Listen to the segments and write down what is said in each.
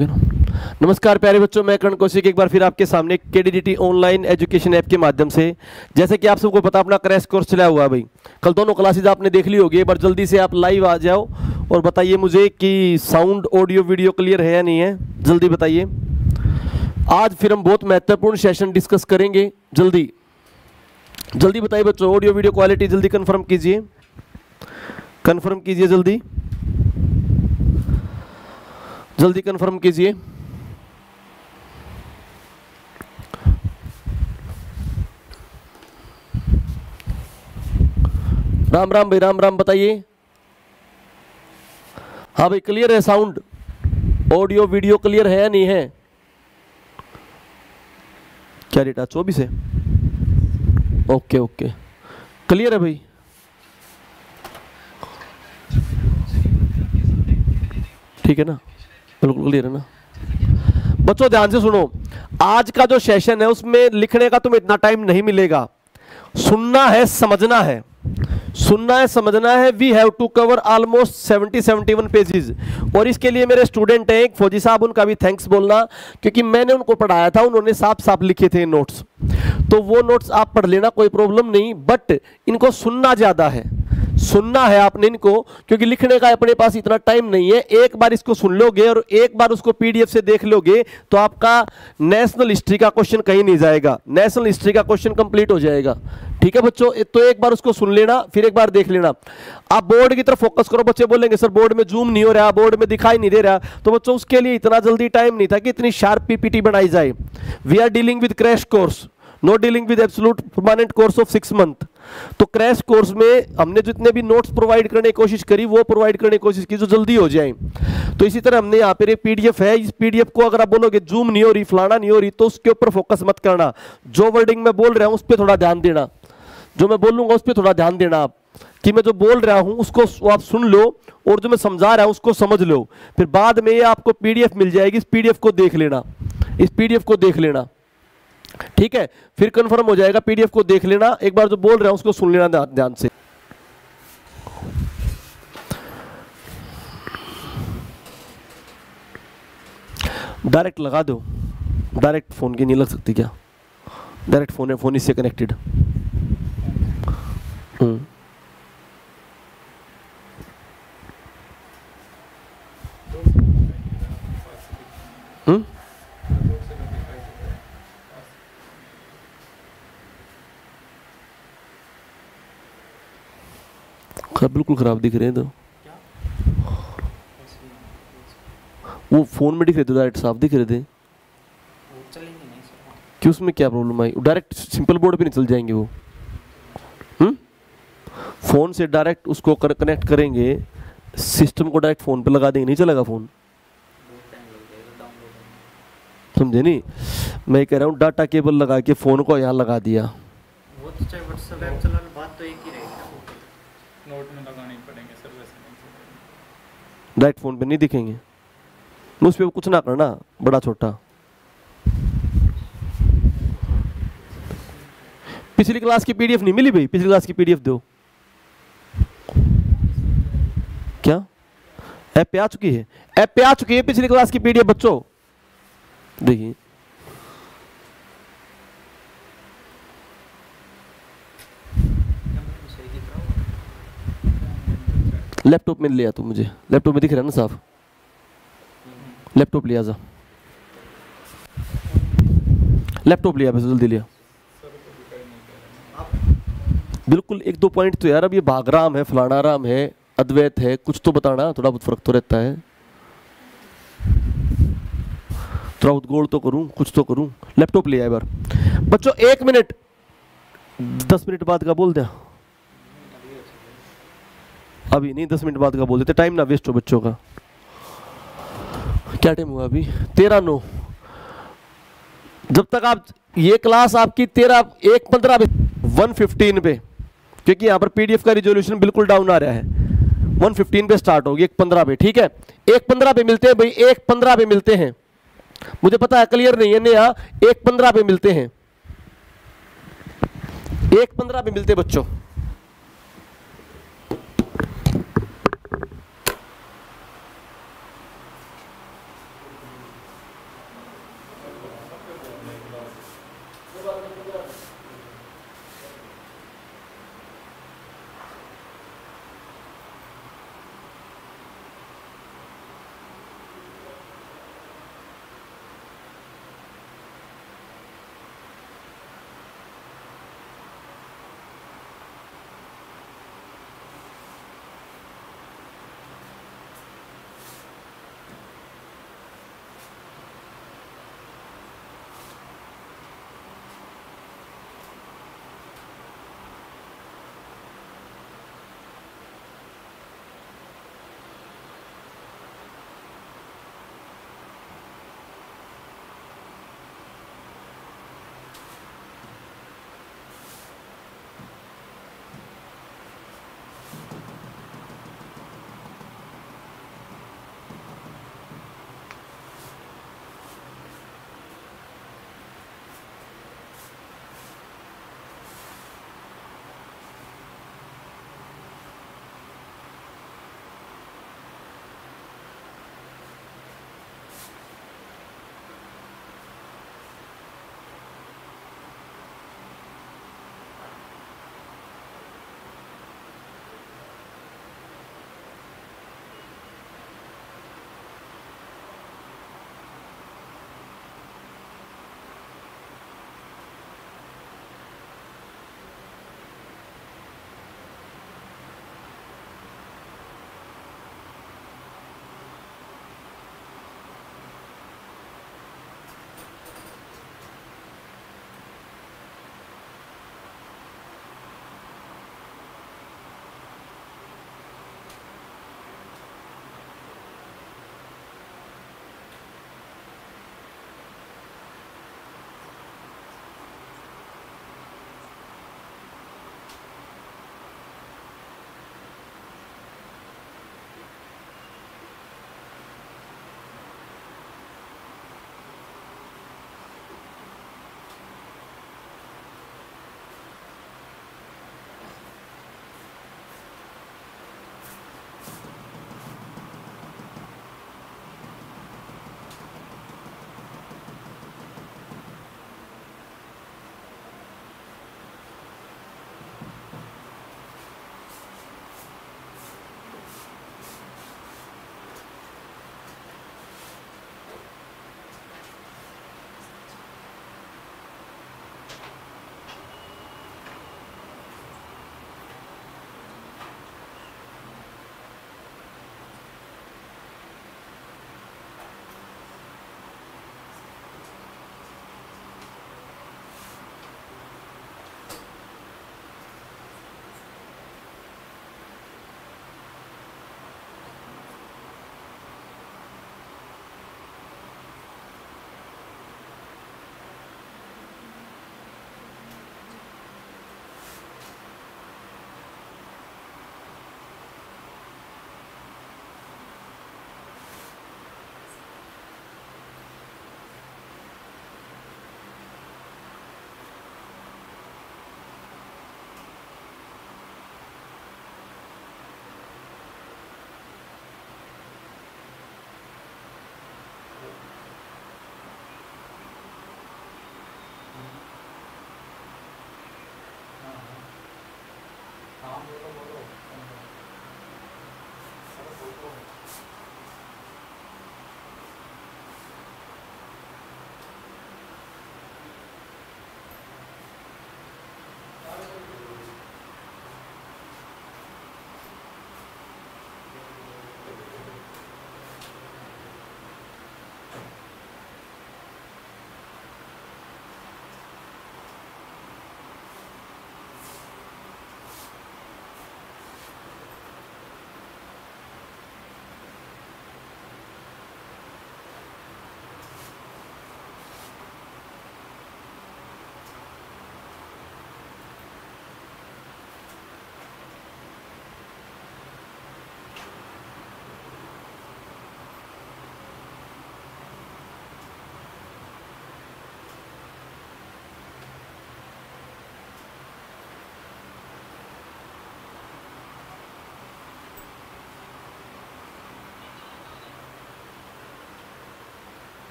गया ना। नमस्कार प्यारे बच्चों, मैं कर्ण कौशिक एक बार फिर आपके सामने KDDT ऑनलाइन एजुकेशन ऐप के माध्यम से, जैसे कि आप सबको पता अपना क्रैश कोर्स चला हुआ है भाई। कल दोनों क्लासेज आपने देख ली होगी। एक बार जल्दी से आप लाइव आ जाओ और बताइए मुझे कि साउंड ऑडियो वीडियो क्लियर है या नहीं है, जल्दी बताइए। आज फिर हम बहुत महत्वपूर्ण सेशन डिस्कस करेंगे। जल्दी जल्दी बताइए बच्चों, ऑडियो वीडियो क्वालिटी जल्दी कंफर्म कीजिए, कंफर्म कीजिए, जल्दी जल्दी कंफर्म कीजिए। राम राम भाई, राम राम, बताइए। हाँ भाई, क्लियर है साउंड, ऑडियो वीडियो क्लियर है या नहीं है? क्या डेटा 24 है? ओके ओके, क्लियर है भाई। ठीक है ना, बिल्कुल क्लियर है ना बच्चों। ध्यान से सुनो, आज का जो सेशन है उसमें लिखने का तुम्हें इतना टाइम नहीं मिलेगा। सुनना है, समझना है, सुनना है, समझना है। We have to cover almost 70-71 pages. और इसके लिए मेरे स्टूडेंट हैं एक फौजी साहब, उनका भी थैंक्स बोलना, क्योंकि मैंने उनको पढ़ाया था, उन्होंने साफ साफ लिखे थे नोट्स। तो वो नोट्स आप पढ़ लेना, कोई प्रॉब्लम नहीं। बट इनको सुनना ज्यादा है, सुनना है आपने इनको, क्योंकि लिखने का अपने पास इतना टाइम नहीं है। एक बार इसको सुन लोगे और एक बार उसको PDF से देख लोगे तो आपका नेशनल हिस्ट्री का क्वेश्चन कहीं नहीं जाएगा, नेशनल हिस्ट्री का क्वेश्चन कंप्लीट हो जाएगा। ठीक है बच्चों, तो एक बार उसको सुन लेना, फिर एक बार देख लेना। आप बोर्ड की तरफ फोकस करो। बच्चे बोलेंगे सर बोर्ड में जूम नहीं हो रहा, बोर्ड में दिखाई नहीं दे रहा। तो बच्चों उसके लिए इतना जल्दी टाइम नहीं था कि इतनी शार्प PPT बनाई जाए। We are dealing with crash course, not dealing with absolute permanent course of 6 month. तो क्रैश कोर्स में हमने जितने भी नोट्स प्रोवाइड करने की कोशिश करी, वो प्रोवाइड करने की कोशिश की जो जल्दी हो जाए। तो इसी तरह हमने यहाँ पर एक PDF है, इस PDF को अगर आप बोलोगे जूम नहीं हो रही, फलाना नहीं हो रही, तो उसके ऊपर फोकस मत करना। जो वर्डिंग में बोल रहा हूँ उस पर थोड़ा ध्यान देना, जो मैं बोलूंगा उस पर थोड़ा ध्यान देना आप, कि मैं जो बोल रहा हूं उसको आप सुन लो और जो मैं समझा रहा हूं उसको समझ लो। फिर बाद में ये आपको PDF मिल जाएगी, इस PDF को देख लेना, इस PDF को देख लेना। ठीक है, फिर कंफर्म हो जाएगा। PDF को देख लेना, एक बार जो बोल रहा हूं उसको सुन लेना ध्यान से। डायरेक्ट लगा दो, डायरेक्ट फोन की नहीं लग सकती क्या? डायरेक्ट फोन है, फोन इससे कनेक्टेड। बिल्कुल खराब दिख रहे हैं। तो वो फोन में दिख रहे थे, डायरेक्ट साफ दिख रहे थे कि उसमें क्या प्रॉब्लम आई? डायरेक्ट सिंपल बोर्ड पे नहीं चल जाएंगे वो। फोन से डायरेक्ट उसको कनेक्ट करेंगे, सिस्टम को डायरेक्ट फोन पे लगा देंगे, नहीं चलेगा फोन। समझे नहीं? मैं कह रहा हूँ डाटा केबल लगा के फोन को यहाँ लगा दिया, वो तो चाहे WhatsApp ऐप चला लो, बात तो एक ही रहेगी। नोट में लगाने पड़ेंगे सर, वैसे नहीं डायरेक्ट फोन पे नहीं दिखेंगे। उस पे कुछ ना करना, बड़ा छोटा। पिछली क्लास की PDF नहीं मिली भाई? पिछली क्लास की PDF दो। क्या ऐप पे आ चुकी है? ऐप पे आ चुकी है पिछली क्लास की PDF बच्चों, देखिए। लैपटॉप में ले आ तू, मुझे लैपटॉप में दिख रहा है ना साफ। लैपटॉप लिया जा, लैपटॉप लिया, बस जल्दी लिया। बिल्कुल 1-2 पॉइंट तो यार, अब ये भागराम है, फलाना राम है, अद्वैत है, कुछ तो बताना, थोड़ा बहुत फर्क तो रहता है। थोड़ा उद्गोल तो करूं, कुछ तो करूं। लैपटॉप लिया है बार बच्चों। 1 मिनट 10 मिनट बाद का बोल दिया, अभी नहीं 10 मिनट बाद का बोल देते, टाइम ना वेस्ट हो बच्चों का। क्या टाइम हुआ अभी? 13:09। जब तक आप ये क्लास आपकी 1:15 पे 1:15 पे, क्योंकि यहाँ पर PDF का रिजोल्यूशन बिल्कुल डाउन आ रहा है, 1:15 पे स्टार्ट होगी, 1:15 पे। ठीक है, 1:15 पे मिलते हैं भाई, 1:15 पे मिलते हैं। मुझे पता है क्लियर नहीं है नया, 1:15 पे मिलते हैं, 1:15 पे मिलते हैं बच्चों।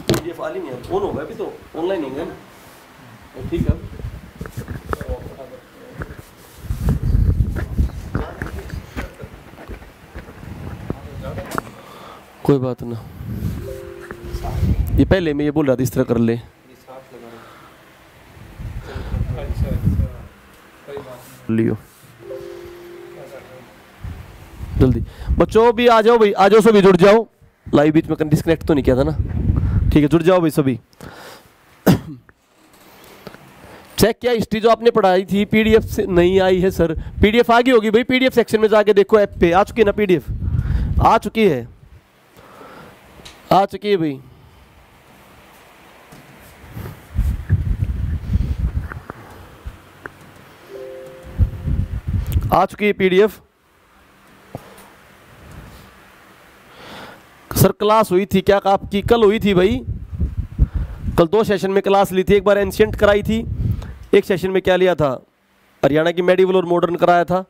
PDF वाली नहीं है, ऑन होगा अभी तो, ऑनलाइन होंगे ना, ठीक है। कोई बात ना, ये पहले मैं ये बोल रहा था इस तरह कर ले। लियो जल्दी बच्चों, भी आ जाओ भाई, आ जाओ सभी, जुड़ जाओ। लाइव बीच में डिस्कनेक्ट तो नहीं किया था ना, ठीक है, जुड़ जाओ भाई सभी। चेक किया हिस्ट्री जो आपने पढ़ाई थी पीडीएफ से नहीं आई है सर? पीडीएफ आ गई होगी भाई, पीडीएफ सेक्शन में जाके देखो, ऐप पे आ चुकी है ना पीडीएफ, आ चुकी है, आ चुकी है भाई। आ चुकी है पीडीएफ। सर क्लास हुई थी क्या आपकी? कल हुई थी भाई, कल 2 सेशन में क्लास ली थी, एक बार एंशिएंट कराई थी, एक सेशन में क्या लिया था, हरियाणा की मेडिवल और मॉडर्न कराया था।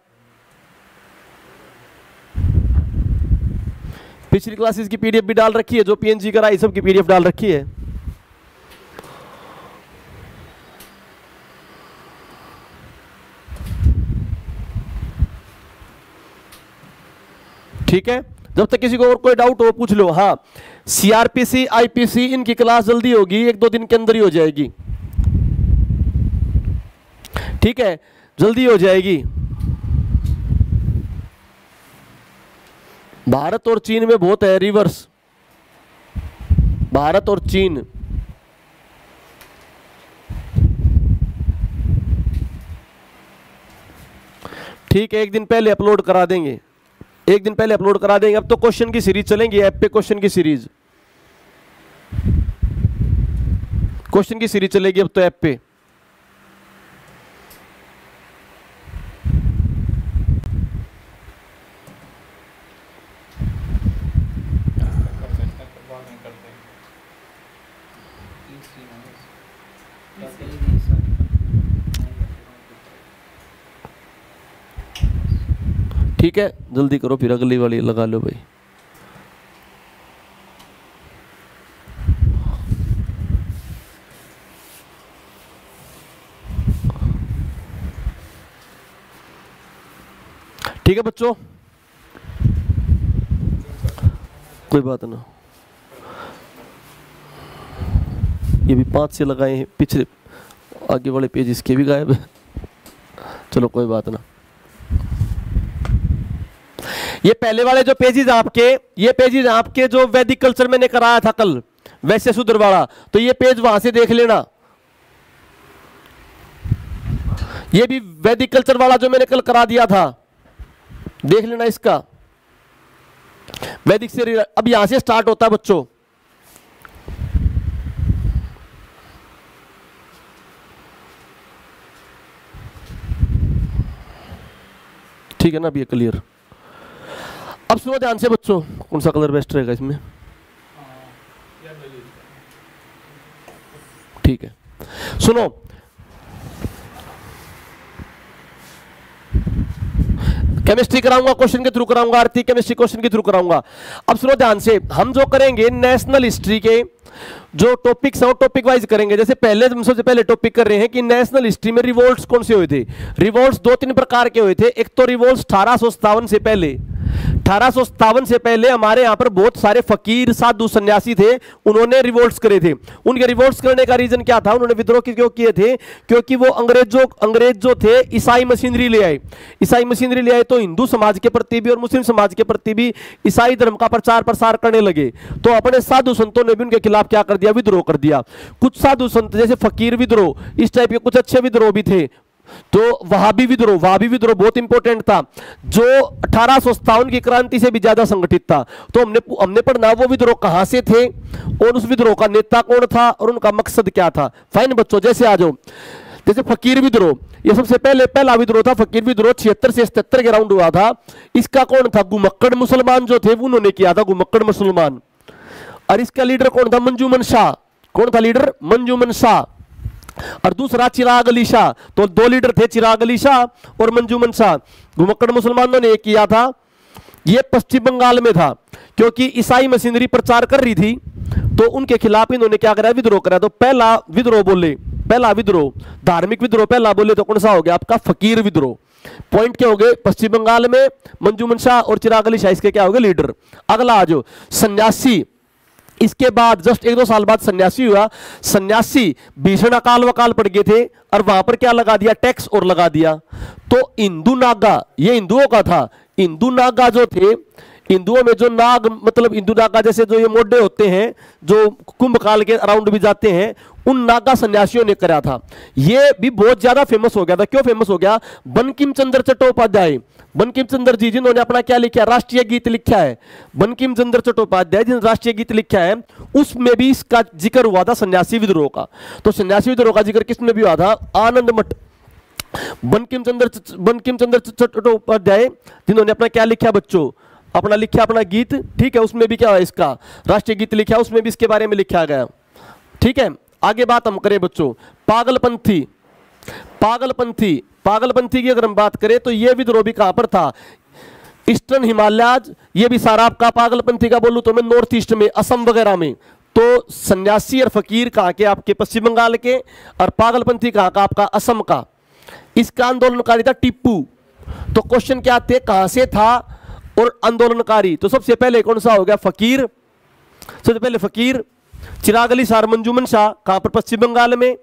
पिछली क्लासेस की पीडीएफ भी डाल रखी है, जो पीएनजी कराई सब की पीडीएफ डाल रखी है। ठीक है, जब तक किसी को और कोई डाउट हो पूछ लो। हाँ, सीआरपीसी आईपीसी इनकी क्लास जल्दी होगी, 1-2 दिन के अंदर ही हो जाएगी, ठीक है, जल्दी हो जाएगी। भारत और चीन में बहुत है रिवर्स, भारत और चीन। ठीक है, एक दिन पहले अपलोड करा देंगे, एक दिन पहले अपलोड करा देंगे। अब तो क्वेश्चन की सीरीज चलेंगी ऐप पे, क्वेश्चन की सीरीज, क्वेश्चन की सीरीज चलेगी अब तो ऐप पे। ठीक है, जल्दी करो फिर अगली वाली लगा लो भाई। ठीक है बच्चों, कोई बात ना, ये भी 5 से लगाए हैं, पिछले आगे वाले पेज इसके भी गायब है, चलो कोई बात ना। ये पहले वाले जो पेजेस आपके, ये पेजेस आपके जो वैदिक कल्चर मैंने कराया था कल, वैश्य शूद्र वाला, तो ये पेज वहां से देख लेना। ये भी वैदिक कल्चर वाला जो मैंने कल करा दिया था, देख लेना इसका, वैदिक से। अब यहां से स्टार्ट होता है बच्चों, ठीक है ना? अब ये क्लियर। अब सुनो ध्यान से बच्चों, कौन सा कलर बेस्ट रहेगा इसमें? ठीक है, सुनो, केमिस्ट्री कराऊंगा, क्वेश्चन के थ्रू कराऊंगा, आरती केमिस्ट्री क्वेश्चन के थ्रू कराऊंगा। अब सुनो ध्यान से, हम जो करेंगे नेशनल हिस्ट्री के जो टॉपिक्स हैं वो टॉपिक वाइज करेंगे। जैसे पहले हम सबसे पहले टॉपिक कर रहे हैं कि नेशनल हिस्ट्री में रिवोल्ट्स कौन से हुए थे। रिवोल्ट्स 2-3 प्रकार के हुए थे। एक तो रिवोल्ट्स 1857 से पहले, 1857 से पहले हमारे यहाँ पर बहुत सारे फकीर साधु सन्यासी थे, उन्होंने रिवोल्ट्स करे थे। उनके रिवोल्ट्स करने का रीजन क्या था, उन्होंने विद्रोह क्यों किए थे? क्योंकि वो अंग्रेज जो थे ईसाई मशीनरी ले आए। ईसाई मशीनरी ले आए तो हिंदू समाज के प्रति भी और मुस्लिम समाज के प्रति भी ईसाई धर्म का प्रचार प्रसार करने लगे। तो अपने साधु संतों ने भी उनके खिलाफ क्या कर दिया? विद्रोह कर दिया। कुछ साधु संत जैसे फकीर विद्रोह, इस टाइप के कुछ अच्छे विद्रोह भी थे। तो वहाबी विद्रोह बहुत इंपॉर्टेंट था, जो 1857 की क्रांति से भी ज्यादा संगठित था। तो हमने पढ़ना वो विद्रोह कहां से थे और उस विद्रोह का नेता कौन था और उनका मकसद क्या था। फाइन बच्चों, जैसे आ जाओ, जैसे फकीर विद्रोह, ये सबसे पहला विद्रोह था फकीर विद्रोह, 76 से 77 के राउंड हुआ था। इसका कौन था? गुमक्कड़ मुसलमान जो थे उन्होंने किया था, गुमक्कड़ मुसलमान। और इसका लीडर कौन था? मंजूमन शाह। कौन था लीडर? मंजूमन शाह। और दूसरा चिराग अली शाह। तो दो लीडर थे, चिराग अली शाह और मंजूमन शाह। घुमक्कड़ मुसलमानों ने किया था, ये पश्चिम बंगाल में था, क्योंकि ईसाई मशीनरी प्रचार कर रही थी तो उनके खिलाफ इन्होंने क्या करा? विद्रोह करा। तो पहला विद्रोह धार्मिक विद्रोह पहला बोले तो कौन सा हो गया आपका? फकीर विद्रोह। पॉइंट क्या हो गए? पश्चिम बंगाल में मंजूमन शाह और चिराग अली शाह इसके क्या हो गए? लीडर। अगला आ जाओ, सन्यासी। इसके बाद जस्ट 1-2 साल बाद सन्यासी हुआ। सन्यासी भीषण अकाल वकाल पड़ गए थे और वहां पर क्या लगा दिया? टैक्स और लगा दिया। तो हिंदू नागा, ये हिंदुओं का था। हिंदू नागा जो थे, हिंदुओं में जो नाग, मतलब हिंदू नागा जैसे जो ये मोढे होते हैं जो कुंभ काल के अराउंड भी जाते हैं, उन नागा सन्यासियों ने करा था। ये भी बहुत ज्यादा फेमस हो गया था। क्यों फेमस हो गया? बंकिम चंद्र चट्टोपाध्याय, बंकिम चंद्र जी जिन्होंने अपना क्या लिखा? राष्ट्रीय गीत लिखा है। बंकिम चंद्र चट्टोपाध्याय जिन्होंने राष्ट्रीय गीत लिखा है, उसमें भी इसका जिक्र हुआ था, सन्यासी विद्रोह का। तो सन्यासी विद्रोह का जिक्र किसमें भी हुआ था? आनंद मठ। बंकिम चंद्र चट्टोपाध्याय जिन्होंने अपना क्या लिखा बच्चों? अपना लिखा अपना गीत, ठीक है, उसमें भी क्या है? इसका राष्ट्रीय गीत लिखा, उसमें भी इसके बारे में लिखा गया। ठीक है, आगे बात हम करें बच्चों, पागलपंथी की अगर हम बात करें तो ये विद्रोह भी कहां पर था? ईस्टर्न हिमालयाज, ये भी सारा आपका पागलपंथी का बोलूं तो मैं नॉर्थ ईस्ट में, असम वगैरह में। तो सन्यासी और फकीर कहां के? आपके पश्चिम बंगाल के। और पागलपंथी कहां का? आपका असम का। इसका आंदोलनकारी था टीपू। तो क्वेश्चन क्या थे? कहां से था और आंदोलनकारी? तो सबसे पहले कौन सा हो गया? फकीर। सबसे पहले फकीर, चिराग अली शाह, मंजूमन शाह, कहां पर? पश्चिम बंगाल में।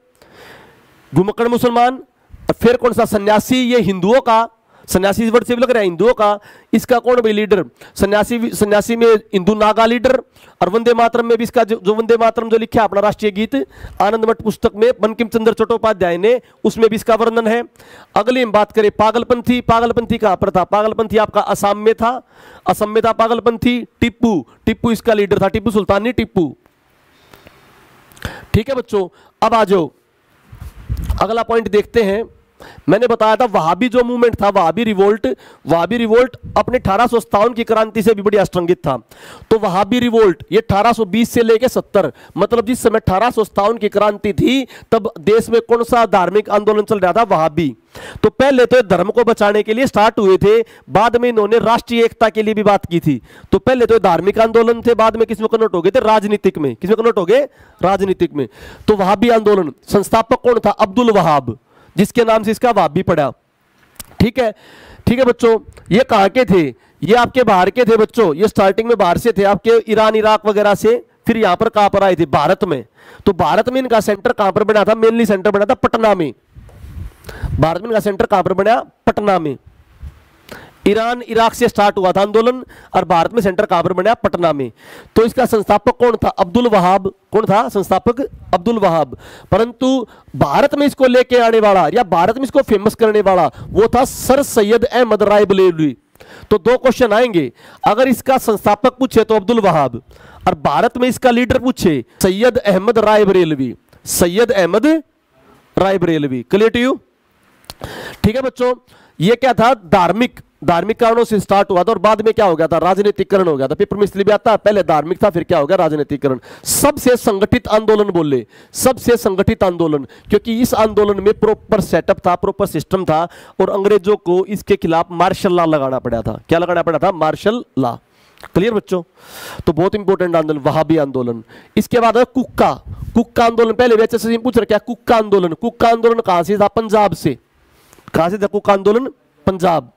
घुमक्कड़ मुसलमान। फिर कौन सा? सन्यासी, ये हिंदुओं का, सन्यासी वर्ड से भी लग रहा है हिंदुओं का। इसका कौन भाई लीडर? सन्यासी में हिंदू नागा लीडर। और वंदे मातरम में भी इसका जो वंदे मातरम जो लिखा है अपना राष्ट्रीय गीत आनंद मठ पुस्तक में बंकिम चंद्र चट्टोपाध्याय ने, उसमें भी इसका वर्णन है। अगली हम बात करें पागलपंथी कहां पर था? पागलपंथी आपका असम में था। असम में था पागलपंथी। टीपू इसका लीडर था, टीपू सुल्तान नहीं, टीपू। ठीक है बच्चों, अब आ जाओ अगला पॉइंट देखते हैं। मैंने बताया था वहाबी जो मूवमेंट था, वहाबी रिवोल्ट अपने 1857 की क्रांति से भी बड़ी आश्रंगित था। तो वहाबी रिवोल्ट ये 1820 से लेके 70, मतलब जिस समय 1857 की क्रांति थी तब देश में कौन सा धार्मिक आंदोलन चल रहा था? वहाबी। तो पहले तो धर्म को बचाने के लिए स्टार्ट हुए थे, बाद में इन्होंने राष्ट्रीय एकता के लिए भी बात की थी। तो पहले तो धार्मिक आंदोलन थे, बाद में किसमें कन्वर्ट हो गए थे? राजनीतिक में। किसमें कन्वर्ट हो गए? राजनीतिक में। तो वहाबी आंदोलन संस्थापक कौन था? अब्दुल वहाब, जिसके नाम से इसका वहाबी पड़ा। ठीक है बच्चों, ये कहां के थे? ये आपके बाहर के थे बच्चों। ये स्टार्टिंग में बाहर से थे, आपके ईरान इराक वगैरह से। फिर यहां पर कहां पर आए थे? भारत में। तो भारत में इनका सेंटर कहां पर बना था? मेनली सेंटर बना था पटना में। भारत में इनका सेंटर कहां पर बना? पटना में। ईरान इराक से स्टार्ट हुआ था आंदोलन और भारत में सेंटर कहां पर बना? पटना में। तो इसका संस्थापक कौन था? अब्दुल वहाब। कौन था संस्थापक? अब्दुल वहाब। परंतु भारत में इसको लेके आने वाला या भारत में इसको फेमस करने वाला वो था सर सैयद अहमद राय बरेलवी। तो दो क्वेश्चन आएंगे, अगर इसका संस्थापक पूछे तो अब्दुल वहाब, और भारत में इसका लीडर पूछे Syed Ahmad Rae Barelvi. Syed Ahmad Rae Barelvi. Clear to you? ठीक है बच्चों, ये क्या था? धार्मिक कारणों से स्टार्ट हुआ था और बाद में क्या हो गया था? राजनीतिकरण हो गया था। पेपर में इसलिए भी आता है, पहले धार्मिक था फिर क्या हो गया? राजनीतिकरण। सबसे संगठित आंदोलन बोले, सबसे संगठित आंदोलन, क्योंकि इस आंदोलन में प्रॉपर सेटअप था, प्रॉपर सिस्टम था और अंग्रेजों को इसके खिलाफ मार्शल लॉ लगाना पड़ा था। क्या लगाना पड़ा था? Martial law. क्लियर बच्चों? तो बहुत इंपॉर्टेंट आंदोलन वहाबी आंदोलन। इसके बाद कुक्का आंदोलन। पहले वैसे से पूछ रहे क्या? कुक्का आंदोलन कहां से था? पंजाब से। कहां से था कुक्का आंदोलन? पंजाब।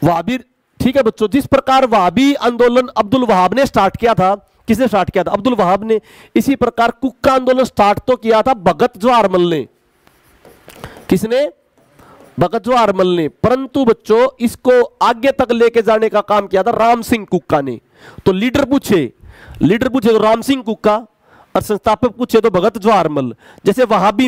वहाबी ठीक है बच्चों, जिस प्रकार वहाबी आंदोलन अब्दुल वहाब ने स्टार्ट किया था, किसने स्टार्ट किया था? अब्दुल वहाब ने। इसी प्रकार कुक्का आंदोलन स्टार्ट तो किया था भगत जवाहरमल ने। किसने? भगत जवाहरमल ने। परंतु बच्चों इसको आगे तक लेके जाने का काम किया था राम सिंह कुक्का ने। तो लीडर पूछे तो राम सिंह कुक्का, और संस्थापक पूछे तो भगत जवाहरमल। जैसे वहाबी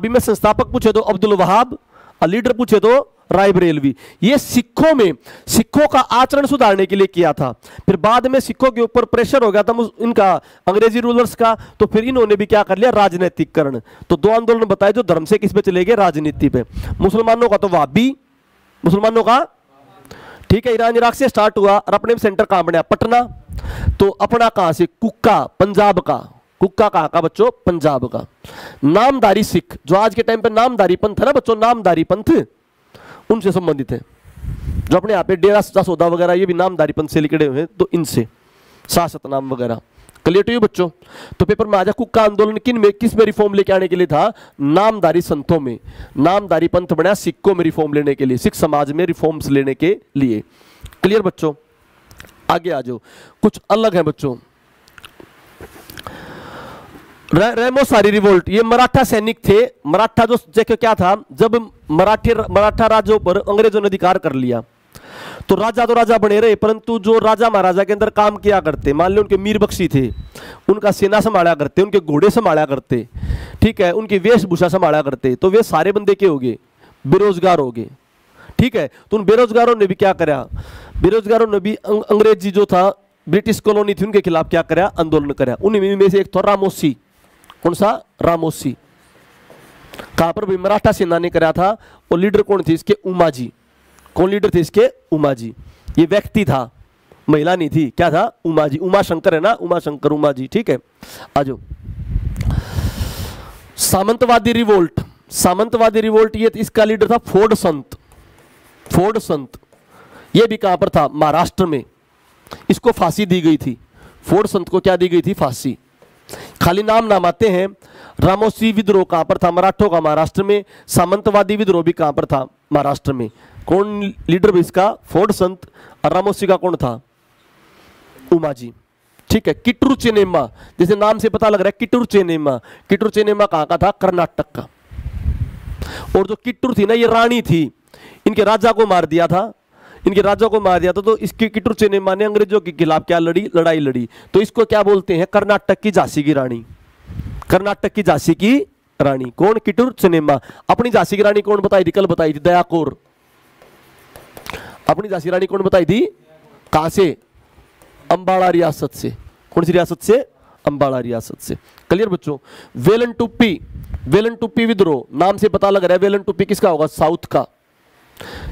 में संस्थापक पूछे तो अब्दुल वहाब, और लीडर पूछे तो राय बरेलवी। ये सिखों का आचरण सुधारने के लिए किया था। फिर बाद में सिखों के ऊपर प्रेशर हो गया था इनका, अंग्रेजी रूलर्स का, तो फिर इन्होंने भी क्या कर लिया? राजनीतिकरण। तो दो आंदोलन बताए जो धर्म से किस पे चले गए? राजनीति पे। मुसलमानों का तो वहाबी, मुसलमानों का, ठीक है, ईरान इराक से स्टार्ट हुआ, और अपने सेंटर कहां बना? पटना। तो अपना कहां से? कुक्का, पंजाब का। कुक्का कहां का बच्चों? पंजाब का। नामधारी सिख, जो आज के टाइम पे नामधारी पंथ है ना बच्चों, नामधारी पंथ उनसे संबंधित है। जो अपने यहाँ पे डेरा सच्चा सौदा वगैरह, ये भी नामधारी पंथ से लिखड़े हुए हैं, तो इनसे शासत नाम वगैरह। क्लियर टू यू बच्चों? तो पेपर में आ जा, कुक्का आंदोलन किस में रिफॉर्म लेके आने के लिए था? नामधारी संतों में। नामधारी पंथ बना सिखों में रिफॉर्म लेने के लिए, सिख समाज में रिफॉर्म्स लेने के लिए। क्लियर बच्चों? आगे आ जाओ, कुछ अलग है बच्चों। रेमोसारी रिवोल्ट, ये मराठा सैनिक थे। मराठा जो देखो क्या था, जब मराठा राज्यों पर अंग्रेजों ने अधिकार कर लिया, तो राजा बने रहे, परंतु जो राजा महाराजा के अंदर काम किया करते, मान लो उनके मीर बख्शी थे, उनका सेना संभाला करते, उनके घोड़े संभाला करते, ठीक है, उनकी वेशभूषा संभाला करते, तो वे सारे बंदे के हो गए? बेरोजगार हो गए। ठीक है, तो उन बेरोजगारों ने भी क्या करा? बेरोजगारों ने भी अंग्रेजी जो था, ब्रिटिश कॉलोनी थी, उनके खिलाफ क्या करा? आंदोलन करा। उन्हीं में से एक था रामोसी। कौन सा? रामोसी। कहां पर भी? मराठा सेना ने करा था। और लीडर कौन थे इसके? उमाजी। कौन लीडर थे इसके? उमाजी। ये व्यक्ति था, महिला नहीं थी। क्या था? उमाजी। उमा शंकर है ना, उमा शंकर, उमाजी। ठीक है, आजो। सामंतवादी रिवोल्ट, सामंतवादी रिवोल्ट, ये इसका लीडर था फोर्ड संत। फोर्ड संत ये भी कहां पर था? महाराष्ट्र में। इसको फांसी दी गई थी। फोर्ड संत को क्या दी गई थी? फांसी। खाली नाम आते हैं। रामोसी विद्रोह कहां पर था? मराठों का, महाराष्ट्र में। सामंतवादी विद्रोह भी कहां पर था? महाराष्ट्र में। कौन लीडर भी इसका? फोर्ड संत। और रामोसी का कौन था? उमाजी। ठीक है। किट्टूर चेन्नेम्मा, जैसे नाम से पता लग रहा है, किट्टूर चेन्नेम्मा। किट्टूर चेन्नेम्मा कहां का था? कर्नाटक का। और जो किट्टूर थी ना, ये रानी थी, इनके राजा को मार दिया था। इनके राजा को मार दिया था, तो इसकी किट्टूर चेन्नेम्मा ने अंग्रेजों के खिलाफ क्या लड़ी? लड़ाई लड़ी। तो इसको क्या बोलते हैं? कर्नाटक की झांसी की रानी। कर्नाटक की झांसी की रानी कौन? किट्टूर चेन्नेम्मा। अपनी झांसी की रानी कौन बताई थी? कल बताई थी, दया कौर। अपनी झांसी रानी कौन बताई थी? कहां से? अंबाला रियासत से। कौन सी रियासत से? अंबाला रियासत से। क्लियर बच्चों? वेलन टुप्पी, वेलन टुप्पी विद्रोह, नाम से पता लग रहा है वेलन टुप्पी किसका होगा? साउथ का।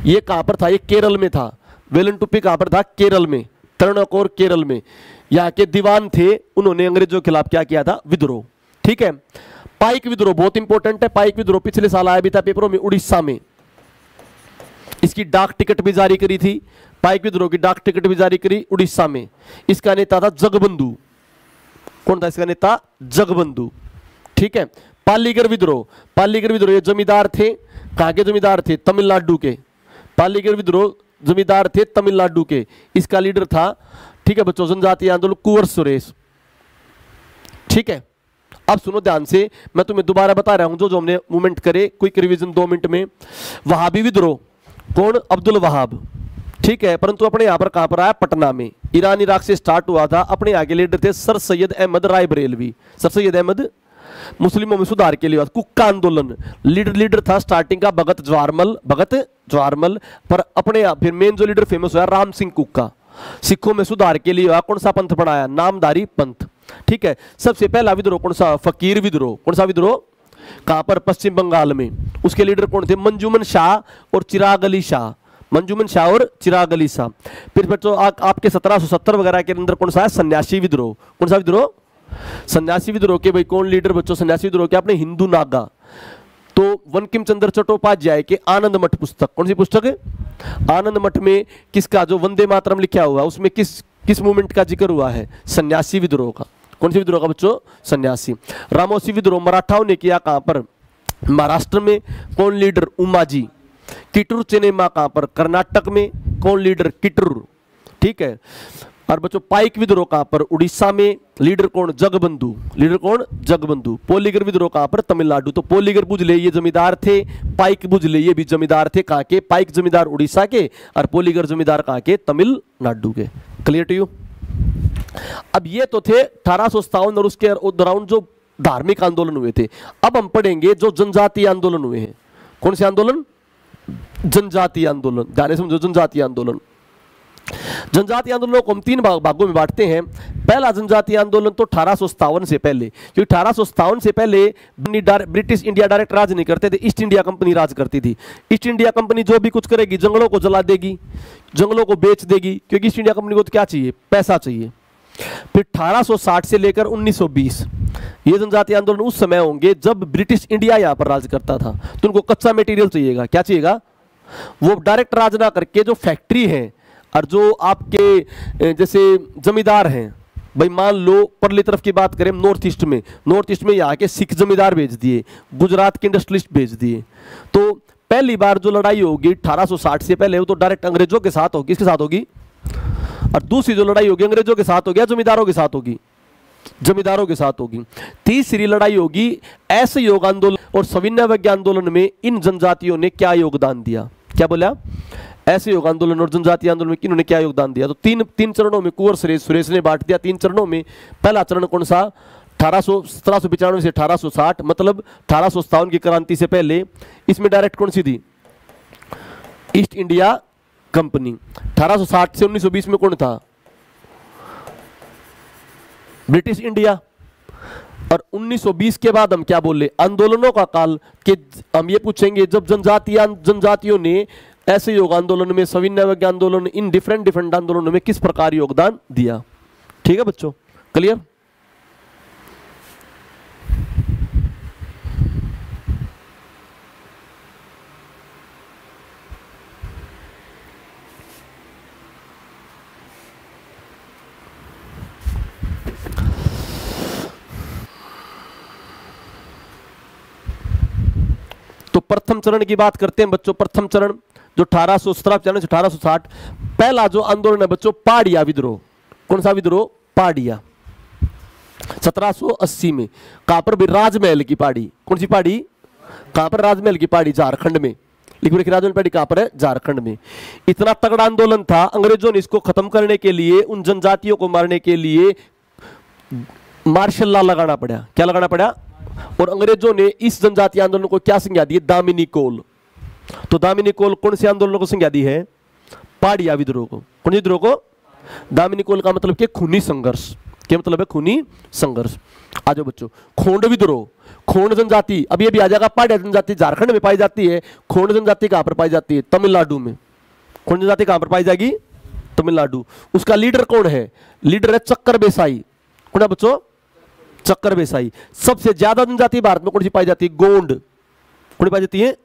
ये कहां पर था? ये केरल में था। वेलन टुप्पी कहां पर था? केरल में। तरणकोर केरल में। यहाँ के दीवान थे, उन्होंने अंग्रेजों के खिलाफ क्या किया था? विद्रोह। ठीक है। पाइक विद्रोह बहुत इंपॉर्टेंट है। पाइक विद्रोह पिछले साल आया भी था पेपरों में, उड़ीसा में। इसकी डाक टिकट भी जारी करी थी। पाइक विद्रोह की डाक टिकट भी जारी करी उड़ीसा में। इसका नेता था जगबंधु। कौन था इसका नेता? जगबंधु। ठीक है। पालीगर विद्रोह, पालीगर विद्रोह ये जमींदार थे। कहां के जमींदार थे? तमिलनाडु के। पालीगर विद्रोह जमींदार थे तमिलनाडु के। इसका लीडर था, ठीक है बच्चों, जनजातीय आंदोलन कुंवर सुरेश। ठीक है। अब सुनो ध्यान से, मैं तुम्हें दोबारा बता रहा हूं जो जो हमने मूवमेंट करे, क्विक रिवीजन 2 मिनट में। वहाबी विद्रोह कौन? अब्दुल वहाब। ठीक है। परंतु अपने यहां पर कहां पर आया? पटना में। ईरान इराक से स्टार्ट हुआ था। अपने आगे लीडर थे सर सैयद अहमद राय बरेलवी। सर सैयद अहमद, मुस्लिमों में सुधार के लिए। कुक्का आंदोलन लीडर था स्टार्टिंग का भगत जवाहरमल। भगत जवाहरमल। पर अपने फिर मेन जो लीडर फेमस हुआ राम सिंह कुक्का। सिखों में सुधार के लिए कौन सा पंथ बनाया? नामधारी पंथ। ठीक है। सबसे पहला विद्रोह कौन सा? फकीर विद्रोह। कौन सा विद्रोह? कहां पर? पश्चिम बंगाल में। उसके लीडर कौन थे? मंजूमन शाह और चिराग अली शाह। मंजूमन शाह और चिराग अली शाह। फिर बच्चों आपके 1770 वगैरह के अंदर कौन सा है? सन्यासी विद्रोह। कौन सा विद्रोह? सन्यासी विद्रोह के भाई कौन लीडर बच्चों? सन्यासी विद्रोह के अपने हिंदू नागा। तो बंकिम चंद्र चट्टोपाध्याय के आनंद मठ पुस्तक, कौन सी पुस्तक है? आनंद मठ में किसका जो वंदे मातरम लिखा हुआ, उसमें किस मूवमेंट का जिक्र हुआ है? सन्यासी विद्रोह का। कौन सी विद्रोह का बच्चों? सन्यासी। रामोसी विद्रोह मराठाओं ने किया कहां पर? महाराष्ट्र में। कौन लीडर? उमाजी। किटूर सिनेमा कहां पर? कर्नाटक में। कौन लीडर? किटूर, ठीक है। और बच्चों पाइक विद्रोह कहां पर? उड़ीसा में। लीडर कौन? जगबंधु। लीडर कौन? जगबंधु। पोलीगर विद्रोह कहां पर? तमिलनाडु। तो पोलीगर बुझ ले ये जमींदार थे, पाइक बुझ ले ये भी जमींदार थे। कहां के? पाइक जमींदार उड़ीसा के और पोलीगर जमींदार कहां के? तमिलनाडु के। Clear to you? अब ये तो थे 1857 और उसके दौरान जो धार्मिक आंदोलन हुए थे। अब हम पढ़ेंगे जो जनजातीय आंदोलन हुए हैं। कौन से आंदोलन? जनजातीय आंदोलन। ध्यान से समझो, जनजातीय आंदोलन। जनजातीय आंदोलनों को हम 3 भागों में बांटते हैं। पहला जनजातीय आंदोलन तो 1857 से पहले, क्योंकि 1857 से पहले ब्रिटिश इंडिया डायरेक्ट राज नहीं करते थे, ईस्ट इंडिया कंपनी राज करती थी। ईस्ट इंडिया कंपनी जो भी कुछ करेगी, जंगलों को जला देगी, जंगलों को बेच देगी, क्योंकि ईस्ट इंडिया कंपनी को तो क्या चाहिए? पैसा चाहिए। फिर 1860 से लेकर 1920 ये जनजातीय आंदोलन उस समय होंगे जब ब्रिटिश इंडिया यहां पर राज करता था। तो उनको कच्चा मटेरियल चाहिएगा। क्या चाहिएगा? वो डायरेक्ट राज ना करके जो फैक्ट्री है और जो आपके जैसे जमींदार हैं, भाई मान लो परली तरफ की बात करें, नॉर्थ ईस्ट में यहाँ के सिख जमींदार भेज दिए, गुजरात के इंडस्ट्रियलिस्ट भेज दिए। तो पहली बार जो लड़ाई होगी 1860 से पहले, वो तो डायरेक्ट अंग्रेजों के साथ होगी। किसके साथ होगी? और दूसरी जो लड़ाई होगी अंग्रेजों के साथ होगी या जमींदारों के साथ होगी? जमींदारों के साथ होगी। तीसरी लड़ाई होगी ऐसे योग आंदोलन और सविनय अवज्ञा आंदोलन में इन जनजातियों ने क्या योगदान दिया? क्या बोला? ऐसे योग आंदोलन और जनजातीय आंदोलन में किन्होंने क्या योगदान दिया? तो तीन चरणों में कुंवर सुरेश ने बांट दिया 3 चरणों में। पहला चरण कौन सा? 1795 से 1860, मतलब 1857 की क्रांति से पहले। इसमें डायरेक्ट कौन सी थी? East India company. 1860 से 1920 में कौन था? British India. और 1920 के बाद हम क्या बोले? आंदोलनों का काल। कि हम ये पूछेंगे जब जनजातियों ने ऐसे योग आंदोलन में, सविनय अवज्ञा आंदोलन, इन डिफरेंट आंदोलनों में किस प्रकार योगदान दिया। ठीक है बच्चों, क्लियर? तो प्रथम चरण की बात करते हैं बच्चों। प्रथम चरण जो 1817 से 1860, पहला जो आंदोलन है बच्चों, पहाड़िया विद्रोह। कौन सा विद्रोह? पहाड़िया। 1780 में। कहां पर? राजमहल की पहाड़ी। कौन सी पहाड़ी? कहां पर? राजमहल की पहाड़ी, झारखंड में। लिखो राजमहल पहाड़ी कहां पर है? झारखंड में। इतना तगड़ा आंदोलन था, अंग्रेजों ने इसको खत्म करने के लिए, उन जनजातियों को मारने के लिए मार्शल लॉ लगाना पड़ा। क्या लगाना पड़ा? और अंग्रेजों ने इस जनजातीय आंदोलन को क्या संज्ञा दी? दामिनी कोल। तो दामिनी कोल कौन से आंदोलन को संज्ञा दी है? पहाड़िया विद्रोह को। कौन सी विद्रोह को? दामिनी कोल का मतलब क्या? खूनी संघर्ष। क्या मतलब है? खूनी संघर्ष। आ जाओ बच्चों, खोंड विद्रोह। खोंड जनजाति, अब ये भी आ जाएगा। पहाड़िया जनजाति झारखंड में पाई जाती है। खोंड जनजाति कहां पर पाई जाती है? तमिलनाडु में। खोंड जनजाति कहां पर पाई जाएगी? तमिलनाडु। उसका लीडर कौन है? लीडर है चक्कर बेसाई। कौन है बच्चों? चक्कर बेसाई। सबसे ज्यादा जनजाति भारत में कौन सी पाई जाती है? गोंड। कौन पाई जाती है?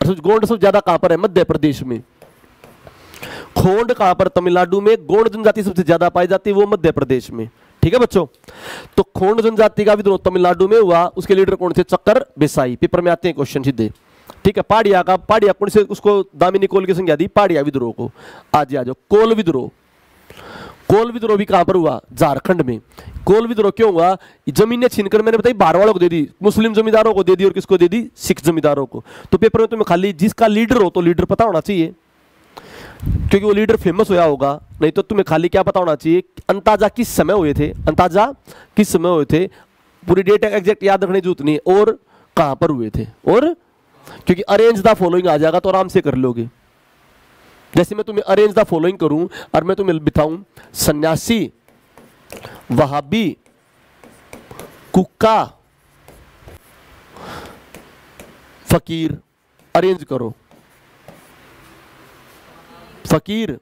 गोंड सबसे ज्यादा कहां पर है? मध्य प्रदेश में। खोंड कहां पर? तमिलनाडु में। गोंड जनजाति सबसे ज्यादा पाई जाती है, वो मध्य प्रदेश में। ठीक है बच्चों, तो खोंड जनजाति का विद्रोह तमिलनाडु में हुआ। उसके लीडर कौन थे? चक्कर बेसाई। पेपर में आते हैं क्वेश्चन सीधे। ठीक है, पहाड़िया का, पहाड़िया कौन से? उसको दामिनी कोल की संज्ञा दी पहाड़िया विद्रोह को। आज आ जाओ, कोल विद्रोह। कोल विद्रोह भी कहां पर हुआ? झारखंड में। कोल विद्रोह क्यों हुआ? जमीनें छीनकर मैंने बताई बाहर वालों को दे दी, मुस्लिम जमींदारों को दे दी, और किसको दे दी? सिख जमींदारों को। तो पेपर में तुम्हें खाली जिसका लीडर हो तो लीडर पता होना चाहिए, क्योंकि वो लीडर फेमस होया होगा। नहीं तो तुम्हें खाली क्या पता होना चाहिए? अंताजा किस समय हुए थे, अंताजा किस समय हुए थे, पूरी डेट एग्जैक्ट याद रखने की जरूरत नहीं, और कहां पर हुए थे। और क्योंकि अरेंज द फॉलोइंग आ जाएगा तो आराम से कर लोगे। जैसे मैं तुम्हें अरेंज द फॉलोइंग करूं और मैं तुम्हें बताऊं सन्यासी, वहाबी, कुक्का, फकीर, अरेंज करो। फकीर,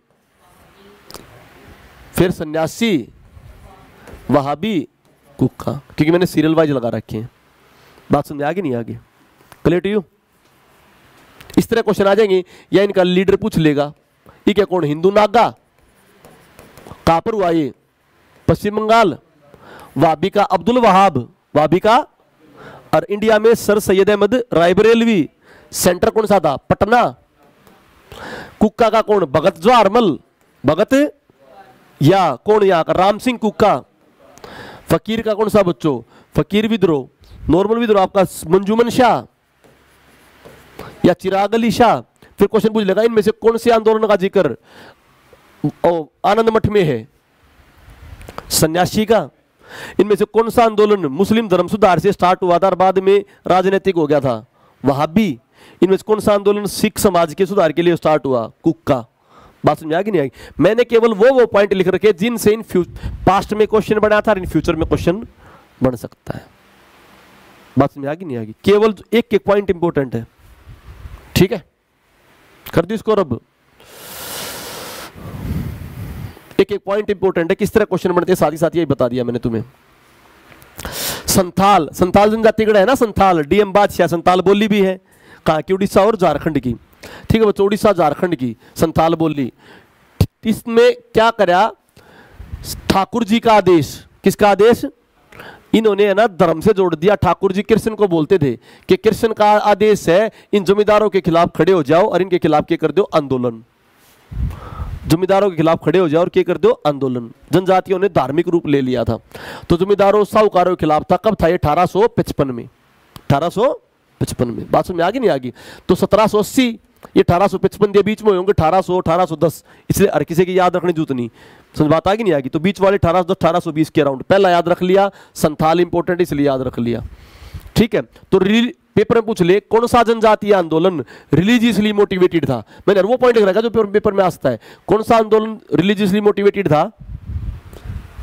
फिर सन्यासी, वहाबी, कुक्का, क्योंकि मैंने सीरियल वाइज लगा रखे हैं। बात समझ आ गई नहीं? आगे क्लियर टू यू? इस तरह क्वेश्चन आ जाएंगे, या इनका लीडर पूछ लेगा ये क्या कौन? हिंदू नागा। कहां पर हुआ ये? पश्चिम बंगाल। वाबी का अब्दुल वहाब, वाबी का। और इंडिया में सर सैयद अहमद रायबरेलवी। सेंटर कौन सा था? पटना। कुक्का का कौन? भगत जवाहरमल, भगत या कौन यहाँ का? राम सिंह कुक्का। फकीर का कौन सा बच्चों? फकीर विद्रोह। नॉर्मल विद्रोह आपका मंजूमन शाह या चिराग अली शाह। फिर क्वेश्चन पूछ लेगा इनमें से कौन से आंदोलन का जिक्र आनंद मठ में है? सन्यासी का। इनमें से कौन सा आंदोलन मुस्लिम धर्म सुधार से स्टार्ट हुआ था और बाद में राजनीतिक हो गया था? वहाबी। इनमें से कौन सा आंदोलन सिख समाज के सुधार के लिए स्टार्ट हुआ? कुक्का। बात समझ आ गई नहीं आएगी? मैंने केवल वो पॉइंट लिख रखे जिनसे इन पास्ट में क्वेश्चन बना था और इन फ्यूचर में क्वेश्चन बन सकता है। बात समझ आ गई नहीं आएगी? केवल एक एक पॉइंट इंपॉर्टेंट है, ठीक है? कर दी इसको। अब एक एक पॉइंट इंपॉर्टेंट है, किस तरह क्वेश्चन बनते हैं साथ ही साथ यही बता दिया मैंने तुम्हें। संथाल, संथाल जनजाति गढ़ है ना, संथाल। डीएम बादशाह संथाल बोली भी है, कहाँ की? उड़ीसा और झारखंड की, ठीक है बच्चों, उड़ीसा झारखंड की संथाल बोली। इसमें क्या करा? ठाकुर जी का आदेश। किसका आदेश? इन्होंने है ना धर्म से जोड़ दिया। ठाकुर जी कृष्ण को बोलते थे कि कृष्ण का आदेश है इन जमींदारों के खिलाफ खड़े हो जाओ और इनके खिलाफ क्या कर दो? आंदोलन। जमींदारों के खिलाफ खड़े हो जाओ और क्या कर दो? आंदोलन। जनजातियों ने धार्मिक रूप ले लिया था। तो जमींदारों साहूकारों के खिलाफ था। कब था ये? 1855 में। 1855 में। बात समझ आ गई नहीं आ गई? तो 1780 ये 1855 के बीच में होंगे। 1800 1810, इसलिए हर किसी की याद रखनी जरूरत नहीं। समझ बात आ गई नहीं आ गई? तो बीच वाले 1810 1820 के अराउंड पहला याद रख लिया। संथाल इंपॉर्टेंट इसलिए याद रख लिया, ठीक है? तो पेपर में पूछ ले कौन सा जनजातीय आंदोलन रिलीजियसली मोटिवेटेड था? मैंने वो पॉइंट लिख रखा जो पेपर में आता है। कौन सा आंदोलन रिलीजियसली मोटिवेटेड था?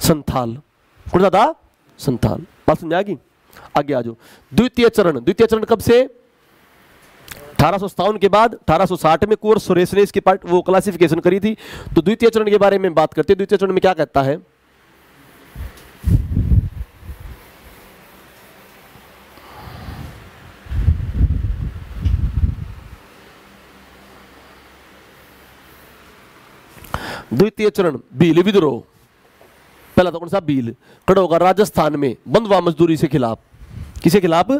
संथाल। कौन सा था? संथाल। बात समझ आ गई? आगे आ जाओ। द्वितीय चरण। द्वितीय चरण कब से? 1857 के बाद 1860 में कुंवर सुरेश ने इसकी पार्ट वो क्लासिफिकेशन करी थी। तो द्वितीय चरण के बारे में बात करते हैं। द्वितीय चरण में क्या कहता है? द्वितीय चरण भील विद्रोह। पहला तो कौन सा? भील। खड़ा होगा राजस्थान में बंधुआ मजदूरी से खिलाफ। किसे खिलाफ?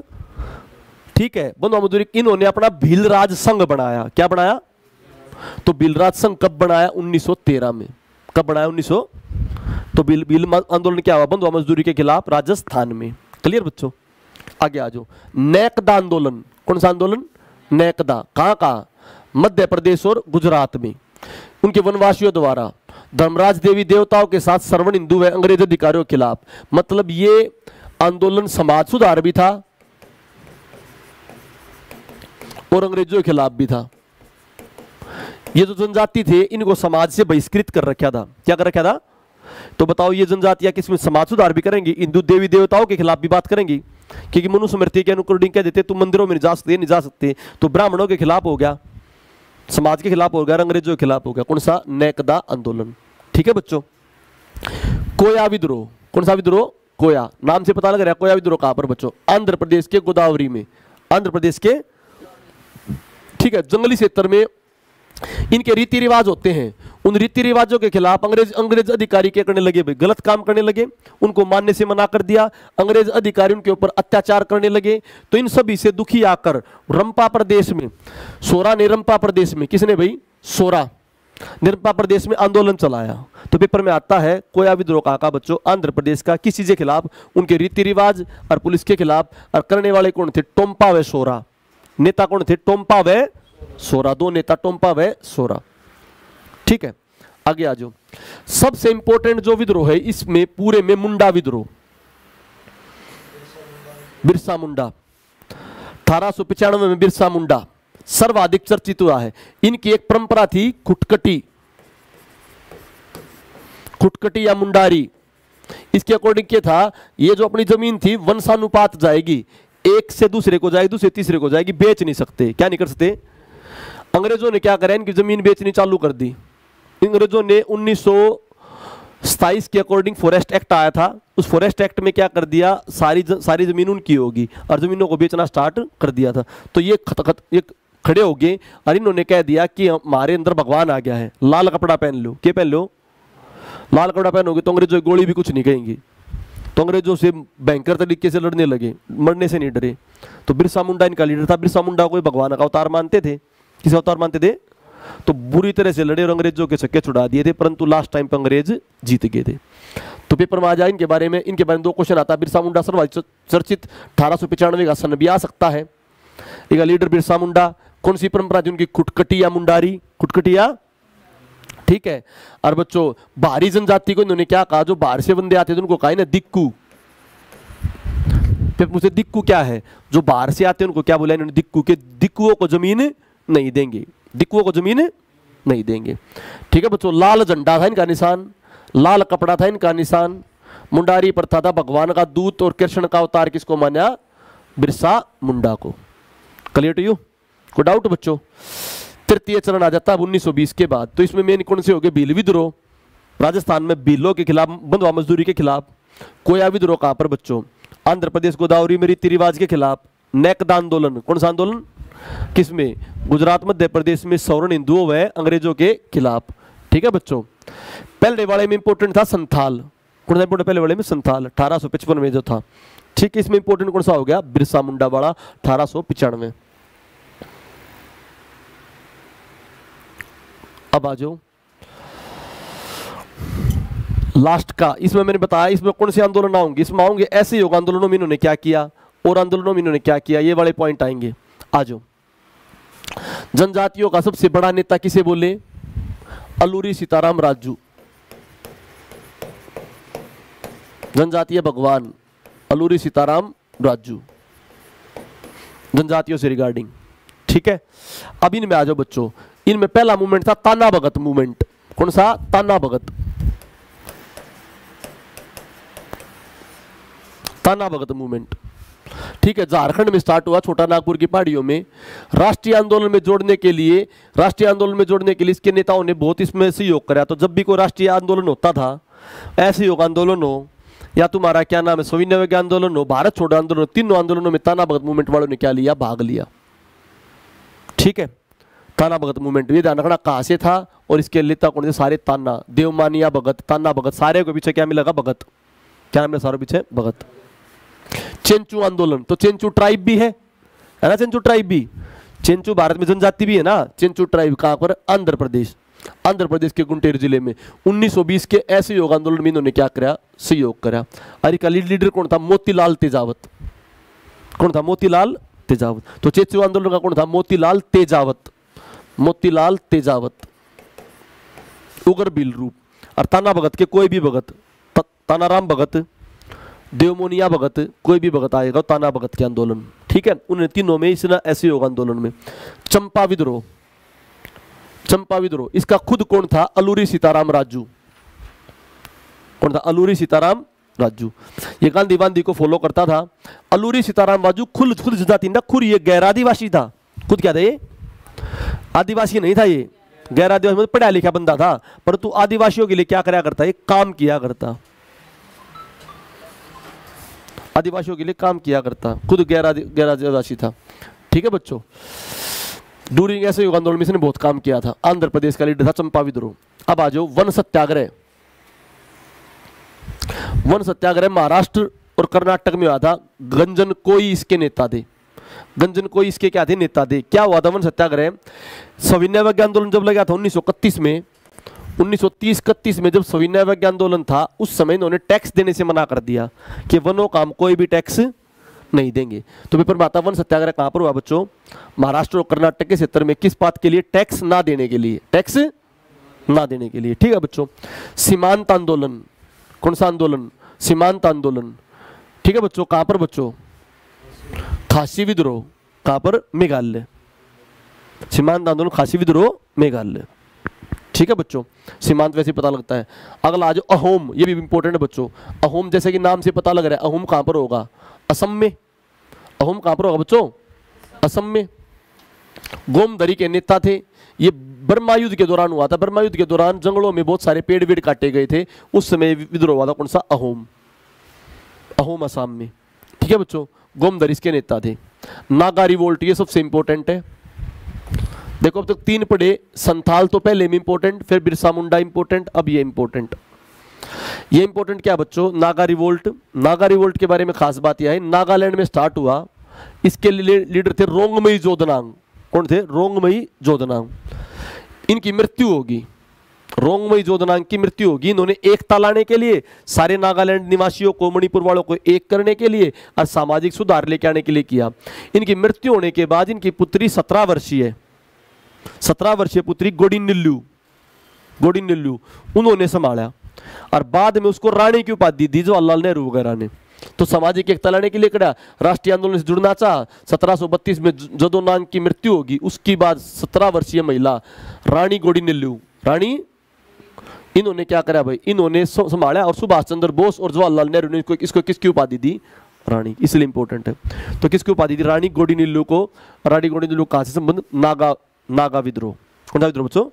ठीक है, बंधुआ मजदूरी। इन्होंने अपना भील राज संघ बनाया। क्या बनाया? तो भील राज संघ कब बनाया? 1913 में। कब बनाया? 1900। तो भील आंदोलन क्या हुआ? बंधुआ मजदूरी के खिलाफ राजस्थान में। क्लियर बच्चों? आगे आ जाओ। नेकदा आंदोलन। कौन सा आंदोलन? नेकदा। कहां का? मध्य प्रदेश और गुजरात में। उनके वनवासियों द्वारा धर्मराज देवी देवताओं के साथ सर्वन हिंदू व अंग्रेज अधिकारियों के खिलाफ। मतलब ये आंदोलन समाज सुधार भी था और अंग्रेजों के खिलाफ भी था। ये जो जनजाति थे इनको समाज से बहिष्कृत कर रखा था। क्या कर रखा था? तो बताओ ये जनजातियां किसमें समाज सुधार भी करेंगी? हिंदू देवी देवताओं के खिलाफ भी बात करेंगी, क्योंकि मनुस्मृति के अनुकूल कह देते तुम मंदिरों में नहीं जा सकते। तो ब्राह्मणों के खिलाफ हो गया, समाज के खिलाफ हो गया, अंग्रेजों के खिलाफ हो गया। कौन सा? नेकदा आंदोलन। ठीक है बच्चों। कोया विद्रोह। कौन सा विद्रोह? कोया। नाम से पता लग रहा है। कोया विद्रोह कहां पर बच्चों? आंध्र प्रदेश के गोदावरी में। आंध्र प्रदेश के, ठीक है, जंगली क्षेत्र में इनके रीति रिवाज होते हैं। उन रीति रिवाजों के खिलाफ अंग्रेज अधिकारी क्या करने लगे? भाई गलत काम करने लगे, उनको मानने से मना कर दिया। अंग्रेज अधिकारी उनके ऊपर अत्याचार करने लगे। तो इन सभी से दुखी आकर रंपा प्रदेश में सोरा ने, रंपा प्रदेश में किसने भाई? सोरा ने रंपा प्रदेश में आंदोलन चलाया। तो पेपर में आता है कोया विद्रोह का बच्चों आंध्र प्रदेश का। किस चीज के खिलाफ? उनके रीति रिवाज और पुलिस के खिलाफ। और करने वाले कौन थे? टोम्पा व सोरा। नेता कौन थे? टोम्पा व सोरा। दो नेता टोम्पा व सोरा। ठीक है, आगे आ जाओ। सबसे इंपॉर्टेंट जो विद्रोह है इसमें पूरे में मुंडा विद्रोह। बिरसा मुंडा 1895 में बिरसा मुंडा सर्वाधिक चर्चित हुआ है। इनकी एक परंपरा थी खुटकटी, खुटकटी या मुंडारी। इसके अकॉर्डिंग क्या था? ये जो अपनी जमीन थी वंशानुपात जाएगी, एक से दूसरे को जाएगी, दूसरे तीसरे को जाएगी, बेच नहीं सकते। क्या नहीं कर सकते? अंग्रेजों ने क्या करा? इनकी जमीन बेचनी चालू कर दी। अंग्रेजों ने 1927 के अकॉर्डिंग फॉरेस्ट एक्ट आया था। उस फॉरेस्ट एक्ट में क्या कर दिया? सारी जमीन उनकी होगी और जमीनों को बेचना स्टार्ट कर दिया था। तो ये खड़े हो गए और इन्होंने कह दिया कि हमारे अंदर भगवान आ गया है, लाल कपड़ा पहन लो। क्या पहन लो? लाल कपड़ा पहनोगे तो अंग्रेजों की गोली भी कुछ नहीं कहेंगी। तो अंग्रेजों से भयंकर तरीके से लड़ने लगे, मरने से नहीं डरे। तो बिरसा मुंडा इनका लीडर था। बिरसा मुंडा को भगवान का अवतार मानते थे। किस अवतार मानते थे? तो बुरी तरह से लड़े और अंग्रेजों के छक्के छुड़ा दिए थे, परंतु लास्ट टाइम पर अंग्रेज जीत गए थे। तो पेपर में आ जाए इनके बारे में 2 क्वेश्चन आता है। बिरसा मुंडा सर्वाधिक चर्चित 1895 का सन भी आ सकता है। एक लीडर बिरसा मुंडा, कौन सी परंपरा थी उनकी? कुटकटी या मुंडारी? कुटकटी या, ठीक है। और बच्चों बाहरी जनजाति को इन्होंने क्या कहा? जो बाहर से बंदे आते थे उनको कहा ना दिक्कू। फिर पूछे दिक्कू क्या है? जो बाहर से आते हैं उनको क्या बोला इन्होंने? दिक्कू। के दिक्कुओं को जमीन नहीं देंगे, दिक्कुओं को जमीन नहीं देंगे, ठीक है बच्चों। लाल झंडा था इनका निशान, लाल कपड़ा था इनका निशान। मुंडारी प्रथा था भगवान का दूत और कृष्ण का अवतार किसको माना? बिरसा मुंडा को। Clear to you? कोई डाउट बच्चों? तृतीय चरण आ जाता है 1920 के बाद। तो इसमें मेन कौन से हो गए? भील विद्रोह, राजस्थान में भीलों के खिलाफ, बंधुआ मजदूरी के खिलाफ। कोया विद्रोह कहां पर बच्चों? आंध्र प्रदेश गोदावरी में रीति रिवाज के खिलाफ। नेकदा आंदोलन, कौन सा आंदोलन? किसमें? गुजरात मध्य प्रदेश में सवर्ण हिंदुओं व अंग्रेजों के खिलाफ, ठीक है बच्चों। पहले वाले में इंपोर्टेंट था संथाल, कौन सा इंपोर्टेंट? पहले वाले में संथाल 1855 में जो था, ठीक है। इसमें इंपोर्टेंट कौन सा हो गया? बिरसा मुंडा वाला 1895। अब आ जाओ लास्ट का। इसमें मैंने बताया इसमें कौन से आंदोलन आऊंगे? इसमें आऊंगे ऐसे योग आंदोलनों में इन्होंने क्या किया और आंदोलनों में इन्होंने क्या किया, ये वाले पॉइंट आएंगे। आ जाओ। जनजातियों का सबसे बड़ा नेता किसे बोले? अलूरी सीताराम राजू। जनजातीय भगवान अलूरी सीताराम राजू, जनजातियों से रिगार्डिंग, ठीक है। अब इनमें आ जाओ बच्चों। इनमें पहला मूवमेंट था ताना भगत मूवमेंट। कौन सा? ताना भगत, ताना भगत मूवमेंट, ठीक है। झारखंड में स्टार्ट हुआ, छोटा नागपुर की पहाड़ियों में। राष्ट्रीय आंदोलन में जोड़ने के लिए इसके नेताओं ने बहुत इसमें सहयोग करा। तो जब भी कोई राष्ट्रीय आंदोलन होता था, ऐसे योग आंदोलन हो या तुम्हारा क्या नाम है सविनय आंदोलन हो, भारत छोड़ो आंदोलन हो, तीनों आंदोलनों में ताना भगत मूवमेंट वालों ने क्या लिया? भाग लिया, ठीक है। ताना भगत मूवमेंट, ये ध्यान रखना कहां से था और इसके नेता कौन थे? सारे ताना, देवमानिया भगत, ताना भगत, सारे के पीछे क्या मिलेगा? भगत। क्या मिला सारे पीछे? भगत। चेंचू आंदोलन, तो चेंचू ट्राइब भी है ना? चेंचू ट्राइब भी, चेंचू भारत में जनजाति भी है ना। चेंचू ट्राइब कहां पर? आंध्र प्रदेश, आंध्र प्रदेश के गुंटेर जिले में। 1920 के ऐसे योग आंदोलन में इन्होंने क्या करा? सहयोग करा। अरे का लीडर कौन था? मोतीलाल तेजावत। कौन था? मोतीलाल तेजावत। तो चेंचू आंदोलन का कौन था? मोतीलाल तेजावत, मोतीलाल तेजावत, उग्र भील रूप। और ताना भगत के कोई भी भगत, तानाराम भगत, देवमोनिया भगत, कोई भी भगत आएगा ताना भगत के आंदोलन, ठीक है। उन तीनों में इसने ऐसे योग आंदोलन में। चंपा विद्रोह, चंपा विद्रोह इसका खुद कौन था? अलूरी सीताराम राजू। कौन था? अलूरी सीताराम राजू। ये गांधी वांधी को फॉलो करता था। अलूरी सीताराम राजू खुद जनजाति ना, खुद ये गैर आदिवासी था। खुद क्या था? ये आदिवासी नहीं था, ये गैर आदिवासी मतलब पढ़ा लिखा बंदा था, परंतु आदिवासियों के लिए क्या कराया करता? ये काम किया करता, आदिवासियों के लिए काम किया करता, खुद गैर आदिवासी था, ठीक है बच्चों। ड्यूरिंग ऐसे युग आंदोलन में इसने बहुत काम किया था। आंध्र प्रदेश का लीडर था चंपा विद्रोह। अब आ जाओ वन सत्याग्रह। वन सत्याग्रह महाराष्ट्र और कर्नाटक में हुआ था। गंजन कोई इसके नेता थे, गंजन कोई इसके क्या थे? नेता थे। क्या हुआ था वन सत्याग्रह? सविनय अवज्ञा आंदोलन जब लगा था 1931 में, 1930-31 में जब सविनय अवज्ञा आंदोलन था, उस समय इन्होंने टैक्स देने से मना कर दिया कि वनों का हम कोई भी टैक्स नहीं देंगे। तो पेपर में आता वन सत्याग्रह कहां पर हुआ बच्चों? महाराष्ट्र और कर्नाटक के क्षेत्र में। किस बात के लिए? टैक्स ना देने के लिए, टैक्स ना देने के लिए, ठीक है बच्चों। सीमांत आंदोलन, कौन सा आंदोलन? सीमांत आंदोलन, ठीक है बच्चों। कहां पर बच्चों? खासी विद्रोह, कहां पर? मेघालय। सीमांत आंदोलन खासी विद्रोह मेघालय, ठीक है बच्चों। सीमांत वैसे पता लगता है। अगला आज अहोम, ये भी इंपॉर्टेंट है बच्चों। अहोम जैसे कि नाम से पता लग रहा है, अहोम कहां पर होगा? असम में। अहोम कहां पर होगा बच्चों? असम में। गोमदरी के नेता थे। ये बर्मा युद्ध के दौरान हुआ था। बर्मा युद्ध के दौरान जंगलों में बहुत सारे पेड़ वेड़ काटे गए थे, उस समय विद्रोह हुआ था। कौन सा? अहोम। अहोम असम में, ठीक है बच्चों। गोमदरी इसके नेता थे। नागा रिवोल्ट, ये सबसे इंपॉर्टेंट है। देखो अब तक 3 पढ़े। संथाल तो पहले में इंपॉर्टेंट, फिर बिरसा मुंडा इंपॉर्टेंट, अब ये इंपॉर्टेंट। ये इंपॉर्टेंट क्या बच्चों? नागा रिवोल्ट। नागा रिवोल्ट के बारे में खास बात यह है, नागालैंड में स्टार्ट हुआ। इसके लीडर थे रोंगमई जोधनांग। कौन थे? रोंगमई जोधनांग। इनकी मृत्यु होगी, रोंगमई जोधनांग की मृत्यु होगी। इन्होंने एकता लाने के लिए, सारे नागालैंड निवासियों को, मणिपुर वालों को एक करने के लिए और सामाजिक सुधार लेके आने के लिए किया। इनकी मृत्यु होने के बाद इनकी पुत्री 17 वर्षीय पुत्री गोडिन्निल्लू उन्होंने संभाला और बाद में उसको रानी की उपाधि दी जवाहरलाल नेहरू वगैरह ने। तो सामाजिक एकता लाने के लिए कड़ा राष्ट्रीय आंदोलन से जुड़ना चाहा। 1732 में जोधनांग की मृत्यु होगी, उसके बाद 17 वर्षीय महिला रानी गोडिन्निल्लू, रानी इन्होंने क्या करा भाई, इन्होंने संभाला और सुभाष चंद्र बोस और जवाहरलाल नेहरू ने इसको किसकी उपाधि दी, रानी, इसलिए इंपॉर्टेंट है। तो किसकी उपाधि दी, रानी गोडिन्निल्लू को। रानी गोडिन्निल्लू कहां से संबंध, नागा विद्रोह, कौन सा विद्रोह बच्चों,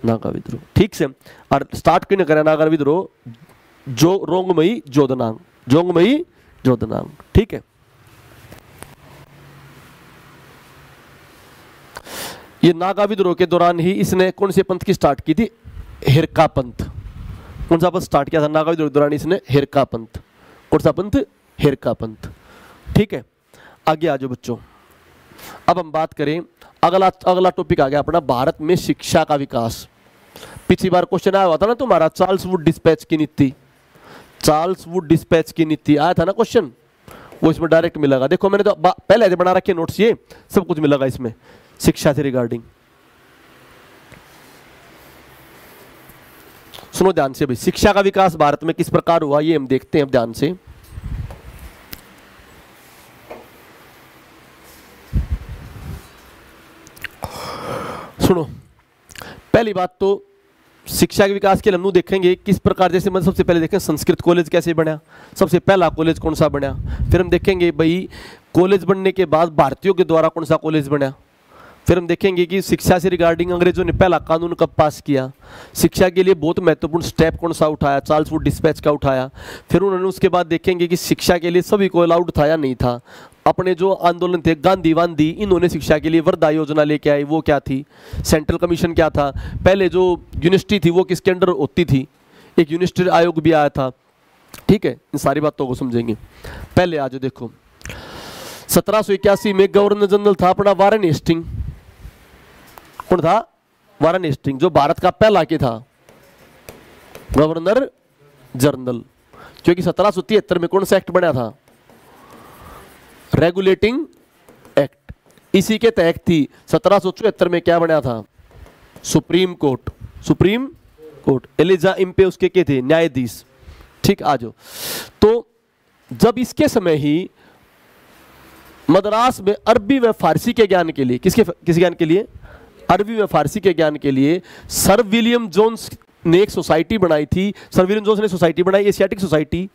नागा विद्रोह, ठीक से। और स्टार्ट किसने करा नागा विद्रोह, जो रोंगमई जोधनांग, ठीक है। ये नागा विद्रोह के दौरान ही इसने कौन से पंथ की स्टार्ट की थी, हिरका पंथ। कौन सा पंथ स्टार्ट किया था नागा विद्रोह के दौरान इसने, हिरका पंथ। कौन सा पंथ, हिरका पंथ, ठीक है। आगे आ जाओ बच्चों, अब हम बात करें, अगला टॉपिक आ गया अपना भारत में शिक्षा का विकास। पिछली बार क्वेश्चन आया हुआ था ना तुम्हारा, चार्ल्स वुड डिस्पैच की नीति आया था ना क्वेश्चन, वो इसमें डायरेक्ट मिलेगा। देखो मैंने तो पहले से बना रखे नोट्स, ये सब कुछ मिलेगा इसमें शिक्षा से रिगार्डिंग। सुनो ध्यान से भाई, शिक्षा का विकास भारत में किस प्रकार हुआ ये हम देखते हैं अब ध्यान से। सुनो, पहली बात तो शिक्षा के विकास के लिए हम देखेंगे किस प्रकार, जैसे मतलब सबसे पहले देखें संस्कृत कॉलेज कैसे बना, सबसे पहला कॉलेज कौन सा बना। फिर हम देखेंगे भाई कॉलेज बनने के बाद भारतीयों के द्वारा कौन सा कॉलेज बना। फिर हम देखेंगे कि शिक्षा से रिगार्डिंग अंग्रेजों ने पहला कानून कब पास किया। शिक्षा के लिए बहुत महत्वपूर्ण स्टेप कौन सा उठाया, चार्ल्स वुड डिस्पैच का उठाया। फिर उन्होंने उसके बाद देखेंगे कि शिक्षा के लिए सभी को अलाउड था या नहीं था। अपने जो आंदोलन थे गांधी वांधी, इन्होंने शिक्षा के लिए वर्धा योजना लेके आए, वो क्या थी। सेंट्रल कमीशन क्या था, पहले जो यूनिवर्सिटी थी वो किसके अंडर होती थी, एक यूनिवर्सिटी आयोग भी आया था, ठीक है। इन सारी बातों को समझेंगे। पहले आज देखो 1781 में गवर्नर जनरल था अपना वारेन हेस्टिंग। कौन था, वारेन हेस्टिंग, जो भारत का पहला के था गवर्नर जनरल। क्योंकि 1773 में कौन सा एक्ट बना था, रेगुलेटिंग एक्ट, इसी के तहत थी। 1774 में क्या बना था, सुप्रीम कोर्ट एलिजा इम्पे उसके के थे न्यायाधीश, ठीक। आज तो जब इसके समय ही मद्रास में अरबी व फारसी के ज्ञान के लिए, किस ज्ञान के लिए, अरबी व फारसी के ज्ञान के लिए सर विलियम जोन्स ने एक सोसाइटी बनाई थी। सर विलियम जोन्स ने सोसाइटी बनाई, Asiatic society.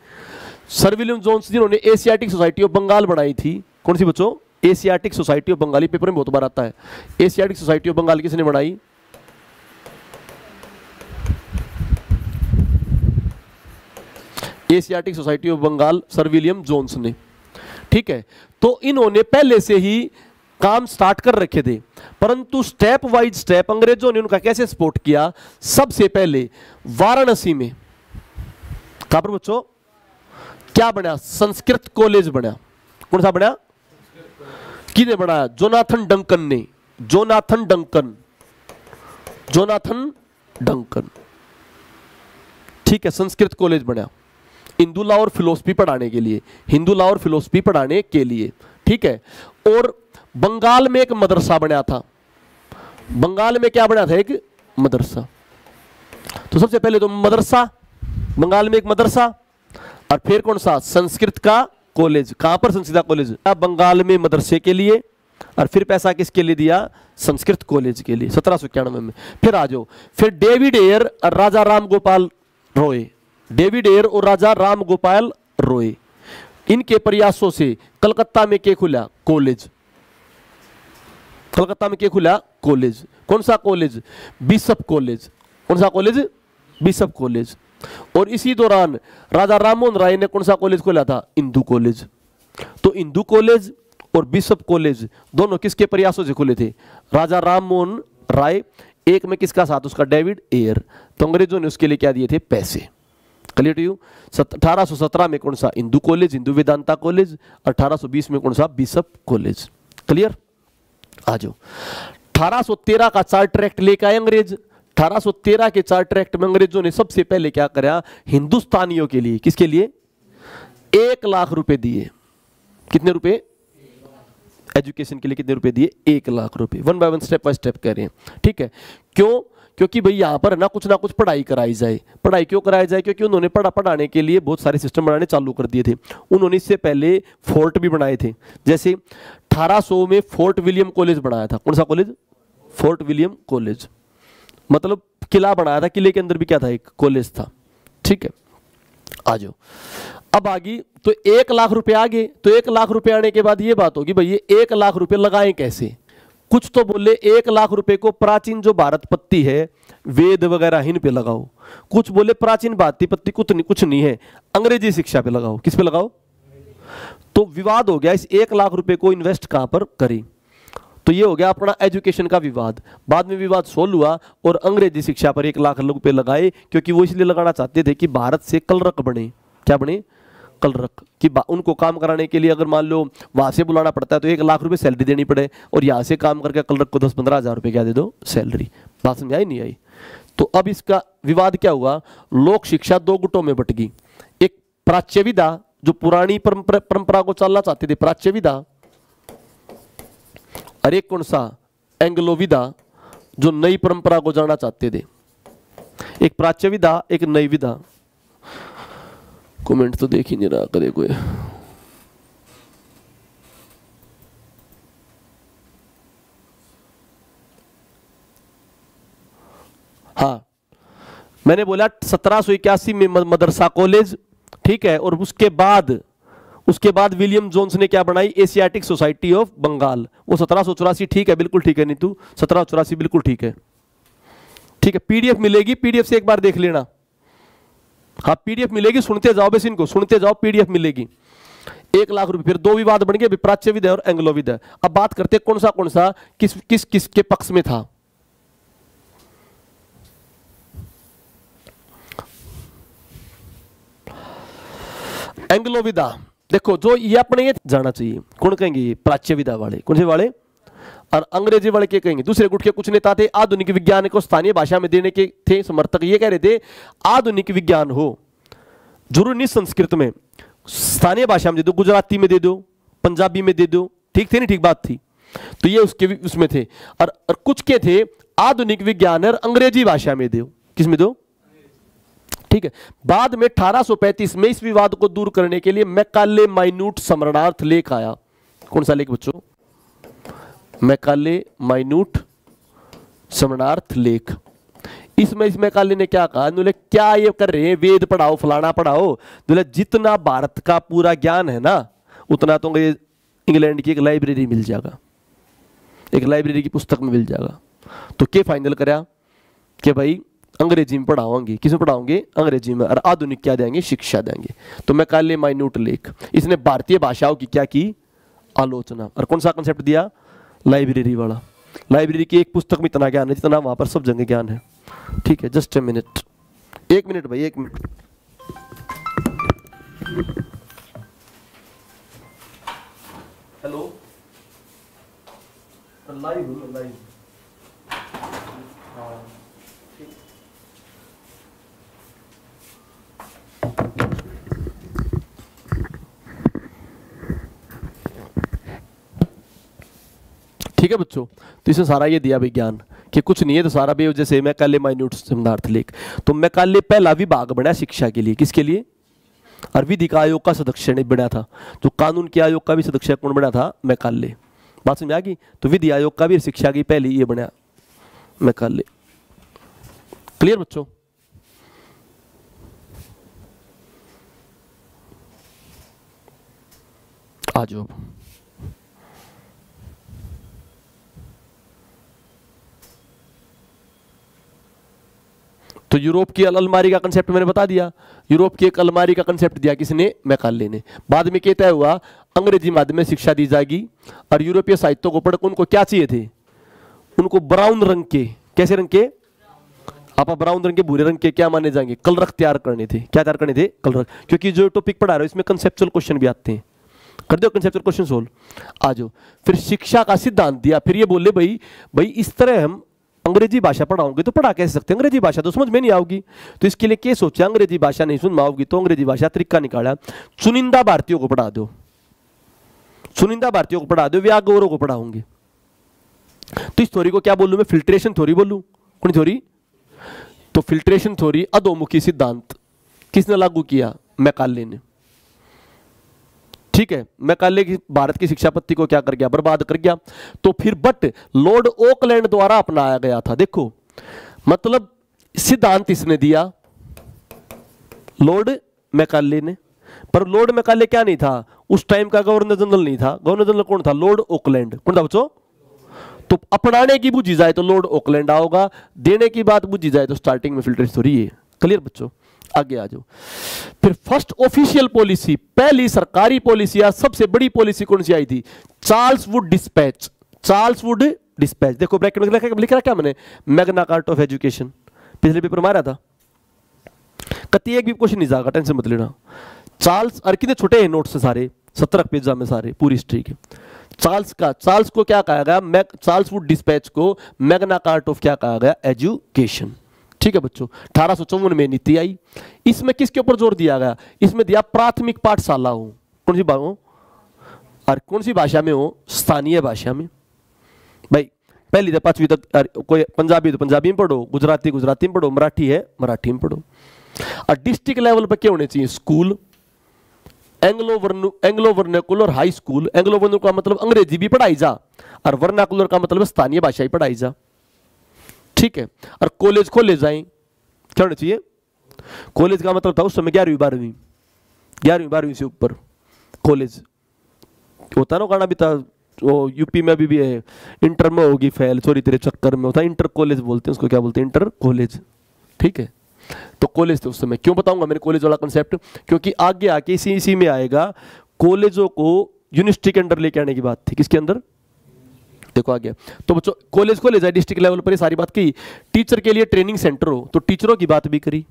Sir William Jones जिन्होंने एशियाटिक सोसाइटी ऑफ बंगाल बनाई थी। कौन सी बच्चों, Asiatic society of Bengal, paper में बहुत बार आता है। एशियाटिक सोसाइटी ऑफ बंगाल किसने बनाई, Asiatic society of Bengal sir William Jones ने, ठीक है। तो इन्होंने पहले से ही काम स्टार्ट कर रखे थे, परंतु स्टेप वाइज स्टेप अंग्रेजों ने उनका कैसे सपोर्ट किया। सबसे पहले वाराणसी में कहां पर बच्चों क्या बना, संस्कृत कॉलेज बना। कौन सा बना, किसने बनाया, जोनाथन डंकन, ठीक है। संस्कृत कॉलेज बना हिंदू लॉ और फिलोसफी पढ़ाने के लिए, ठीक है। और बंगाल में एक मदरसा बना था, बंगाल में क्या बना था, एक मदरसा। तो सबसे पहले तो मदरसा, बंगाल में एक मदरसा, और फिर कौन सा, संस्कृत का कॉलेज। कहां पर, संस्कृत का कॉलेज, बंगाल में मदरसे के लिए, और फिर पैसा किसके लिए दिया, संस्कृत कॉलेज के लिए 1791 में। फिर आ जाओ, फिर डेविड एयर और राजा राम गोपाल रॉय, इनके प्रयासों से कलकत्ता में क्या खुला, कॉलेज। कौन सा कॉलेज, बिशप कॉलेज। कौन सा कॉलेज, बिशप कॉलेज। और इसी दौरान राजा राममोहन राय ने कौन सा कॉलेज खोला था, हिंदू कॉलेज। तो हिंदू कॉलेज और बिशप कॉलेज दोनों किसके प्रयासों से खुले थे, राजा राममोहन राय। एक में किसका साथ, उसका डेविड एयर। तो अंग्रेजों ने उसके लिए क्या दिए थे, पैसे। Clear to you. 1817 में कौन सा, हिंदू कॉलेज, हिंदू वेदांता कॉलेज। 1820 में कौन सा, बिशप कॉलेज। क्लियर। आ जाओ 1813 का चार्टर एक्ट लेकर आए अंग्रेज। 1813 के चार्टर एक्ट में अंग्रेजों ने सबसे पहले क्या करा, हिंदुस्तानियों के लिए, किसके लिए, 1 लाख रुपए दिए। कितने रुपए, एजुकेशन के लिए कितने रुपए दिए, 1 लाख रुपए। One by one, step by step कह रहे हैं, ठीक है। क्यों, क्योंकि भाई यहां पर ना कुछ पढ़ाई कराई जाए। पढ़ाई क्यों कराई जाए, क्योंकि उन्होंने पढ़ाने के लिए बहुत सारे सिस्टम बनाने चालू कर दिए थे। उन्होंने इससे पहले फोर्ट भी बनाए थे। जैसे 1800 में फोर्ट विलियम कॉलेज बनाया था। कौन सा कॉलेज, फोर्ट विलियम कॉलेज, मतलब किला बनाया था, किले के अंदर भी क्या था, एक कॉलेज था, ठीक है। आ जाओ, अब आगे तो 1 लाख रुपए आ गए। तो 1 लाख रुपए आने के बाद ये बात होगी भाई ये 1 लाख रुपए लगाएं कैसे। कुछ तो बोले 1 लाख रुपए को प्राचीन जो भारत पत्ती है, वेद वगैरह इन पे लगाओ। कुछ बोले प्राचीन भारतीय पत्ती कुछ नहीं है, अंग्रेजी शिक्षा पे लगाओ। किस पे लगाओ, तो विवाद हो गया इस 1 लाख रुपए को इन्वेस्ट कहां पर करें। तो ये हो गया अपना एजुकेशन का विवाद। बाद में विवाद सोल्व हुआ और अंग्रेजी शिक्षा पर 1 लाख रुपए लगाए, क्योंकि वो इसलिए लगाना चाहते थे कि भारत से कलरक बने। क्या बने, कलरक, कि उनको काम कराने के लिए अगर मान लो वहां से बुलाना पड़ता है तो 1 लाख रुपए सैलरी देनी पड़े, और यहाँ से काम करके कलरक को 10-15 हजार रुपए क्या दे दो सैलरी। बात समझ आई नहीं आई। तो अब इसका विवाद क्या हुआ, लोक शिक्षा 2 गुटों में बट गई। एक प्राच्य विधा जो पुरानी परंपरा को चलना चाहते थे, प्राच्य विधा, और एक कौन सा, एंग्लो विधा जो नई परंपरा को जानना चाहते थे। एक प्राच्य विधा, एक नई विधा। कमेंट तो देख ही नहीं रहा करे कोई। हाँ, मैंने बोला 1781 में मदरसा कॉलेज, ठीक है। और उसके बाद विलियम जोन्स ने क्या बनाई, एशियाटिक सोसाइटी ऑफ बंगाल। वो 1784, ठीक है, बिल्कुल ठीक है नीतू, 1784 बिल्कुल ठीक है, ठीक है। पीडीएफ मिलेगी, पीडीएफ से एक बार देख लेना। हाँ, पीडीएफ मिलेगी, सुनते जाओ, बस इनको सुनते जाओ, पीडीएफ मिलेगी। 1 लाख रुपए, फिर 2 विवाद बन गए, प्राच्य विधा और एंग्लो विधा। अब बात करते कौन सा किस के पक्ष में था। एंग्लो विधा, देखो जो ये अपने ये जाना चाहिए, कौन कहेंगे, प्राच्य विधा वाले। कौन से वाले, और अंग्रेजी वाले क्या कहेंगे। दूसरे गुट के कुछ नेता थे आधुनिक विज्ञान को स्थानीय भाषा में देने के थे समर्थक। ये कह रहे थे आधुनिक विज्ञान हो, जरूर नहीं संस्कृत में, स्थानीय भाषा में दे दो, गुजराती में दे दो, पंजाबी में दे दो, ठीक थे नहीं, ठीक बात थी। तो ये उसमें थे। और कुछ के थे आधुनिक विज्ञान और अंग्रेजी भाषा में दो। किस में दो, ठीक है। बाद में 1835 में इस विवाद को दूर करने के लिए मैकाले माइन्यूट स्मरणार्थ लेख आया। कौन सा लेख बच्चों, मैकाले माइन्यूट स्मरणार्थ लेख। इसमें इस मैकाले ने क्या कहा, बोले क्या ये कर रहे हैं, वेद पढ़ाओ, फलाना पढ़ाओ। बोले जितना भारत का पूरा ज्ञान है ना, उतना तो इंग्लैंड की एक लाइब्रेरी मिल जाएगा, एक लाइब्रेरी की पुस्तक में मिल जाएगा। तो क्या फाइनल करा कि भाई अंग्रेजी में पढ़ाओगे। किस में पढ़ाओगे, अंग्रेजी में, और आधुनिक क्या देंगे, शिक्षा देंगे। तो मैकाले माइन्यूट लेख, इसने भारतीय भाषाओं की क्या की, आलोचना। और कौन सा कंसेप्ट दिया, लाइब्रेरी वाला। लाइब्रेरी की एक पुस्तक में इतना ज्ञान है जितना वहां पर सब जगह ज्ञान है, ठीक है। जस्ट ए मिनट, 1 मिनट भाई, 1 मिनट। हेलो, लाइव ठीक है बच्चों। तो इसमें सारा ये दिया विज्ञान कि कुछ नहीं है तो सारा भी, जैसे मैकाले माइन्यूट स्मरणार्थ लेख। तो मैकाले पहला विभाग बना शिक्षा के लिए, किसके लिए, और विधिक आयोग का सदस्य ने बना था। जो कानून के आयोग का भी सदस्य कौन बना था, मैकाले। बात समझ आ गई। तो विधि आयोग का भी शिक्षा की पहली ये बना मैकाले। क्लियर बच्चों, आ जाओ। तो यूरोप की अलमारी का कंसेप्ट मैंने बता दिया। यूरोप की एक अलमारी का कंसेप्ट दिया किसने, मैकाले ने। बाद में क्या तय हुआ, अंग्रेजी माध्यम में शिक्षा दी जाएगी। और यूरोपीय साहित्यों को पढ़कर उनको क्या चाहिए थे, उनको ब्राउन रंग के, कैसे रंग के, आप ब्राउन रंग के, भूरे रंग के क्या माने जाएंगे, कलरक तैयार करने थे। क्या तैयार करने थे, कलरक। क्योंकि जो टॉपिक पढ़ा रहे हो इसमें कंसेप्चुअल क्वेश्चन भी आते हैं। कर दो कंसेप्चुअल क्वेश्चन सोल्व। आ जाओ, फिर शिक्षा का सिद्धांत दिया। फिर ये बोले भाई इस तरह हम अंग्रेजी भाषा पढ़ाओगे तो पढ़ा कैसे सकते हैं, अंग्रेजी भाषा तो समझ में नहीं आओगी। तो इसके लिए क्या सोचा, अंग्रेजी भाषा नहीं समझ में आओगी तो अंग्रेजी भाषा तरीका निकाला, चुनिंदा भारतीयों को पढ़ा दो, चुनिंदा भारतीयों को पढ़ा दो, व्यागोरों को पढ़ाओगे। तो इस थ्योरी को क्या बोलूं मैं, फिल्ट्रेशन थ्योरी बोलूं। कौन थ्योरी? तो फिल्ट्रेशन थ्योरी, अधोमुखी सिद्धांत किसने लागू किया? मैकाले ने। ठीक है, मैकाले की भारत की शिक्षा पद्धति को क्या कर गया? बर्बाद कर गया। तो फिर बट लॉर्ड ओकलैंड द्वारा अपनाया गया था। देखो मतलब सिद्धांत इसने दिया लॉर्ड मैकाले ने, पर लॉर्ड मैकाले क्या नहीं था उस टाइम का, गवर्नर जनरल नहीं था। गवर्नर जनरल कौन था? Lord Oakland. कौन था बच्चों? तो अपनाने की बुझी जाए तो लॉर्ड ओकलैंड आओगा, देने की बात बुझी जाए तो स्टार्टिंग में फिल्ट्रेशन थ्योरी है। क्लियर बच्चों? आगे आ जाओ। फिर फर्स्ट ऑफिशियल पॉलिसी, पहली सरकारी पॉलिसी या सबसे बड़ी पॉलिसी कौन सी आई थी? Charles Wood dispatch. Charles Wood dispatch, देखो ब्रैकेट में लिख रहा क्या मैंने? Magna carta of education. पिछले पेपर में आ रहा था, कति एक भी क्वेश्चन नहीं जाएगा, टेंशन मत लेना। चार्ल्स, और कितने छोटे हैं नोट्स से सारे, 17 पेज में सारे, पूरी हिस्ट्री के। चार्ल्स को क्या कहा गया? चार्ल्स वुड डिस्पैच को मैग्ना कार्टा ऑफ क्या कहा गया? एजुकेशन। ठीक है बच्चों, 1854 में नीति आई। इसमें किसके ऊपर जोर दिया गया? इसमें दिया प्राथमिक पाठशाला हो, कौन सी हो और कौन सी भाषा में हो? स्थानीय भाषा में। भाई पहली से 5वीं तक कोई पंजाबी तो पंजाबी में पढ़ो, गुजराती गुजराती में पढ़ो, मराठी है मराठी में पढ़ो। और डिस्ट्रिक्ट लेवल पर क्या होने चाहिए? School, Anglo vernacular high school. Anglo vernacular का मतलब अंग्रेजी भी पढ़ाई जा, और वर्नाकुलर का मतलब स्थानीय भाषा ही पढ़ाई जा। ठीक है, और कॉलेज खोले जाएं, क्या होना चाहिए? कॉलेज का मतलब था उस समय 11वीं 12वीं से ऊपर कॉलेज होता ना, गाना भी था वो यूपी में भी है, इंटर में होगी फेल, सॉरी तेरे चक्कर में होता है, इंटर कॉलेज बोलते हैं उसको, क्या बोलते हैं? Inter college. ठीक है, तो कॉलेज थे उस समय। क्यों बताऊंगा मैंने कॉलेज वाला कंसेप्ट? क्योंकि आगे आके इसी में आएगा, कॉलेजों को यूनिवर्सिटी के अंदर लेके आने की बात थी। किसके अंदर? देखो आ गया। तो बच्चों कॉलेज को ले जाए, डिस्ट्रिक्ट लेवल पर ये सारी बात की। टीचर के लिए ट्रेनिंग सेंटर हो, तो टीचरों की बात भी करी।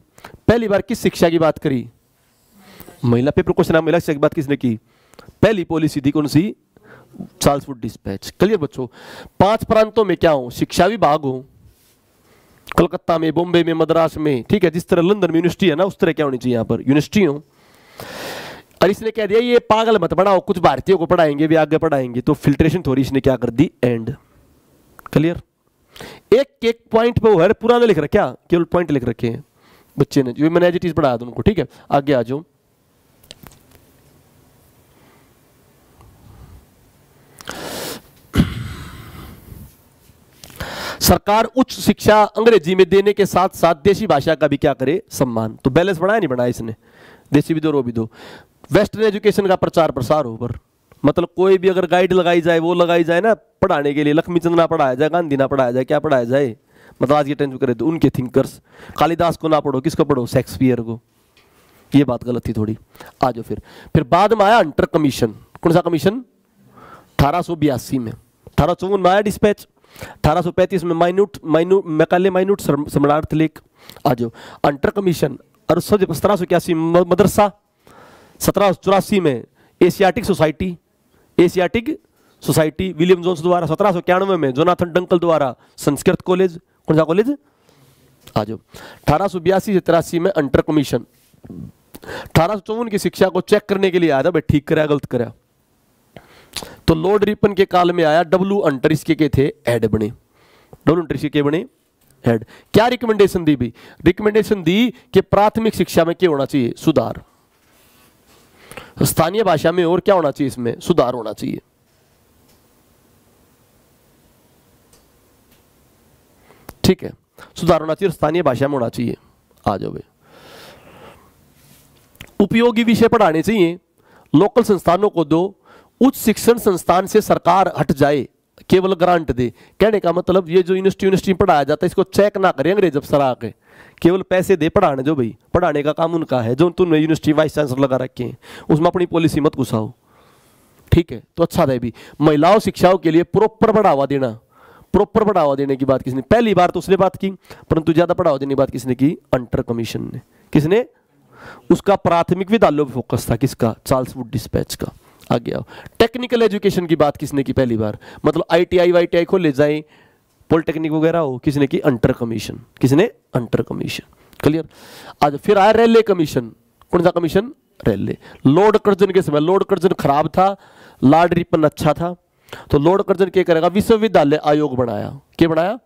पहली बार किस शिक्षा की बात करी? महिला पेपर क्वेश्चन, महिला शिक्षा की बात किसने की? पहली पॉलिसी थी कौन सी? Charles Wood dispatch. क्लियर बच्चों? 5 प्रांतों में क्या हो? शिक्षा विभाग हो, कलकत्ता में, बॉम्बे में, मद्रास में। ठीक है, जिस तरह लंदन में यूनिवर्सिटी है ना, उस तरह क्या होनी चाहिए यहाँ पर? यूनिवर्सिटी हो। और इसने कह दिया ये पागल मत पढ़ाओ, कुछ भारतीयों को पढ़ाएंगे भी आगे पढ़ाएंगे। तो फिल्ट्रेशन थ्योरी इसने क्या कर दी? एंड। क्लियर? एक पॉइंट पे वो है, पुराने लिख रखा, केवल पॉइंट लिख रखे हैं बच्चे ने, जो मैंने एज इट इज पढ़ाया था उनको। ठीक है, आगे आ जाओ। सरकार उच्च शिक्षा अंग्रेजी में देने के साथ साथ देशी भाषा का भी क्या करे? सम्मान। तो बैलेंस बढ़ाया नहीं बढ़ाया इसने? देशी भी दो रो भी दो। वेस्टर्न एजुकेशन का प्रचार प्रसार हो, पर मतलब कोई भी अगर गाइड लगाई जाए, वो लगाई जाए ना पढ़ाने के लिए, लक्ष्मीचंद ना पढ़ाया जाए, गांधी ना पढ़ाया जाए, क्या पढ़ाया जाए? मतलब आज के टाइम करे तो उनके थिंकर्स, कालिदास को ना पढ़ो, किसको पढ़ो? शेक्सपियर को। ये बात गलत थी थोड़ी। आ जाओ। फिर बाद में आया हंटर कमीशन। कौन सा कमीशन? 1882 में। 1854 में आया डिस्पैच। 1835 में मैकाले माइन्यूट सम्राट लेख। आ जाओ। Hunter commission. और 1781 मदरसा। 1784 में एशियाटिक सोसाइटी विलियम जोन्स द्वारा। 1791 में जोनाथन डंकल द्वारा संस्कृत कॉलेज। कौन सा कॉलेज? आ जाओ। 1882 से 83 में हंटर कमीशन। 1854 की शिक्षा को चेक करने के लिए आया था, भाई ठीक करा गलत करा। तो लॉर्ड रिपन के काल में आया डब्ल्यू हंटर, इसके के थे हेड बने। डब्ल्यू हंटर इसके बने हेड। क्या रिकमेंडेशन दी भाई? रिकमेंडेशन दी कि प्राथमिक शिक्षा में क्या होना चाहिए? सुधार। स्थानीय भाषा में और क्या होना चाहिए? इसमें सुधार होना चाहिए। ठीक है, सुधार होना चाहिए, स्थानीय भाषा में होना चाहिए। आ जाओ भाई। उपयोगी विषय पढ़ाने चाहिए, लोकल संस्थानों को दो। उच्च शिक्षण संस्थान से सरकार हट जाए, केवल ग्रांट दे। कहने का मतलब ये जो यूनिवर्सिटी पढ़ाया जाता है, इसको चेक ना करें अंग्रेज अफसर आके, केवल पैसे दे पढ़ाने जो भाई, पढ़ाने का काम उनका है। जो तुमने यूनिवर्सिटी वाइस चांसलर लगा रखे हैं, उसमें अपनी पॉलिसी मत घुसाओ। ठीक है, तो अच्छा है भी। महिलाओं शिक्षाओं के लिए प्रॉपर बढ़ावा देना। प्रॉपर बढ़ावा देने की बात किसने? पहली बार तो उसने बात की, परंतु ज्यादा बढ़ावा देने की बात किसने की? हंटर कमीशन ने। किसने? उसका प्राथमिक विद्यालयों पर फोकस था। किसका? चार्ल्स वुड डिस्पैच का। आगे आओ। टेक्निकल एजुकेशन की बात किसने की पहली बार? मतलब ITI वाईटीआई खोले जाए, पॉलिटेक्निक वगैरह हो, किसने की? अंटर कमीशन। किसने? अंटर कमीशन। क्लियर। आज फिर आया रेलवे कमीशन। कौन सा कमीशन? रेलवे। लॉर्ड कर्जन के समय, लॉर्ड कर्जन खराब था, लॉर्ड रिपन अच्छा था, तो लॉर्ड कर्जन क्या करेगा? विश्वविद्यालय आयोग बनाया। क्या बनाया?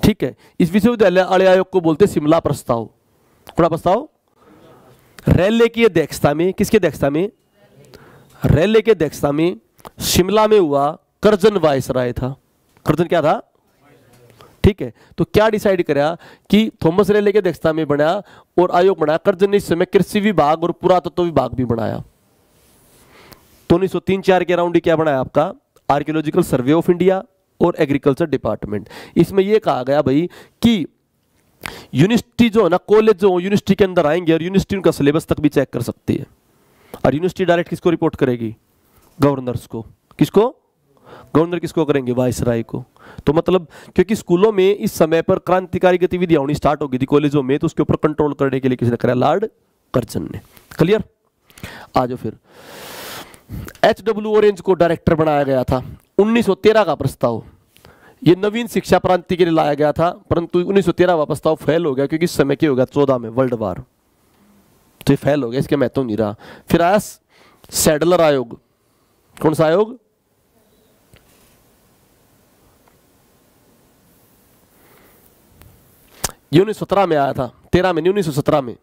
ठीक है, इस विश्वविद्यालय आयोग को बोलते शिमला प्रस्ताव। कौन प्रस्ताव? रेलवे की अध्यक्षता में, किसकी अध्यक्षता में? रेलवे की अध्यक्षता में शिमला में हुआ। कर्जन वायसराय था। कर्जन क्या था? ठीक है, तो क्या डिसाइड करा कि थॉमस रेले की अध्यक्षता में बना और आयोग बनाया। कर्जन ने इस समय कृषि विभाग और पुरातत्व विभाग भी बनाया। तो 1903-4 के अराउंड क्या बनाया आपका? आर्कियोलॉजिकल सर्वे ऑफ इंडिया और एग्रीकल्चर डिपार्टमेंट। इसमें यह कहा गया भाई कि यूनिवर्सिटी जो है ना, कॉलेज जो यूनिवर्सिटी के अंदर आएंगे और यूनिवर्सिटी उनका सिलेबस तक भी चेक कर सकती है। और यूनिवर्सिटी डायरेक्ट किसको रिपोर्ट करेगी? गवर्नर्स को। किसको? गवर्नर किसको करेंगे? वायसराय को। तो मतलब क्योंकि स्कूलों में इस समय पर क्रांतिकारी गतिविधियां होनी स्टार्ट हो गई थी कॉलेजों में, तो उसके ऊपर कंट्रोल करने के लिए किसने करा? लॉर्ड कर्जन ने। क्लियर। आ जाओ फिर। HW ऑरेंज को डायरेक्टर बनाया गया था। 1913 का प्रस्ताव, ये नवीन शिक्षा क्रांति के लिए लाया गया था, परंतु 1913 प्रस्ताव फेल हो गया क्योंकि इस समय क्या हो गया? 14 में वर्ल्ड वार, तो ये फेल हो गया, इसके महत्व नहीं रहा। फिर आया सैडलर आयोग। कौन सा आयोग? ये 1917 में आया था, 13 में नहीं, 1917 में।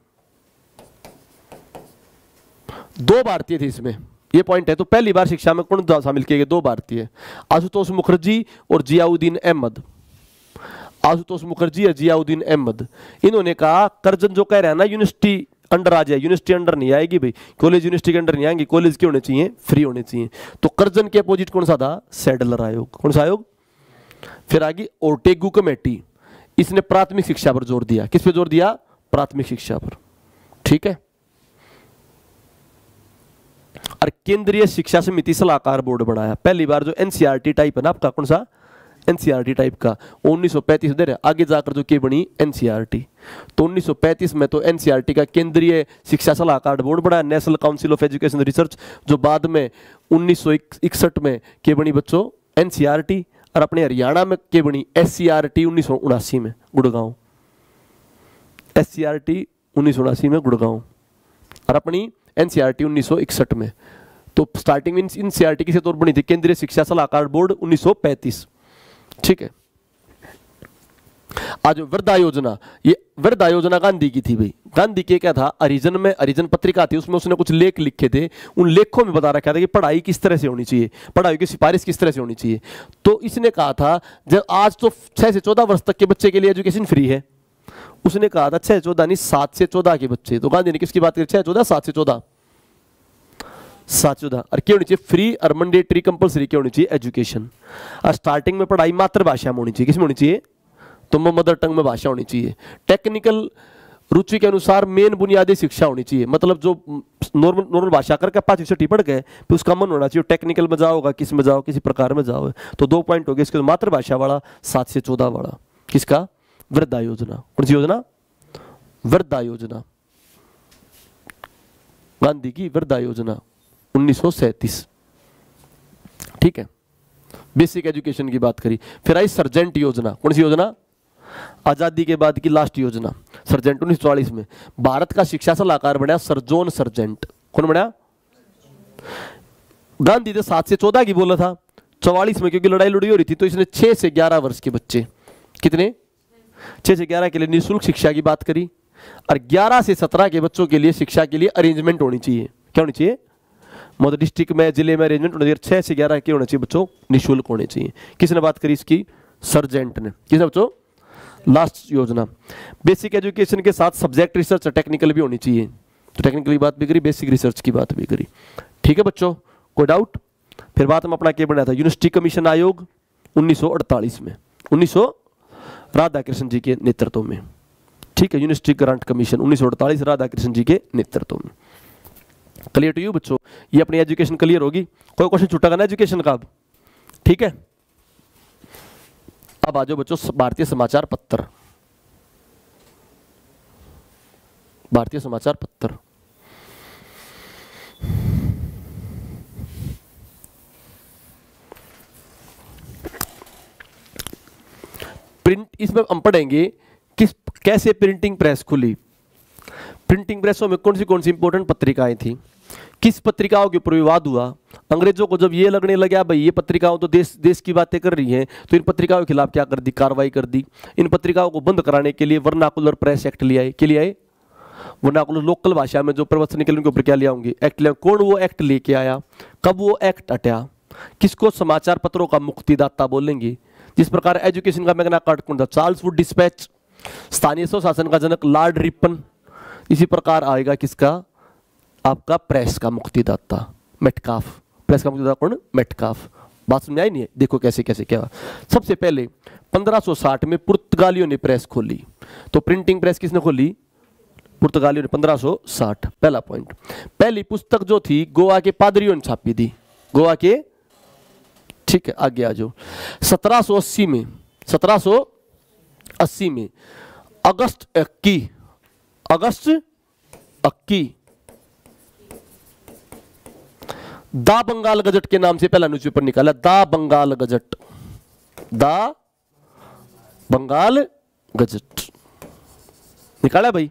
2 भारतीय थे इसमें, ये पॉइंट है। तो पहली बार शिक्षा में कौन शामिल किए गए? 2 भारतीय, आशुतोष मुखर्जी और जियाउद्दीन अहमद। आशुतोष मुखर्जी और जियाउद्दीन अहमद। इन्होंने कहा, कर्जन जो कह रहे हैं ना यूनिवर्सिटी अंडर आ जाए, यूनिवर्सिटी अंडर नहीं आएगी भाई, कॉलेज यूनिवर्सिटी के अंडर नहीं आएंगे, कॉलेज के होने चाहिए? फ्री होने चाहिए। तो कर्जन के अपोजिट कौन सा था? सैडलर आयोग। कौन सा आयोग? फिर आगे ओर्टेगू कमेटी, इसने प्राथमिक शिक्षा पर जोर दिया। किस पे जोर दिया? प्राथमिक शिक्षा पर। ठीक है। और केंद्रीय शिक्षा समिति सलाहकार बोर्ड बनाया। पहली बार जो NCERT टाइप है ना आपका, कौन सा? NCERT टाइप का 1935 दे रहे, आगे जाकर जो क्या बनी? NCERT। तो 1935 में तो NCERT का केंद्रीय शिक्षा सलाहकार बोर्ड बना, national council of education research, जो बाद में 1961 में क्या बनी बच्चों? NCERT। और अपने हरियाणा में क्या बनी? SCERT 1979 में गुड़गांव। SCERT 1979 में गुड़गांव, और अपनी NCERT 1961 में। तो स्टार्टिंग में NCERT किसी तौर बनी थी? केंद्रीय शिक्षा सलाहकार बोर्ड 1935। ठीक है। आज वृद्धा योजना, ये वृद्धा योजना गांधी की थी भाई। गांधी के क्या था? हरिजन में, हरिजन पत्रिका थी, उसमें उसने कुछ लेख लिखे थे। उन लेखों में बता रखा था कि पढ़ाई किस तरह से होनी चाहिए, पढ़ाई की सिफारिश किस तरह से होनी चाहिए। तो इसने कहा था, जब आज तो 6 से 14 वर्ष तक के बच्चे के लिए एजुकेशन फ्री है, उसने कहा था 6 से 14 नहीं, 7 से 14 के बच्चे। तो गांधी ने किसकी बात करी? 6 से 14, 7 से 14, 7 से 14। और क्या होनी चाहिए? फ्री और मैंडेटरी कंपलसरी क्या होनी चाहिए? एजुकेशन। और स्टार्टिंग में पढ़ाई मातृभाषा में होनी चाहिए। किस में होनी चाहिए? तो मदर टंग में भाषा होनी चाहिए। टेक्निकल रुचि के अनुसार मेन बुनियादी शिक्षा होनी चाहिए। मतलब जो नॉर्मल भाषा करके 5 छठी पढ़ गए, फिर उसका मन होना चाहिए टेक्निकल में जाओगा, किस में जाओ, किसी प्रकार में जाओ। तो 2 पॉइंट हो गए इसके। मातृभाषा वाला 7 से 14 वाला किसका? वृद्धा योजना। कौन सी योजना? वृद्धा योजना, गांधी की वृद्धा योजना 1937। ठीक है। बेसिक एजुकेशन की बात करी। फिर आई सर्जेंट योजना। कौन सी योजना? आजादी के बाद की लास्ट योजना सर्जेंट 1944 में। भारत का शिक्षा सलाहकार बना सर जॉन सर्जेंट। कौन बना? गांधी ने 7 से 14 की बोला था, 44 में क्योंकि लड़ाई लड़ी हो रही थी तो इसने 6 से 11 वर्ष के बच्चे, कितने? 6 से 11 के लिए निःशुल्क शिक्षा की बात करी। और 11 से 17 के बच्चों के लिए शिक्षा के लिए अरेंजमेंट होनी चाहिए। क्या होनी चाहिए? मतलब डिस्ट्रिक्ट में, जिले में अरेंजमेंट होना चाहिए। 6 से 11 के होना चाहिए बच्चों, निःशुल्क होने चाहिए। किसने बात करी इसकी? सर्जेंट ने। किसने बच्चों? लास्ट योजना। बेसिक एजुकेशन के साथ सब्जेक्ट रिसर्च और टेक्निकल भी होनी चाहिए। तो टेक्निकल की बात भी करी, बेसिक रिसर्च की बात भी करी। ठीक है बच्चों, कोई डाउट? फिर बात में अपना क्या बनाया था? यूनिवर्सिटी कमीशन आयोग 1948 में, 1900 राधाकृष्ण जी के नेतृत्व में। ठीक है। University grant commission 1948 Radhakrishna ji के नेतृत्व में। क्लियर टू यू बच्चों? ये अपनी एजुकेशन क्लियर होगी। कोई क्वेश्चन छूटा ना एजुकेशन का अब? ठीक है। अब आ जाओ बच्चों भारतीय समाचार पत्र। भारतीय समाचार पत्र प्रिंट, इसमें हम पढ़ेंगे कैसे प्रिंटिंग प्रेस खुली, प्रिंटिंग प्रेसों में कौन सी इंपोर्टेंट पत्रिकाएं थी, किस पत्रिकाओं के ऊपर विवाद हुआ। अंग्रेजों को जब ये लगने लगा भाई ये पत्रिकाओं तो देश की बातें कर रही हैं, तो इन पत्रिकाओं के खिलाफ क्या कर दी, कार्रवाई कर दी। इन पत्रिकाओं को बंद कराने के लिए वर्नाकुलर प्रेस एक्ट ले आए। के लिए आए? वर्नाकुलर, लोकल भाषा में जो प्रवचन निकले उनके ऊपर क्या ले आऊंगी, एक्ट ले। कौन वो एक्ट लेके आया, कब वो एक्ट हटा, किसको समाचार पत्रों का मुक्तिदाता बोलेंगे। जिस प्रकार एजुकेशन का मैग्ना कार्टा कौन था, चार्ल्स वुड डिस्पैच। स्थानीय स्वशासन का जनक लॉर्ड रिपन। इसी प्रकार आएगा किसका, आपका प्रेस का मुक्तिदाता मेटकाफ। प्रेस का मुक्तिदाता कौन, मेटकाफ। बात समझ आई नहीं है? देखो कैसे कैसे क्या। सबसे पहले 1560 में पुर्तगालियों ने प्रेस खोली। तो प्रिंटिंग प्रेस किसने खोली, पुर्तगालियों ने 1560। पहला पॉइंट। पहली पुस्तक जो थी गोवा के पादरियों ने छापी थी, गोवा के, ठीक है आगे आ जाओ। 1780 में अगस्त 21 दा बंगाल गजट के नाम से पहला न्यूज़पेपर निकाला। दा बंगाल गजट, दा बंगाल गजट निकाला भाई,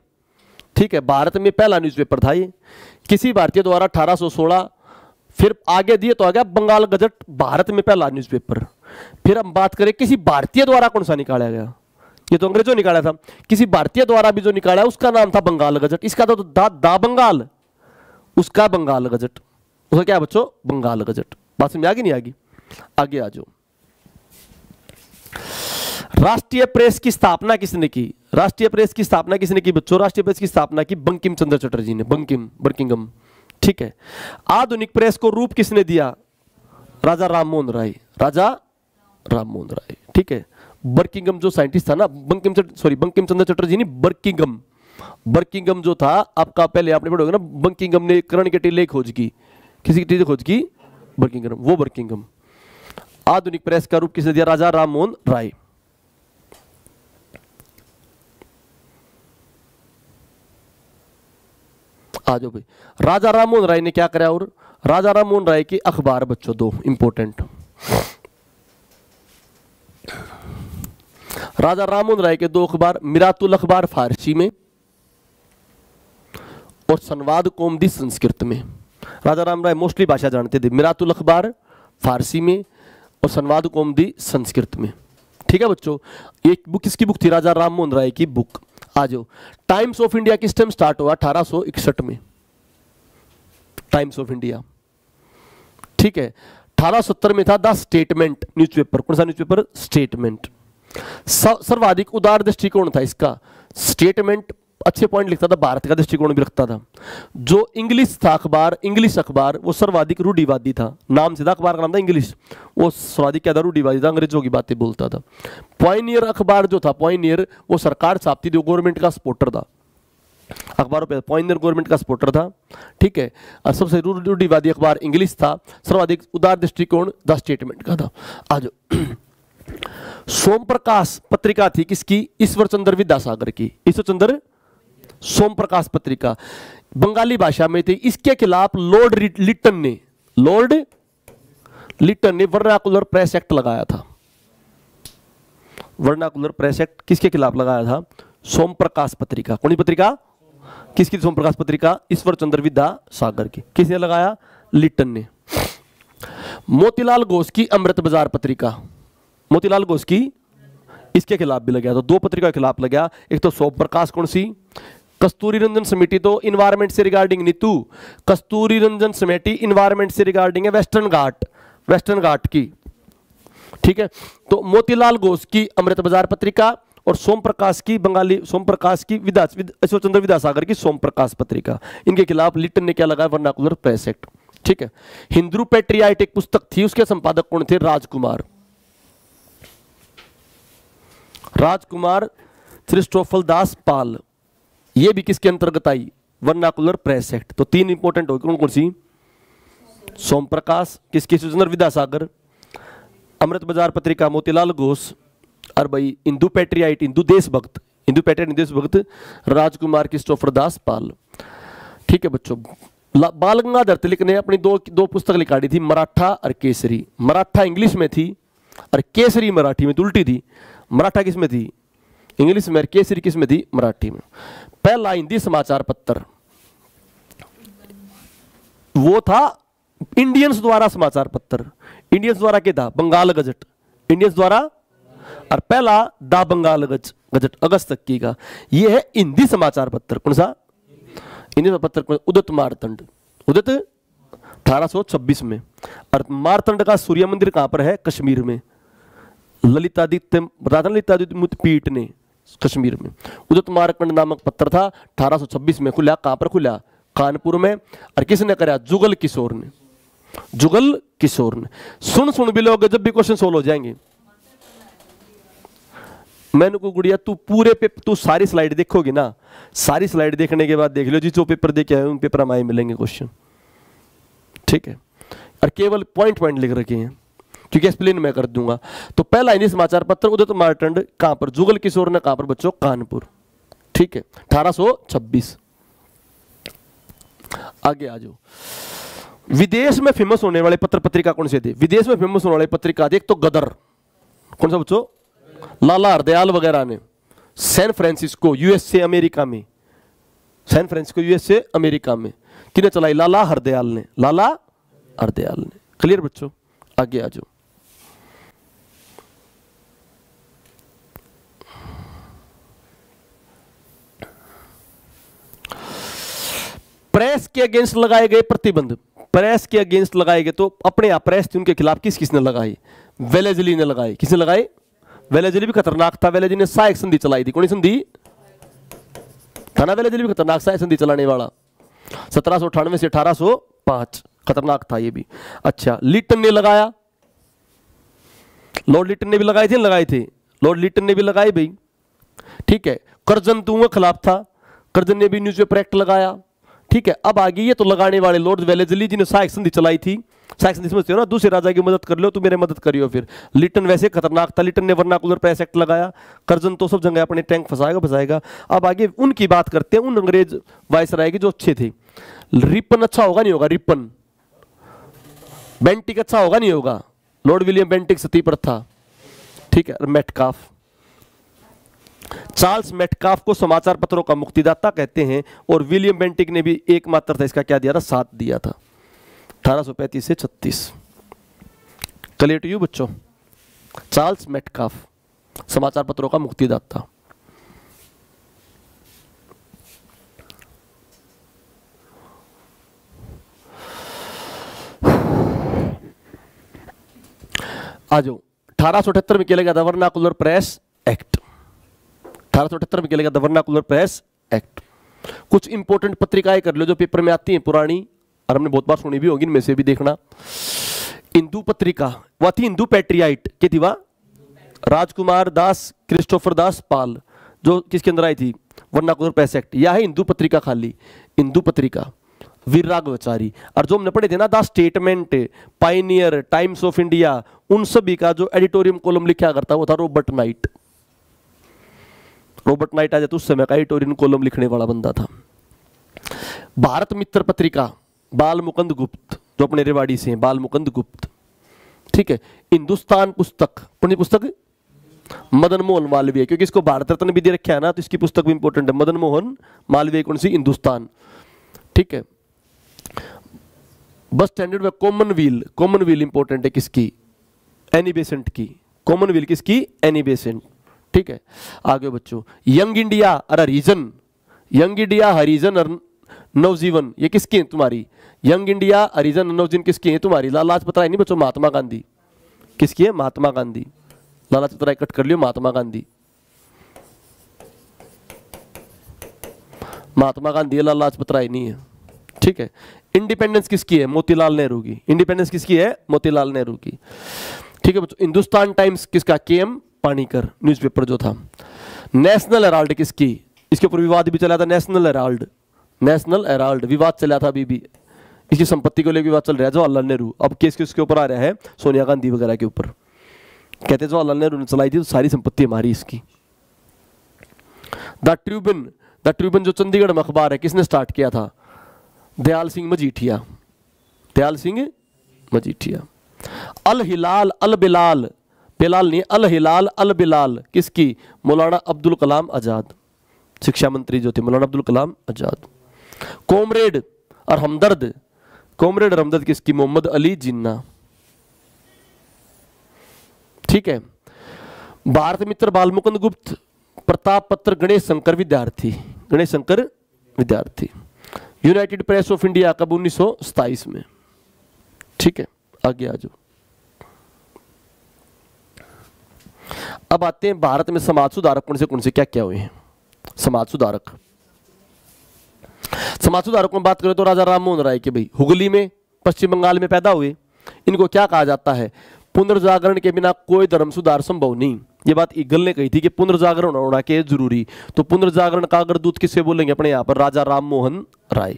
ठीक है। भारत में पहला न्यूज़पेपर था ये, किसी भारतीय द्वारा 1816। फिर आगे दिए तो आ गया बंगाल गजट, भारत में पहला न्यूज़पेपर। फिर हम बात करें किसी भारतीय द्वारा कौन सा निकाला गया, ये तो अंग्रेजों निकाला था, किसी भारतीय द्वारा भी जो निकाला उसका नाम था बंगाल गजट। इसका तो दा बंगाल, उसका बंगाल गजट, उसका क्या बच्चों, बंगाल गजट। बात समझ आ गई नहीं आगी? आगे आ जाओ। राष्ट्रीय प्रेस की स्थापना किसने की, राष्ट्रीय प्रेस की स्थापना किसने की बच्चों, राष्ट्रीय प्रेस की स्थापना की बंकिम चंद्र चटर्जी ने, बर्किंघम, ठीक है। आधुनिक प्रेस को रूप किसने दिया, राजा राममोहन राय, राजा राममोहन राय, ठीक है। बर्किंघम जो साइंटिस्ट था ना, बंकिम चंद्र चटर्जी नहीं, बर्किंघम जो था आपका, पहले आपने पढ़ोगे ना, बंकिंघम ने कर्ण के टीले खोज की, किसी की खोज की, बर्किंघम, वो बर्किंघम। आधुनिक प्रेस का रूप किसने दिया, राजा राममोहन राय। आ जाओ भाई, राजा राममोहन राय ने क्या करा, और राजा राममोहन राय के अखबार बच्चों दो इंपोर्टेंट। राजा राममोहन राय के दो अखबार, मिरातुल अखबार फारसी में और संवाद कौमुदी संस्कृत में। राजा राम राय मोस्टली भाषा जानते थे, मिरातुल अखबार फारसी में और संवाद कौमुदी संस्कृत में, ठीक है बच्चों। एक बुक किसकी बुक थी, राजा राममोहन राय की बुक। आ जाओ। टाइम्स ऑफ इंडिया किस टाइम स्टार्ट हुआ, 1861 में, टाइम्स ऑफ इंडिया, ठीक है। 1870 में था द स्टेटमेंट न्यूज़पेपर, कौन सा न्यूज़पेपर, स्टेटमेंट। सर्वाधिक उदार दृष्टिकोण था इसका, स्टेटमेंट अच्छे पॉइंट लिखता था, भारत का दृष्टिकोण भी रखता था। जो इंग्लिश था अखबार, इंग्लिश अखबार, वो सर्वाधिक रूढ़िवादी था, नाम सीधा अखबार का नाम था इंग्लिश, वो सर्वाधिक क्या था, रूढ़िवादी था, अंग्रेजों की बातें बोलता था। पॉइनियर अखबार जो था, पॉइनियर वो सरकार छापती थी, गवर्नमेंट का सपोर्टर था, अखबारों पे पॉइनियर गवर्नमेंट का सपोर्टर था, ठीक है। और सबसे रूढ़िवादी अखबार इंग्लिश था, सर्वाधिक उदार दृष्टिकोण द स्टेटमेंट का था। आज सोम प्रकाश पत्रिका थी किसकी, ईश्वर चंद्र विद्यासागर की, ईश्वर चंद्र सोम प्रकाश पत्रिका बंगाली भाषा में थी। इसके खिलाफ लॉर्ड लिटन ने वर्नाकुलर प्रेस एक्ट लगाया था। वर्नाकुलर प्रेस एक्ट किसके खिलाफ लगाया था, सोम प्रकाश पत्रिका। कौन सी पत्रिका, किसकी, सोम प्रकाश पत्रिका, ईश्वर चंद्र विद्यासागर की। किसने लगाया, लिटन ने। मोतीलाल घोष की अमृत बाजार पत्रिका, मोतीलाल घोष की, इसके खिलाफ भी लगा, तो दो पत्रिका के खिलाफ लगा। एक तो सोम प्रकाश, कौन सी, कस्तूरी रंजन समिति तो इन्वायरमेंट से रिगार्डिंग नीतू, कस्तूरी रंजन समिति इन्वायरमेंट से रिगार्डिंग है वेस्टर्न घाट की, ठीक है। तो मोतीलाल घोष की अमृत बाजार पत्रिका और सोम प्रकाश की ईश्वर चंद्र विद्यासागर की सोम प्रकाश पत्रिका, इनके खिलाफ लिटन ने क्या लगाया, वर्नाकुलर प्रेस एक्ट, ठीक है। हिंदू पेट्रियाट एक पुस्तक थी, उसके संपादक कौन थे, राजकुमार क्रिस्टोफर दास पाल। ये भी किसके अंतर्गत आई, वर्नाकुलर प्रेस एक्ट। तो तीन इंपोर्टेंट हो गई, कौन सी, सोम प्रकाश, किसकी, चंद्र विद्यासागर, अमृत बाजार पत्रिका मोतीलाल घोष, और भाई हिंदू पेट्रियाट, हिंदू देशभक्त राजकुमार क्रिस्टोफर दास पाल, ठीक है बच्चों। बाल गंगाधर तिलक ने अपनी दो पुस्तक निकाली थी, मराठा और केसरी। मराठा इंग्लिश में थी और केसरी मराठी में, उल्टी थी। मराठा किस में थी? इंग्लिश में। केसरी किस में थी? मराठी में। पहला हिंदी समाचार पत्र वो था इंडियंस द्वारा समाचार पत्र। इंडियंस द्वारा क्या था? बंगाल गजट। इंडियंस द्वारा। और पहला द बंगाल गजट अगस्त तक की का। ये है हिंदी समाचार पत्र। कौन सा? हिंदी पत्र। उदित मारतंड। उदित 1826 में। और मारतंड का सूर्य मंदिर कहां पर है? कश्मीर में। ललितादित्य पीठ ने कश्मीर में। उदित मारकंड नामक पत्र था, 1826 में खुला। कहां पर खुला? कानपुर में। और किसने कराया? जुगल किशोर ने। जुगल किशोर ने। सुन भी लोगे जब भी क्वेश्चन सोल्व हो जाएंगे। मैंने को गुड़िया तू पूरे पेपर, तू सारी स्लाइड देखोगी ना, सारी स्लाइड देखने के बाद देख लो जी जो पेपर देखे आए उन पेपर हमारे मिलेंगे क्वेश्चन, ठीक है। और केवल पॉइंट लिख रखे हैं क्योंकि एक्सप्लेन मैं कर दूंगा। तो पहला हिंदी समाचार पत्र उदित मारतंड कहां पर? जुगल किशोर ने। कहां पर बच्चों? कानपुर, ठीक है, 1826। आगे आ जाओ। विदेश में फेमस होने वाले पत्र पत्रिका कौन से थे? विदेश में फेमस होने वाले पत्रिका थे, एक तो गदर। कौन सा बच्चों? लाला हरदयाल वगैरह ने। सैन फ्रांसिस्को यूएसए अमेरिका में। सैन फ्रांसिस्को यूएसए अमेरिका में किसने चलाई? लाला हरदयाल ने। लाला हरदयाल ने। क्लियर बच्चों? आगे आ जाओ। प्रेस के अगेंस्ट लगाए गए प्रतिबंध। प्रेस के अगेंस्ट लगाए गए तो अपने आप प्रेस थी उनके खिलाफ किसने लगाई? वेलेजली ने लगाई। किसने लगाई? वेलेजली भी खतरनाक था। वेलेजली ने सहायक संधि चलाई थी। कौन सी संधि था ना? वेलेजली भी खतरनाक सहायक संधि चलाने वाला। 1798 से 1805 खतरनाक था ये भी। अच्छा, लिटन ने लगाया। लॉर्ड लिटन ने भी लगाए थे। लगाए थे लॉर्ड लिटन ने भी लगाई भाई, ठीक है। कर्जन तो खिलाफ था। कर्जन ने भी न्यूज़पेपर एक्ट लगाया, ठीक है। अब आगे ये तो लगाने वाले लॉर्ड वेलेजली जी ने सहायक संधि चलाई थी। सहायक संधि समझते हो ना? दूसरे राजा की मदद कर लो, तू मेरे मदद करियो। फिर लिटन वैसे खतरनाक था। लिटन ने वर्नाकुलर प्रेस एक्ट लगाया। कर्जन तो सब जगह अपने टैंक फंसाएगा। अब आगे उनकी बात करते हैं, उन अंग्रेज वायसराय के जो अच्छे थे। रिपन अच्छा होगा नहीं होगा? रिपन। बेंटिक अच्छा होगा नहीं होगा? लॉर्ड विलियम बेंटिक सती प्रथा, ठीक है। मेटकाफ, चार्ल्स मेटकाफ को समाचार पत्रों का मुक्तिदाता कहते हैं। और विलियम बेंटिक ने भी एकमात्र था इसका क्या दिया था? साथ दिया था 1835 से 36। क्लियर टू यू बच्चों? चार्ल्स मेटकाफ समाचार पत्रों का मुक्तिदाता। आ जाओ। 1878 में किया गया था वर्नाकुलर प्रेस एक्ट। 1878 में किया गया था वर्नाकुलर प्रेस एक्ट। कुछ इंपॉर्टेंट पत्रिकाएं कर लो जो पेपर में आती हैं पुरानी, और हमने बहुत बार सुनी भी होगी, इनमें से भी देखना। हिंदू पत्रिका वह थी हिंदू पैट्रियाइट की थी वह, राजकुमार दास क्रिस्टोफर दास पाल, जो किसके अंदर आई थी? Vernacular press act. यह है हिंदू पत्रिका, खाली हिंदू पत्रिका। वीर राघवाचारी। और जो हमने पढ़े थे ना, the statement, pioneer, times of India, उन सभी का जो एडिटोरियम कॉलम लिखा करता वो था रॉबर्ट नाइट। रॉबर्ट नाइट आज उस समय का एडिटोरियम कॉलम लिखने वाला बंदा था। भारत मित्र पत्रिका, बाल मुकुंद गुप्त, जो अपने रेवाड़ी से हैं, बाल मुकुंद गुप्त, ठीक है। हिंदुस्तान पुस्तक, कौन सी पुस्तक? मदन मोहन मालवीय, क्योंकि इसको भारत रत्न भी दे रखा है ना, तो इसकी पुस्तक भी इंपॉर्टेंट है। मदन मोहन मालवीय, कौन सी? हिंदुस्तान, ठीक है। बस स्टैंडर्ड में कॉमनवेल, कॉमनवेल इंपॉर्टेंट है किसकी? एनी बेसेंट की। कॉमनवेल किसकी? एनी बेसेंट, ठीक है। आगे बच्चों, यंग इंडिया और हरिजन, यंग इंडिया हरिजन और नवजीवन, ये किसकी है तुम्हारी? यंग इंडिया हरिजन और नवजीवन किसकी है तुम्हारी? लाला लाजपत राय नहीं बच्चों, महात्मा गांधी। किसकी है? महात्मा गांधी। लाला लाजपत राय कट कर लियो, महात्मा गांधी। महात्मा गांधी है, लाला लाजपत राय नहीं है, ठीक है। इंडिपेंडेंस किसकी है? मोतीलाल नेहरू की। इंडिपेंडेंस किसकी है? मोतीलाल नेहरू की, ठीक है बच्चों। हिंदुस्तान टाइम्स किसका? के.एम. पानीकर, न्यूज़पेपर जो था। नेशनल हेराल्ड किसकी? इसके ऊपर विवाद भी चला था। नेशनल हेराल्ड, नेशनल हेराल्ड विवाद चला था अभी भी। इसकी संपत्ति को लेकर विवाद चल रहा है। जवाहरलाल नेहरू, अब केस किसके ऊपर आ रहा है? सोनिया गांधी वगैरह के ऊपर। कहते जवाहरलाल नेहरू ने चलाई थी तो सारी संपत्ति हमारी इसकी। द ट्रिब्यून, द ट्रिब्यून जो चंडीगढ़ में अखबार है, किसने स्टार्ट किया था? दयाल सिंह मजीठिया, दयाल सिंह मजीठिया। अल हिलाल, अल बिलाल बेलाल नहीं, अल हिलाल अल बिलाल किसकी? मौलाना अब्दुल कलाम आजाद, शिक्षा मंत्री जो थे मौलाना अब्दुल कलाम आजाद। कॉमरेड और हमदर्द, कॉमरेड और हमदर्द किसकी? मोहम्मद अली जिन्ना। ठीक है। भारत मित्र बाल मुकुंद गुप्त, प्रताप पत्र गणेश शंकर विद्यार्थी, गणेश शंकर विद्यार्थी। यूनाइटेड प्रेस ऑफ इंडिया कब? 1927 में। ठीक है, आगे आ जाओ। अब आते हैं भारत में समाज सुधारक कौन से क्या क्या हुए हैं। समाज सुधारक, समाज सुधारकों में बात करें तो राजा राम मोहन राय के भाई हुगली में पश्चिम बंगाल में पैदा हुए। इनको क्या कहा जाता है? पुनर्जागरण के बिना कोई धर्म सुधार संभव नहीं। ये बात ईगल ने कही थी कि पुनर्जागरण होना के जरूरी। तो पुनर्जागरण का अगर दूत किससे बोलेंगे? अपने यहाँ पर राजा राम मोहन राय।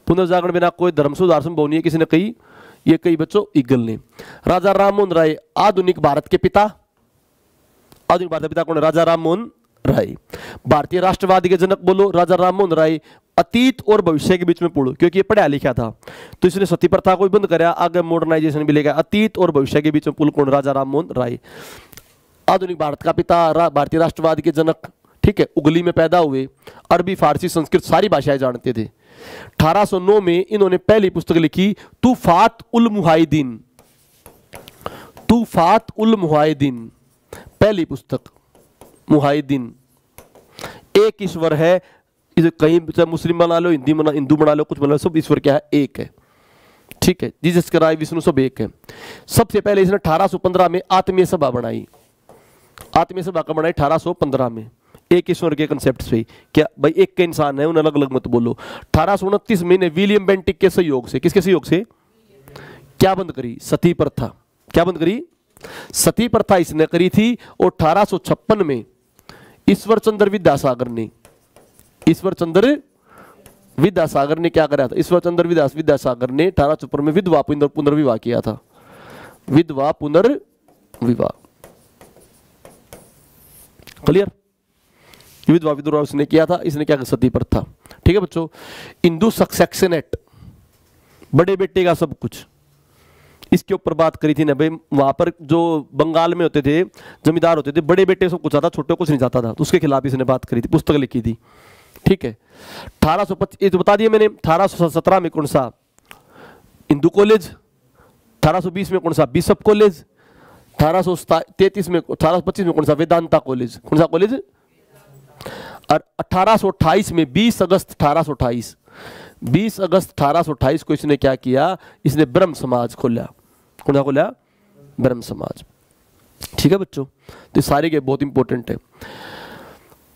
पुनर्जागरण बिना कोई धर्म सुधार संभव नहीं है किसी ने कही? ये कही बच्चों ईगल ने। राजा राम मोहन राय आधुनिक भारत के पिता, आधुनिक भारत के पिता कौन है? राजा राम मोहन राय। भारतीय राष्ट्रवादी के जनक बोलो राजा राम मोहन राय। अतीत और भविष्य के बीच में पढ़ो क्योंकि ये पढ़ा लिखा था, तो इसने सती प्रथा को बंद कराया, आगे मॉडर्नाइजेशन भी लेगा। अतीत और भविष्य के बीच में पुल कौन? राजा राम मोहन राय। आधुनिक भारत का पिता, भारतीय राष्ट्रवाद के जनक। ठीक है, उगली में पैदा हुए, अरबी फारसी संस्कृत सारी भाषाएं जानते थे। 1809 में इन्होंने पहली पुस्तक लिखी तूफात उल मुहाइदीन, तूफात उल मुहाइदीन, पहली पुस्तक मुहाइदीन। एक ईश्वर है, इसे कहीं चाहे मुस्लिम बना लो, हिंदू बना लो, कुछ बना लो, सब ईश्वर क्या है? एक है। ठीक है, जीसस क्राइस्ट विष्णु सब एक है। सबसे पहले इसने 1815 में आत्मीय सभा बनाई। आत्मीय सभा का बनाई 1815 में, एक ईश्वर के कंसेप्ट से। क्या भाई एक के इंसान है, उन्हें अलग अलग मत बोलो। 1829 में विलियम बेंटिक के सहयोग से, किसके सहयोग से? क्या बंद करी? सती प्रथा। क्या बंद करी? सती प्रथा इसने करी थी। और 1856 में ईश्वर चंद्र विद्यासागर ने, ईश्वर चंद्र विद्यासागर ने क्या कराया था? ईश्वर चंद्र विद्यासागर ने 1856 में विधवा पुनर्विवाह किया था। विधवा पुनर्विवाह, क्लियर? विधवा विधवा उसने किया था। इसने क्या? सती प्रथा। ठीक है बच्चों। हिंदू सक्सेशन एक्ट, बड़े बेटे का सब कुछ, इसके ऊपर बात करी थी ना भाई। वहां पर जो बंगाल में होते थे, जमींदार होते थे, बड़े बेटे सब कुछ आता, छोटे कुछ नहीं जाता था, तो उसके खिलाफ इसने बात करी थी, पुस्तक लिखी थी। ठीक है। 1825 ये तो बता दिया मैंने। 1817 में कौन सा? हिंदू कॉलेज। 1820 में कौन सा? Bishop college. 1833 में, 1825 में कौन सा? वेदांता कॉलेज। कौन सा कॉलेज? और 1828 में 20 अगस्त 1828, 20 अगस्त 1828 को इसने क्या किया? इसने ब्रह्म समाज खोला। कौन सा खोला? ब्रह्म समाज। ठीक है बच्चों, तो सारे के बहुत इंपॉर्टेंट है।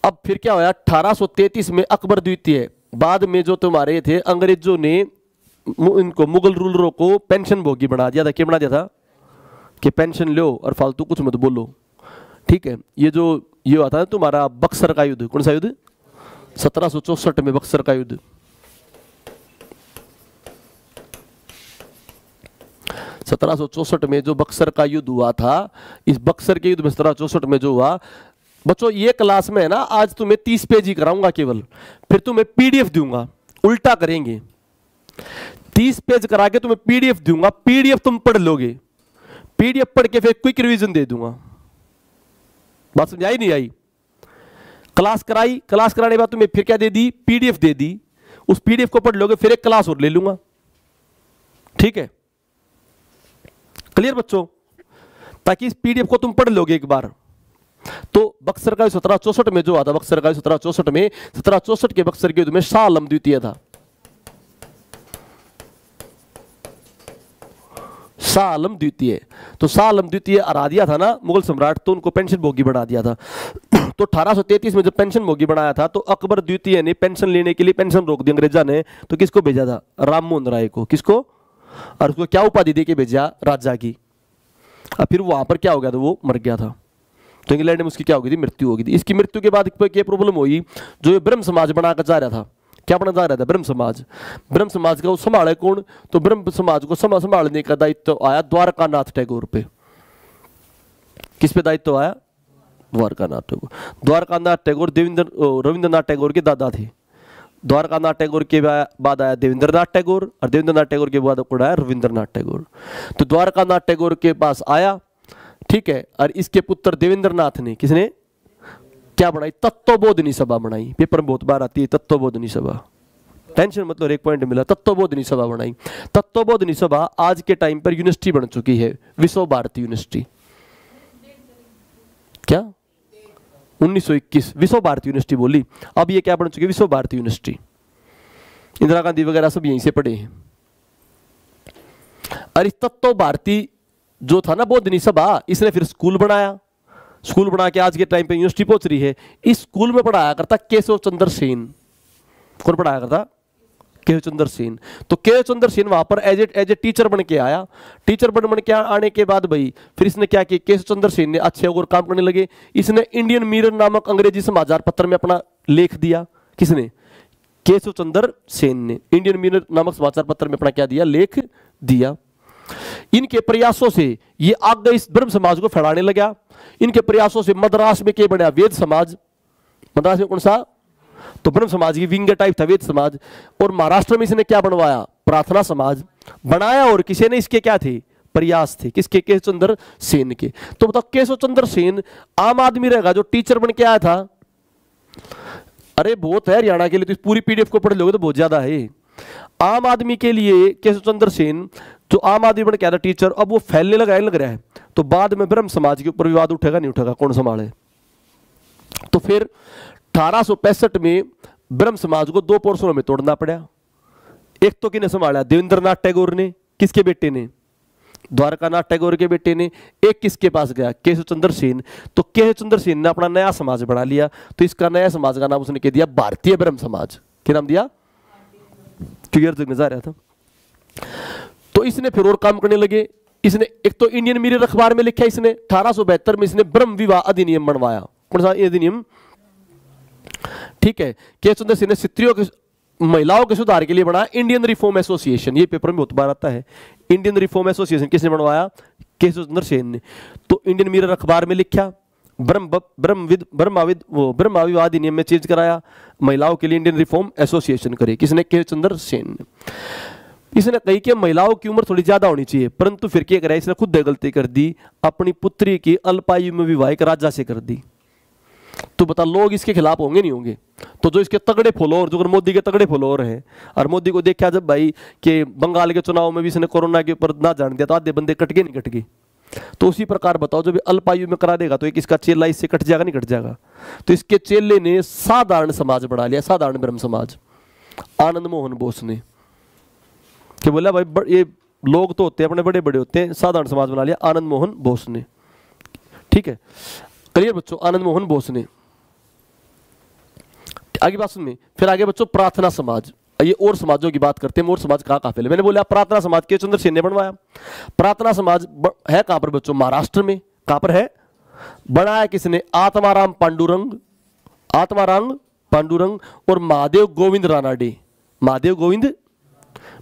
अब फिर क्या होया? 1833 में अकबर द्वितीय, बाद में जो तुम्हारे थे अंग्रेजों ने इनको मुगल रूलरों को पेंशन भोगी बना दिया था। क्या बना दिया था? कि पेंशन लो और फालतू कुछ मत बोलो। ठीक है। ये जो ये हुआ था ना तुम्हारा बक्सर का युद्ध, कौन सा युद्ध? 1764 में बक्सर का युद्ध। 1764 में जो बक्सर का युद्ध हुआ था, इस बक्सर के युद्ध में 1764 में जो हुआ, बच्चों ये क्लास में है ना, आज तुम्हें 30 पेज ही कराऊंगा केवल, फिर तुम्हें पीडीएफ दूंगा, उल्टा करेंगे। 30 पेज करा के तुम्हें पीडीएफ दूंगा, पीडीएफ तुम पढ़ लोगे, पीडीएफ पढ़ के फिर क्विक रिवीजन दे दूंगा। बात समझ आई नहीं आई? क्लास कराई, क्लास कराने के बाद तुम्हें फिर क्या दे दी? पीडीएफ दे दी। उस पीडीएफ को पढ़ लोगे, फिर एक क्लास और ले लूंगा। ठीक है, क्लियर बच्चों? ताकि इस पीडीएफ को तुम पढ़ लोगे एक बार। तो बक्सर का 1764 में जो आता, बक्सर का 1764 में, 1764 के बक्सर के युद्ध में शाह आलम द्वितीय था। शाह आलम द्वितीय, तो शाह आलम द्वितीय हरा दिया था ना मुगल सम्राट, तो उनको पेंशन भोगी बना दिया था। तो 1833 में जब पेंशन भोगी बनाया था, तो अकबर द्वितीय ने पेंशन लेने के लिए पेंशन रोक दी अंग्रेजा ने। तो किसको भेजा था? राम मोहन राय को। किसको? और उसको क्या उपाधि दे के भेजा? राजा की। और फिर वहां पर क्या हो गया था? वो मर गया था। तो इंग्लैंड में उसकी क्या हो गई थी? मृत्यु हो गई थी। इसकी मृत्यु के बाद क्या प्रॉब्लम हुई? जो ये ब्रह्म समाज बनाकर जा रहा था, क्या बना जा रहा था? ब्रह्म समाज। ब्रह्म समाज का वो संभाले कौन? तो ब्रह्म समाज को संभालने का दायित्व आया द्वारकानाथ टैगोर पे। किस पे दायित्व आया? द्वारकानाथ टैगोर। द्वारकानाथ टैगोर रविंद्रनाथ टैगोर के दादा थे। द्वारकानाथ टैगोर के बाद आया देवेंद्रनाथ टैगोर, और देवेंद्रनाथ टैगोर के बाद आया रविंद्रनाथ टैगोर। तो द्वारकानाथ टैगोर के पास आया, ठीक है। और इसके पुत्र देवेंद्र नाथ ने, किसने क्या बनाई? तत्वबोधिनी सभा बनाई। पेपर में बहुत बार आती है तत्वबोधिनी सभा, टेंशन मतलब एक पॉइंट मिला। तत्वबोधिनी सभा बनाई। तत्वबोधिनी सभा आज के टाइम पर यूनिवर्सिटी बन चुकी है, विश्व भारती यूनिवर्सिटी। क्या 1921 विश्व भारती यूनिवर्सिटी बोली, अब ये क्या बन चुकी है? विश्व भारती यूनिवर्सिटी। इंदिरा गांधी वगैरह सब यहीं से पढ़े हैं। और इस तत्व भारती जो था ना बोधिनी सभा, इसने फिर स्कूल बनाया। स्कूल बना के आज के टाइम पे यूनिवर्सिटी पहुंच रही है। इस स्कूल में पढ़ाया करता केशव चंद्र सेन। कौन पढ़ाया करता? केशव चंद्र सेन। तो केशव चंद्र सेन वहां पर एज ए टीचर बन के आया। टीचर बन के आने के बाद भाई फिर इसने क्या किया? केशव चंद्र सेन ने अच्छे और काम करने लगे। इसने इंडियन मिरर नामक अंग्रेजी समाचार पत्र में अपना लेख दिया। किसने? केशव चंद्र सेन ने इंडियन मिरर नामक समाचार पत्र में अपना क्या दिया? लेख दिया। इनके प्रयासों से ये आगे इस ब्रह्म समाज को फैलाने लगा। इनके प्रयासों से मद्रास में क्या बना? वेद समाज। मद्रास में कौन सा? तो ब्रह्म समाज की विंग टाइप था वेद समाज। और महाराष्ट्र में इसने क्या बनवाया? प्रार्थना समाज बनाया। और किसी ने इसके क्या थे? प्रयास थे। किसके? केशव चंद्र सेन के। तो बताओ केशव चंद्र सेन आम आदमी रहेगा जो टीचर बन के आया था। अरे बहुत है हरियाणा के लिए, तो पूरी पीडीएफ को पढ़ लोगे तो बहुत ज्यादा है। आम आदमी के लिए केशव चंद्र सेन जो आम आदमी बन के आया था टीचर, अब वो फैलने लग रहा है। तो बाद में ब्रह्म समाज के ऊपर विवाद उठेगा नहीं उठेगा, कौन संभाले? तो फिर 1865 में ब्रह्म समाज को दो पोर्शनों में तोड़ना पड़ा। एक तो किसने संभाला? देवेंद्र नाथ टैगोर ने। किसके बेटे ने? द्वारका नाथ टैगोर के बेटे ने। एक किसके पास गया? केशव चंद्र सेन। तो केशव चंद्र सेन ने अपना नया समाज बना लिया। तो इसका नया समाज का नाम उसने कह दिया भारतीय ब्रह्म समाज। क्या नाम दिया? क्लियर नजर आ रहा था। तो इसने फिर और काम करने लगे। इसने एक तो इंडियन मिरर अखबार में लिखा। इसने 1872 में इसने ब्रह्म विवाह अधिनियम बनवाया। कौन सा अधिनियम? ठीक है। केशव चंद्र सेन ने स्त्रियों के महिलाओं के सुधार के लिए बना इंडियन रिफॉर्म एसोसिएशन। ये पेपर में बहुत बार आता है। इंडियन रिफॉर्म एसोसिएशन किसने बनवाया? केशव चंद्र सेन ने। तो इंडियन मिरर अखबार में लिखा। ब्रह्म विवाह अधिनियम में चेंज कराया। महिलाओं के लिए इंडियन रिफॉर्म एसोसिएशन करे। किसने? केशव चंद्र सेन ने। इसने कही कि महिलाओं की उम्र थोड़ी ज्यादा होनी चाहिए, परंतु फिर क्या करा? इसने खुद गलती कर दी। अपनी पुत्री की अल्पायु में विवाह एक राजा से कर दी। तो बता लोग इसके खिलाफ होंगे नहीं होंगे? तो जो इसके तगड़े फॉलोअर, जो मोदी के तगड़े फॉलोअर हैं, और मोदी को देखा जब भाई कि बंगाल के चुनाव में भी इसने कोरोना के ऊपर ना जान दिया तो आधे बंदे कट गए नहीं कट गए। तो उसी प्रकार बताओ जब अल्पायु में करा देगा तो एक इसका चेला इससे कट जाएगा नहीं कट जाएगा? तो इसके चेले ने साधारण समाज बना लिया, साधारण ब्रह्म समाज। आनंद मोहन बोस ने क्या बोला? भाई ये लोग तो होते हैं अपने बड़े बड़े होते हैं, साधारण समाज बना लिया आनंद मोहन बोस ने। ठीक है, क्लियर बच्चों? आनंद मोहन बोस ने। आगे बात सुनिए। फिर आगे बच्चों प्रार्थना समाज। ये और समाजों की बात करते हैं। और समाज कहाँ फैले? मैंने बोला प्रार्थना समाज केशव चंद्र सेन ने बनवाया। प्रार्थना समाज है कहां पर बच्चों? महाराष्ट्र में। कहां पर है? बनाया किसने? आत्माराम पांडुरंग, आत्माराम पांडुरंग और महादेव गोविंद रानाडे। महादेव गोविंद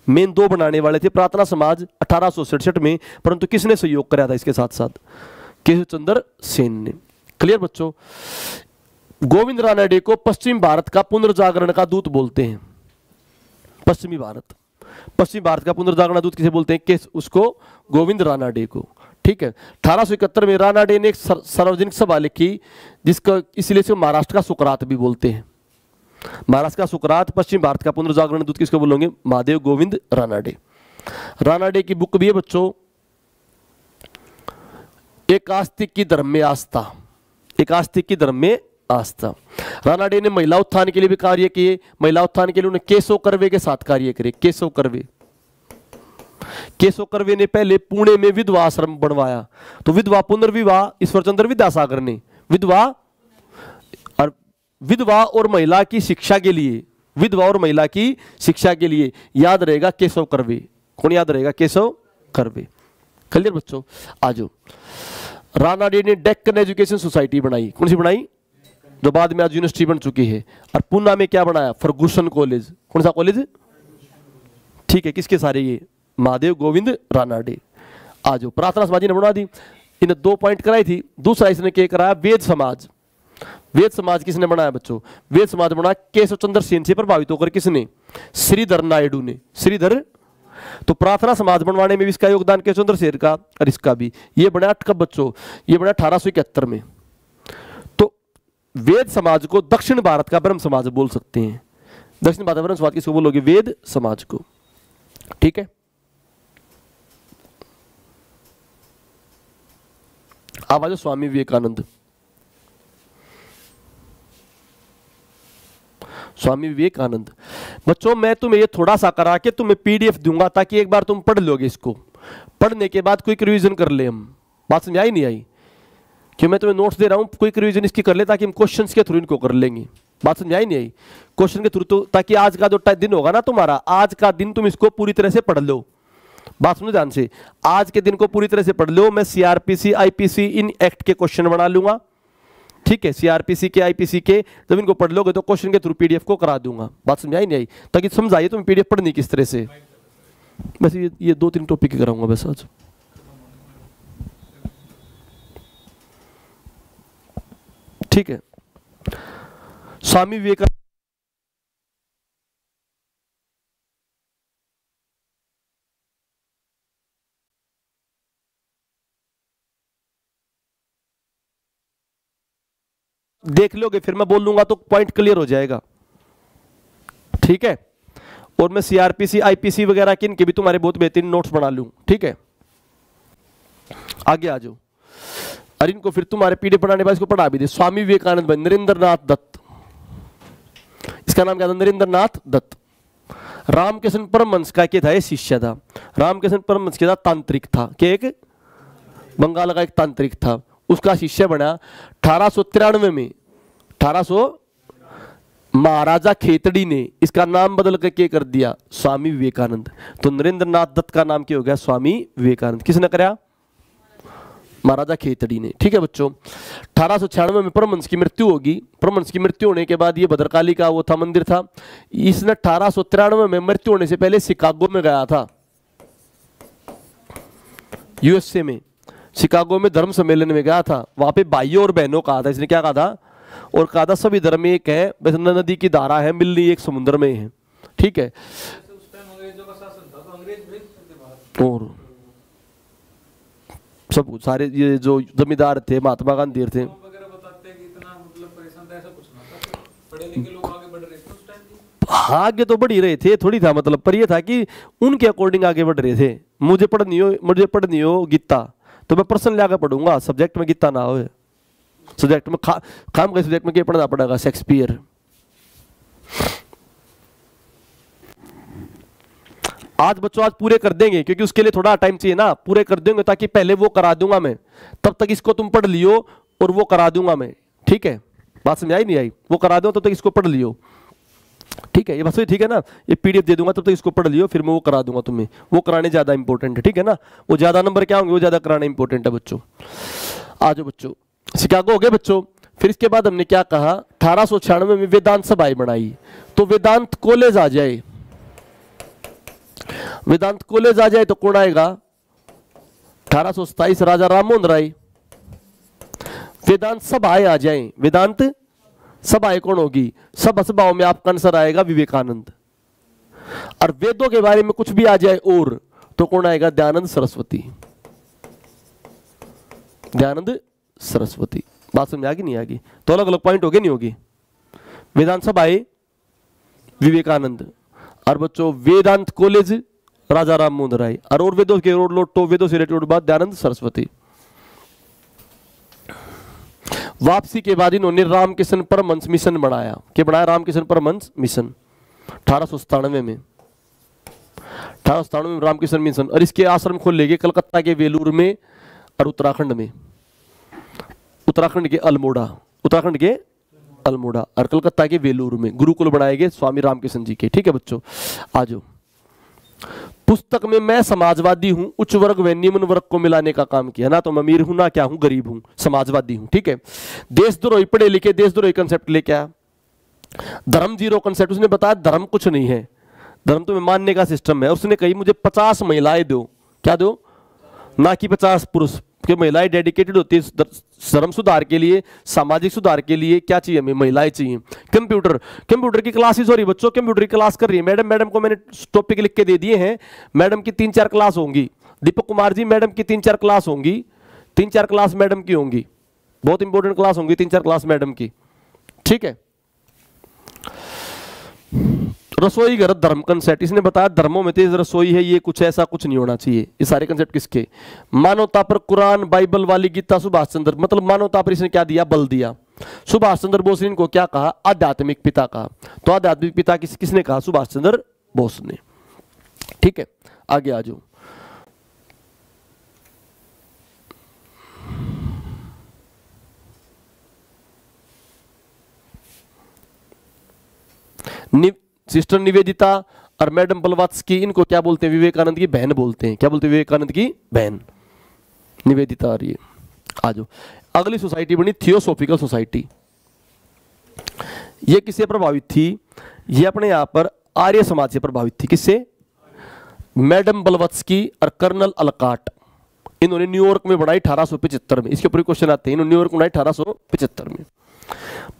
मेन दो बनाने वाले थे प्रार्थना समाज 1867 में, परंतु किसने सहयोग कराया था इसके साथ साथ? केशव चंद्र सेन ने। क्लियर बच्चों? गोविंद रानाडे को पश्चिम भारत का पुनर्जागरण का दूत बोलते हैं। पश्चिम भारत का पुनर्जागरण दूत किसे बोलते हैं? कि उसको गोविंद रानाडे को। ठीक है। 1871 में रानाडे ने एक सार्वजनिक सभा लिखी जिसका इसलिए से महाराष्ट्र का सुकरात भी बोलते हैं। महाराष्ट्र का सुकरात, पश्चिम भारत का पुनर्जागरण दूत किसको बोलेंगे? महादेव गोविंद रानाडे। रानाडे की बुक भी है बच्चों, एक आस्तिक की धर्म में आस्था। एक आस्तिक की धर्म में आस्था। रानाडे ने महिला उत्थान के लिए भी कार्य किए। महिला उत्थान के लिए उन्हें केशव कर्वे के साथ कार्य करे। केशव कर्वे ने पहले पुणे में विधवा आश्रम बनवाया। तो विधवा पुनर्विवाह ईश्वरचंद्र विद्यासागर ने विधवा और महिला की शिक्षा के लिए, विधवा और महिला की शिक्षा के लिए याद रहेगा केशव कर्वे। कौन याद रहेगा? केशव कर्वे। क्लियर बच्चों? आजो। रानाडे ने डेक्कन एजुकेशन सोसाइटी बनाई। कौन सी बनाई? जो बाद में आज यूनिवर्सिटी बन चुकी है। और पुणे में क्या बनाया? Ferguson college. कौन सा कॉलेज? ठीक है। किसके सारे? ये महादेव गोविंद रानाडे। आजो। प्रार्थना समाज ने बना दी। इन्हें 2 पॉइंट कराई थी। दूसरा इसने क्या कराया? वेद समाज। वेद समाज किसने बनाया बच्चों? वेद समाज बना केशव चंद्र सेन से प्रभावित होकर। किसने? श्रीधर नायडू ने। श्रीधर तो प्रार्थना समाज बनवाने में भी इसका योगदान के चंद्रशेखर का और इसका भी। ये बना कब बच्चों, ये बना 1871 में। तो वेद समाज को दक्षिण भारत का ब्रह्म समाज बोल सकते हैं। दक्षिण भारत ब्रह्म समाज किसको बोलोगे, वेद समाज को, ठीक है। अब आ जाओ स्वामी विवेकानंद। स्वामी विवेकानंद बच्चों, मैं तुम्हें ये थोड़ा सा करा के तुम्हें पीडीएफ दूंगा ताकि एक बार तुम पढ़ लोगे इसको, पढ़ने के बाद क्विक रिवीजन कर ले हम। बात समझ आई नहीं आई? क्यों मैं तुम्हें नोट्स दे रहा हूं, क्विक रिवीजन इसकी कर ले ताकि हम क्वेश्चंस के थ्रू इनको कर लेंगे। बात समझ आई नहीं आई? क्वेश्चन के थ्रू, तो ताकि आज का जो दिन होगा ना तुम्हारा, आज का दिन तुम इसको पूरी तरह से पढ़ लो। बात सुनो ध्यान से, आज के दिन को पूरी तरह से पढ़ लो। मैं सीआरपीसी आईपीसी इन एक्ट के क्वेश्चन बना लूंगा, ठीक है। सीआरपीसी के आईपीसी के जब इनको पढ़ लोगे तो क्वेश्चन के थ्रू पीडीएफ को करा दूंगा। बात समझाई नहीं आई? ताकि समझाइए तुम्हें पीडीएफ पढ़नी किस तरह से। बस ये 2-3 टॉपिक कराऊंगा बस आज। ठीक है। स्वामी विवेकानंद देख लोगे, फिर मैं बोल लूंगा तो पॉइंट क्लियर हो जाएगा, ठीक है। और मैं सीआरपीसी आईपीसी वगैरह के इनके भी तुम्हारे बहुत बेहतरीन नोट्स बना लूं, ठीक है। आगे आ जाओ। और इनको फिर तुम्हारे पीडीएफ बनाने के बाद इसको पढ़ा भी दे। स्वामी विवेकानंद भाई नरेंद्रनाथ दत्त, इसका नाम क्या था? नरेंद्रनाथ दत्त। रामकृष्ण परमहंस का क्या था? ये शिष्य था। रामकृष्ण परमहंस के था तांत्रिक था, कि एक बंगाल का एक तांत्रिक था, उसका शिष्य बना 1893 में। 1800 महाराजा खेतड़ी ने इसका नाम बदल करके कर दिया स्वामी विवेकानंद। तो नरेंद्रनाथ दत्त का नाम क्या हो गया? स्वामी विवेकानंद। किसने कराया? महाराजा खेतड़ी ने, ठीक है बच्चों। 1896 में परमहंस की मृत्यु होगी। परमहंस की मृत्यु होने के बाद ये भद्रकाली का वो था मंदिर था। इसने 1893 में मृत्यु होने से पहले शिकागो में गया था, यूएसए में। शिकागो में धर्म सम्मेलन में गया था। वहां पे भाइयों और बहनों कहा था, इसने क्या कहा था? और कहा था सभी धर्म एक है, बस नदी की धारा है, मिलनी एक समुद्र में है, ठीक है। और सब सारे ये जो जमींदार थे, महात्मा गांधी थे, हाँ आगे तो बढ़ ही रहे थे, थोड़ी था मतलब, पर ये था कि उनके अकॉर्डिंग आगे बढ़ रहे थे। मुझे पढ़नी हो गीता तो मैं पर्सनल आगे पढ़ूंगा, सब्जेक्ट में गीता ना हो। सब्जेक्ट में काम के सब्जेक्ट में क्या पढ़ना पड़ेगा? शेक्सपियर। आज बच्चों आज पूरे कर देंगे, क्योंकि उसके लिए थोड़ा टाइम चाहिए ना। पूरे कर देंगे ताकि पहले वो करा दूंगा मैं, तब तक इसको तुम पढ़ लियो और वो करा दूंगा मैं, ठीक है। बात समझ आई नहीं आई? वो करा दो तब तक इसको पढ़ लियो, ठीक है। ये बस ठीक है ना। ये पीडीएफ दे दूंगा, तब तक इसको पढ़ लियो, फिर मैं वो करा दूंगा तुम्हें। वो कराने ज्यादा इंपॉर्टेंट है, ठीक है ना। वो ज्यादा नंबर क्या होंगे, वो ज्यादा कराना इंपॉर्टेंट है बच्चों। आ जाओ बच्चों, शिकागो हो गए बच्चों। फिर इसके बाद हमने क्या कहा? 1896 में वेदांत सभाएं बनाई। तो वेदांत कॉलेज आ जाए, वेदांत कॉलेज आ जाए तो कौन आएगा? 1827 राजा राममोहन राय। वेदांत सभाएं आ जाए, वेदांत सभाएं कौन होगी? सब सभाओं में आपका आंसर आएगा विवेकानंद। और वेदों के बारे में कुछ भी आ जाए और तो कौन आएगा? दयानंद सरस्वती। दयानंद सरस्वती। बात समझ आ गई नहीं आ गई? तो अलग अलग पॉइंट हो गए नहीं होगी? वेदांत सभाएं विवेकानंद, और बच्चों वेदांत कॉलेज राजा राममोहन राय, और वेदों के लोटो वेदों से रिलेटेड बात दयानंद सरस्वती। वापसी के बाद इन्होंने रामकृष्ण परमहंस मिशन बनाया। क्या बनाया? रामकृष्ण परमहंस मिशन 1897 में। 1897 में रामकृष्ण मिशन, और इसके आश्रम खोले गए कलकत्ता के वेलूर में और उत्तराखंड में। उत्तराखंड के अल्मोड़ा, उत्तराखंड के अल्मोड़ा और कलकत्ता के वेलूर में गुरुकुल बनाए गए स्वामी रामकृष्ण जी के, ठीक है बच्चों। आज पुस्तक में मैं समाजवादी हूं, उच्च वर्ग व निम्न वर्ग को मिलाने का काम किया ना। तो मैं अमीर हूं ना क्या हूं, गरीब हूं, समाजवादी हूं, ठीक है। देशद्रोही पढ़े लिखे देशद्रोही कंसेप्ट लेके आया। धर्म जीरो कंसेप्ट, उसने बताया धर्म कुछ नहीं है, धर्म तुम्हें मानने का सिस्टम है। उसने कही मुझे 50 महिलाएं दो, क्या दो? ना कि 50 पुरुष, कि महिलाएं डेडिकेटेड होती है धर्म सुधार के लिए, सामाजिक सुधार के लिए। क्या चाहिए हमें? महिलाएं चाहिए। कंप्यूटर की क्लासेस हो रही, बच्चों कंप्यूटर की क्लास कर रही है मैडम को मैंने टॉपिक लिख के दे दिए हैं। मैडम की 3-4 क्लास होंगी। दीपक कुमार जी, मैडम की 3-4 क्लास होंगी, 3-4 क्लास मैडम की होंगी, बहुत इंपॉर्टेंट क्लास होंगी 3-4 क्लास मैडम की, ठीक है। रसोई घर धर्म कंसेप्ट, इसने बताया धर्मों में तेज रसोई है, ये कुछ ऐसा कुछ नहीं होना चाहिए। ये सारे कंसेप्ट किसके? मानवता पर कुरान, बाइबल वाली गीता, सुभाष चंद्र, मतलब मानवता पर इसने क्या दिया? बल दिया। सुभाष चंद्र बोस ने इनको क्या कहा? आध्यात्मिक पिता कहा। तो आध्यात्मिक पिता किसने कहा? सुभाष चंद्र बोस ने, ठीक है। आगे आ जाओ। सिस्टर निवेदिता और मैडम ब्लवात्स्की, इनको क्या बोलते हैं? विवेकानंद की बहन बोलते हैं। क्या बोलते हैं? विवेकानंद की बहन निवेदिता। और ये आ जाओ। अगली सोसाइटी बनी थियोसॉफिकल सोसाइटी। ये किससे प्रभावित थी? ये अपने यहां पर आर्य समाज से प्रभावित थी। किससे? मैडम ब्लवात्स्की और कर्नल अलकाट। इन्होंने न्यूयॉर्क में बनाई 1875 में। इसके ऊपर क्वेश्चन आते हैं। इन्होंने न्यूयॉर्क में बनाई 1875 में।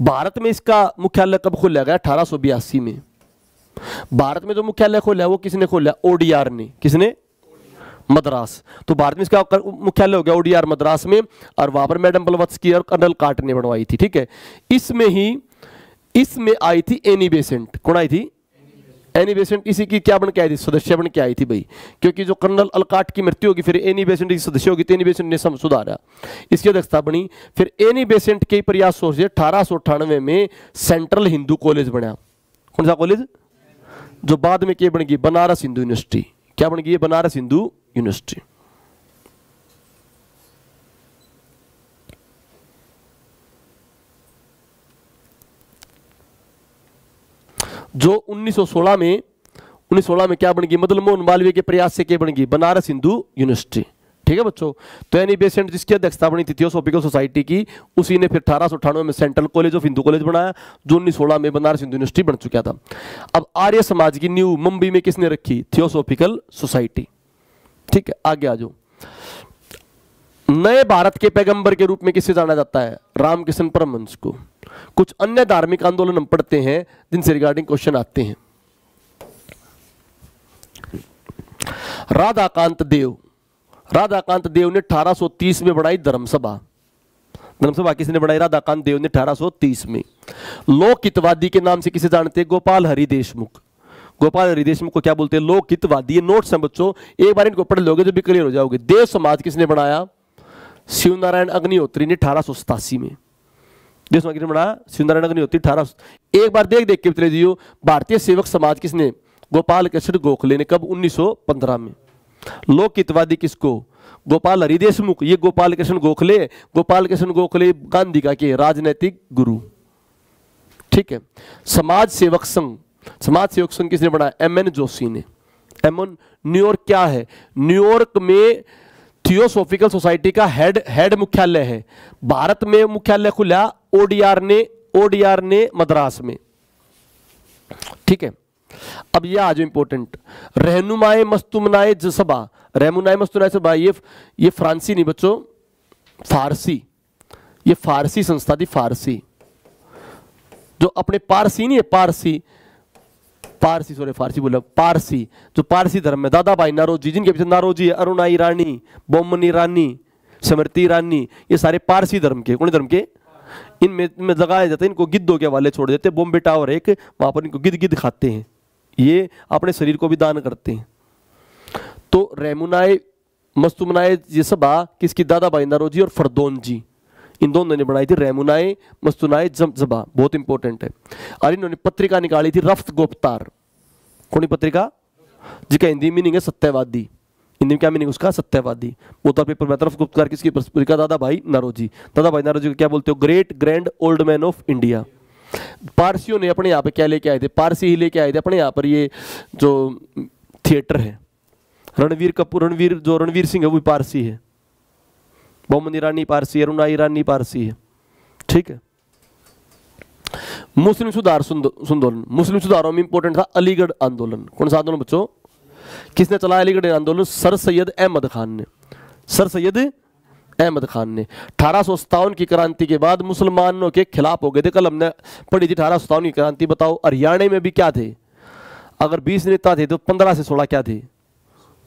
भारत में इसका मुख्यालय कब खोला गया? 1882 में। भारत में जो मुख्यालय खोला वो किसने खोला? ओडीआर ने। किसने? मद्रास। तो भारत में इसका मुख्यालय हो गया ओडीआर मद्रास में, और वहां पर मैडम ब्लवात्स्की और कर्नल काट ने बनवाई थी, ठीक है। इसमें आई थी एनी बेसेंट। कौन आई थी? Annie Besant. इसी की क्या बन के आई थी? सदस्य बन के आई थी भाई, क्योंकि जो कर्नल अलकाट की मृत्यु होगी फिर एनी बेसेंट की सदस्य होगी, तो एनी बेसेंट ने सुधारा, इसकी अध्यक्षता बनी। फिर एनी बेसेंट के प्रयासों से 1898 में सेंट्रल हिंदू कॉलेज बना। कौन सा कॉलेज? जो बाद में क्या बन गई? बनारस हिंदू यूनिवर्सिटी। क्या बन गई? बनारस हिंदू यूनिवर्सिटी। जो 1916 में क्या बन गई? मदन मोहन मालवीय के प्रयास से क्या बन गई? बनारस हिंदू यूनिवर्सिटी, ठीक है बच्चों। तो एनी बेसेंट जिसकी अध्यक्षता बनी थी थियोसॉफिकल सोसाइटी की, उसी ने फिर 1898 में central college of Hindu college बनाया, जो 1916 में बनारस हिंदू यूनिवर्सिटी बन चुका था। अब आर्य समाज की न्यू मुंबई में किसने रखी? थियोसॉफिकल सोसाइटी, ठीक है। आगे आ जाओ। नए भारत के पैगंबर के रूप में किसे जाना जाता है? रामकृष्ण परमहंस को। कुछ अन्य धार्मिक आंदोलन हम पढ़ते हैं जिनसे रिगार्डिंग क्वेश्चन आते हैं। राधाकांत देव ने 1830 में बनाई धर्मसभा। धर्मसभा किसने बनाई? राधाकांत देव ने 1830 में। लोकहितवादी के नाम से किसे जानते हैं? गोपाल हरि देशमुख। गोपाल हरि देशमुख को क्या बोलते हैं? लोकहितवादी। ये नोट्स हैं बच्चों, एक बार इनको पढ़ लोगे तो भी क्लियर हो जाओगे। देव समाज किसने बनाया? शिवनारायण अग्निहोत्री ने 1887 में। देव समाज किसने बनाया? शिवनारायण अग्निहोत्री 1800। एक बार देख के चले दियो। भारतीय सेवक समाज किसने? गोपाल कृष्ण गोखले ने। कब? 1915 में। लोकहितवादी किसको? गोपाल हरि देशमुख। ये गोपाल कृष्ण गोखले गांधी का के राजनीतिक गुरु, ठीक है। समाज सेवक संघ किसने बनाया? एमएन जोशी ने। एमएन न्यूयॉर्क क्या है? न्यूयॉर्क में थियोसॉफिकल सोसाइटी का हेड मुख्यालय है। भारत में मुख्यालय खुला ओडीआर ने मद्रास में, ठीक है। अब ये आज इंपॉर्टेंट, रहनुमाए मस्तुमनाए सभा। रहनुमाए मस्तुमनाए सभा ये फ्रांसी नहीं बच्चों, फारसी। ये फारसी संस्था थी। फारसी जो अपने पारसी नहीं है, पारसी जो पारसी धर्म में दादा भाई नारोजी, जिनके पीछे नारोजी है, अरुणा ईरानी, बोमनी रानी, स्मृति ईरानी, ये सारे पारसी धर्म के। कौन धर्म के? इनमें लगाया जाता है। इनको गिद्धों के हवाले छोड़ देते। बॉम्बे टावर एक, वहां पर इनको गिद्ध खाते हैं। ये अपने शरीर को भी दान करते हैं। तो रहनुमाए मस्तुमनाए ये सभा किसकी? दादा भाई नारोजी और फरदौन जी, इन दोनों ने बनाई थी रहनुमाए मस्तुमनाए सभा। बहुत इंपॉर्टेंट है। और इन्होंने पत्रिका निकाली थी रफ्त गोफ्तार। कौन पत्रिका? जिसका हिंदी मीनिंग है सत्यवादी। हिंदी में क्या मीनिंग उसका? सत्यवादी। बोतल पेपर में रफ्त गोफ्तार किसकी पत्रिका? दादा भाई नारोजी। दादा भाई नारोजी को क्या बोलते हो? Great grand old man of India. पारसियों ने अपने यहाँ पे क्या लेके आए थे? पारसी ही लेके आए थे अपने यहाँ पर। ये जो थिएटर है, रणवीर सिंह है वो पारसी है। बोमन ईरानी पारसी है, अरुणा ईरानी पारसी है, ठीक है। मुस्लिम सुधार आंदोलन। मुस्लिम सुधारों में इंपॉर्टेंट था अलीगढ़ आंदोलन। कौन सा आंदोलन बच्चों? किसने चलाया अलीगढ़ आंदोलन? सर सैयद अहमद खान ने। सर सैयद अहमद खान ने 1857 की क्रांति के बाद मुसलमानों के खिलाफ हो गए थे। कल हमने पढ़ी थी 1857 की क्रांति। बताओ हरियाणा में भी क्या थे? अगर 20 नेता थे तो 15 से 16 क्या थे?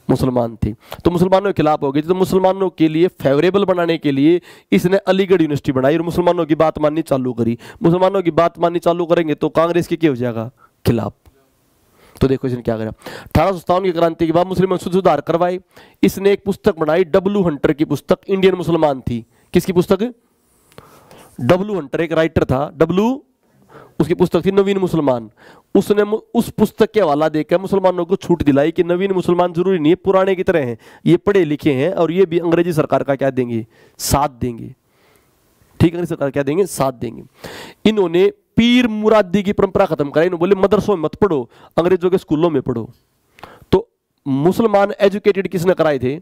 मुसलमान थे। तो मुसलमानों के खिलाफ हो गए। तो मुसलमानों के लिए फेवरेबल बनाने के लिए इसने अलीगढ़ यूनिवर्सिटी बनाई और मुसलमानों की बात माननी चालू करी। मुसलमानों की बात माननी चालू करेंगे तो कांग्रेस के क्या हो जाएगा? खिलाफ। तो देखो इसने क्या करा। 1857 की क्रांति के बाद मुस्लिमों ने सुधार करवाए। इसने एक पुस्तक बनाई, डब्ल्यू हंटर की पुस्तक, इंडियन मुसलमान थी। किसकी पुस्तक? डब्ल्यू हंटर एक राइटर था, डब्ल्यू, उसकी पुस्तक थी नवीन मुसलमान। उसने उस पुस्तक के हवाला देकर मुसलमानों को छूट दिलाई कि नवीन मुसलमान जरूरी नहीं है, पुराने की तरह हैं, ये पढ़े लिखे हैं और ये भी अंग्रेजी सरकार का क्या देंगे? साथ देंगे। ठीक है, सरकार क्या देंगे? साथ देंगे। इन्होंने पीर मुरादी की परंपरा खत्म कराई। इन्होंने बोले मदरसों में मत पढ़ो, अंग्रेजों के स्कूलों में पढ़ो। तो मुसलमान एजुकेटेड किसने कराए थे?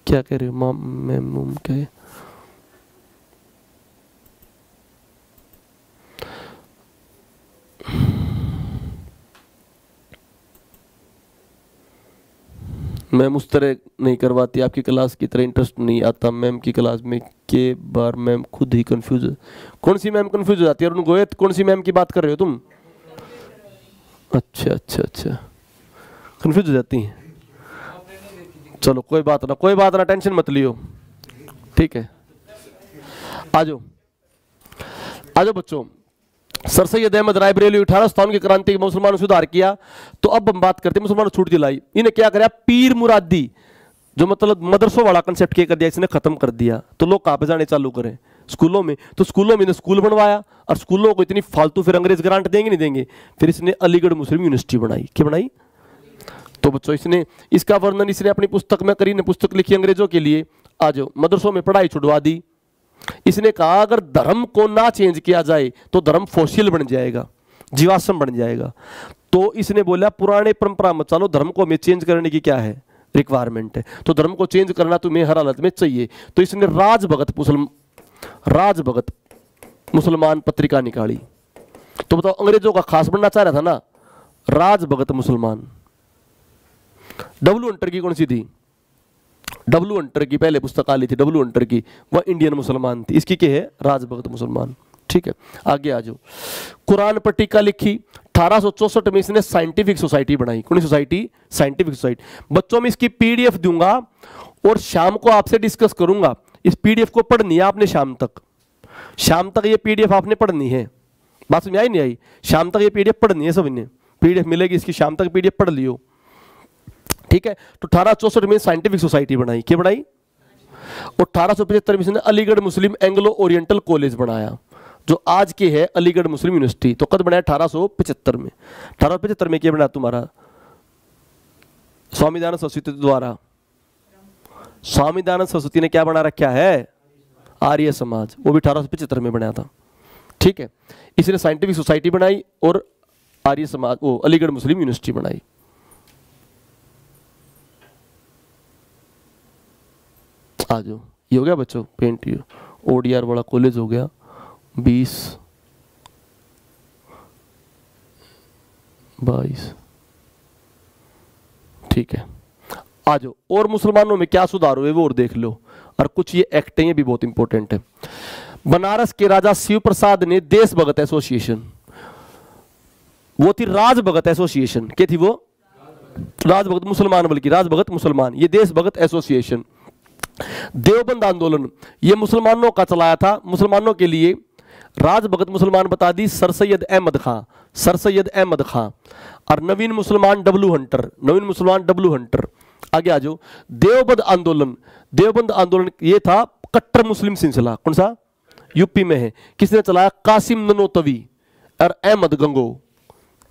क्या कह रहे हो? मैम क्या? मैम उस तरह नहीं करवाती, आपकी क्लास की तरह इंटरेस्ट नहीं आता मैम की क्लास में। के बार मैम खुद ही कंफ्यूज। कौन सी मैम कंफ्यूज हो जाती है? अरुण गोयत, कौन सी मैम की बात कर रहे हो तुम? अच्छा अच्छा अच्छा, कंफ्यूज हो जाती हैं। चलो कोई बात ना, कोई बात ना, टेंशन मत लियो। ठीक है, आ जाओ आ जाओ बच्चों। सर सैयद अहमद राय बरेलवी 1857 की क्रांति में मुसलमानों ने सुधार किया। तो अब हम बात करते हैं मुसलमानों ने छूट दिलाई। इन्हें क्या कराया? पीर मुरादी, जो मतलब मदरसों वाला कंसेप्ट क्या कर दिया, इसने खत्म कर दिया। तो लोग कहाँ पे जाने चालू करें? स्कूलों में। तो स्कूलों में स्कूल बनवाया और स्कूलों को इतनी फालतू फिर अंग्रेज ग्रांट देंगे नहीं देंगे, फिर इसने अलीगढ़ मुस्लिम यूनिवर्सिटी बनाई। क्या बनाई? तो बच्चों इसने इसका वर्णन इसने अपनी पुस्तक में करी ने, पुस्तक लिखी अंग्रेजों के लिए। आ जाओ, मदरसों में पढ़ाई छुड़वा दी। इसने कहा अगर धर्म को ना चेंज किया जाए तो धर्म फॉसिल बन जाएगा, जीवाश्म बन जाएगा। तो इसने बोला पुराने परंपरा मत चलो, धर्म को हमें चेंज करने की क्या है? रिक्वायरमेंट है। तो धर्म को चेंज करना तुम्हें हर हालत में चाहिए। तो इसने राजभगत मुसलमान पत्रिका निकाली। तो बताओ, अंग्रेजों का खास बनना चाह रहा था ना, राजभगत मुसलमान। डब्ल्यू हंटर की कौन सी थी? डब्ल्यू हंटर की पहले पुस्तक आ ली थी, डब्ल्यू हंटर की, वह इंडियन मुसलमान थी। इसकी क्या है? राजभगत मुसलमान। ठीक है, आगे आ जाओ। कुरान पर टीका लिखी 1864 में। इसने साइंटिफिक सोसाइटी बनाई। कौन सी सोसाइटी? Scientific society. बच्चों में इसकी पीडीएफ दूंगा और शाम को आपसे डिस्कस करूंगा। इस पीडीएफ को पढ़नी है आपने शाम तक। शाम तक ये पीडीएफ आपने पढ़नी है। बात समझ आई नहीं आई? शाम तक ये पीडीएफ पढ़नी है सबने। पीडीएफ मिलेगी इसकी, शाम तक पीडीएफ पढ़ लियो। ठीक है, तो 1864 में साइंटिफिक सोसाइटी बनाई। क्या बनाई? और 1875 में इसने अलीगढ़ मुस्लिम एंग्लो ओरिएंटल कॉलेज बनाया, जो आज के है अलीगढ़ मुस्लिम यूनिवर्सिटी। तो कब बनाया? 1875 में। 1875 में क्या बना तुम्हारा? स्वामी दयानंद सरस्वती द्वारा। स्वामी दयानंद सरस्वती ने क्या बना रखा है? आर्य समाज। वो भी 1875 में बनाया था। ठीक है, इसने साइंटिफिक सोसाइटी बनाई और आर्य समाज, वो अलीगढ़ मुस्लिम यूनिवर्सिटी बनाई। आ जाओ, ये हो गया बच्चों पेंट। ओडीआर वाला कॉलेज हो गया 20 22। ठीक है, आ जाओ। और मुसलमानों में क्या सुधार हुए वो और देख लो। और कुछ ये एक्ट हैं, ये भी बहुत इंपॉर्टेंट है। बनारस के राजा शिव प्रसाद ने देशभगत एसोसिएशन, वो थी राजभगत एसोसिएशन। क्या थी वो? राजभगत मुसलमान, बल्कि राजभगत मुसलमान, ये देशभगत एसोसिएशन। देवबंद आंदोलन ये मुसलमानों का चलाया था। मुसलमानों के लिए राजभगत मुसलमान बता दी सर सैयद अहमद खां, सर सैयद अहमद खां। और नवीन मुसलमान डब्ल्यू हंटर, नवीन मुसलमान डब्ल्यू हंटर। आगे आ जाओ। देवबंद आंदोलन, देवबंद आंदोलन ये था कट्टर मुस्लिम सिलसिला। कौन सा? यूपी में है। किसने चलाया? कासिम ननोतवी और अहमद गंगो।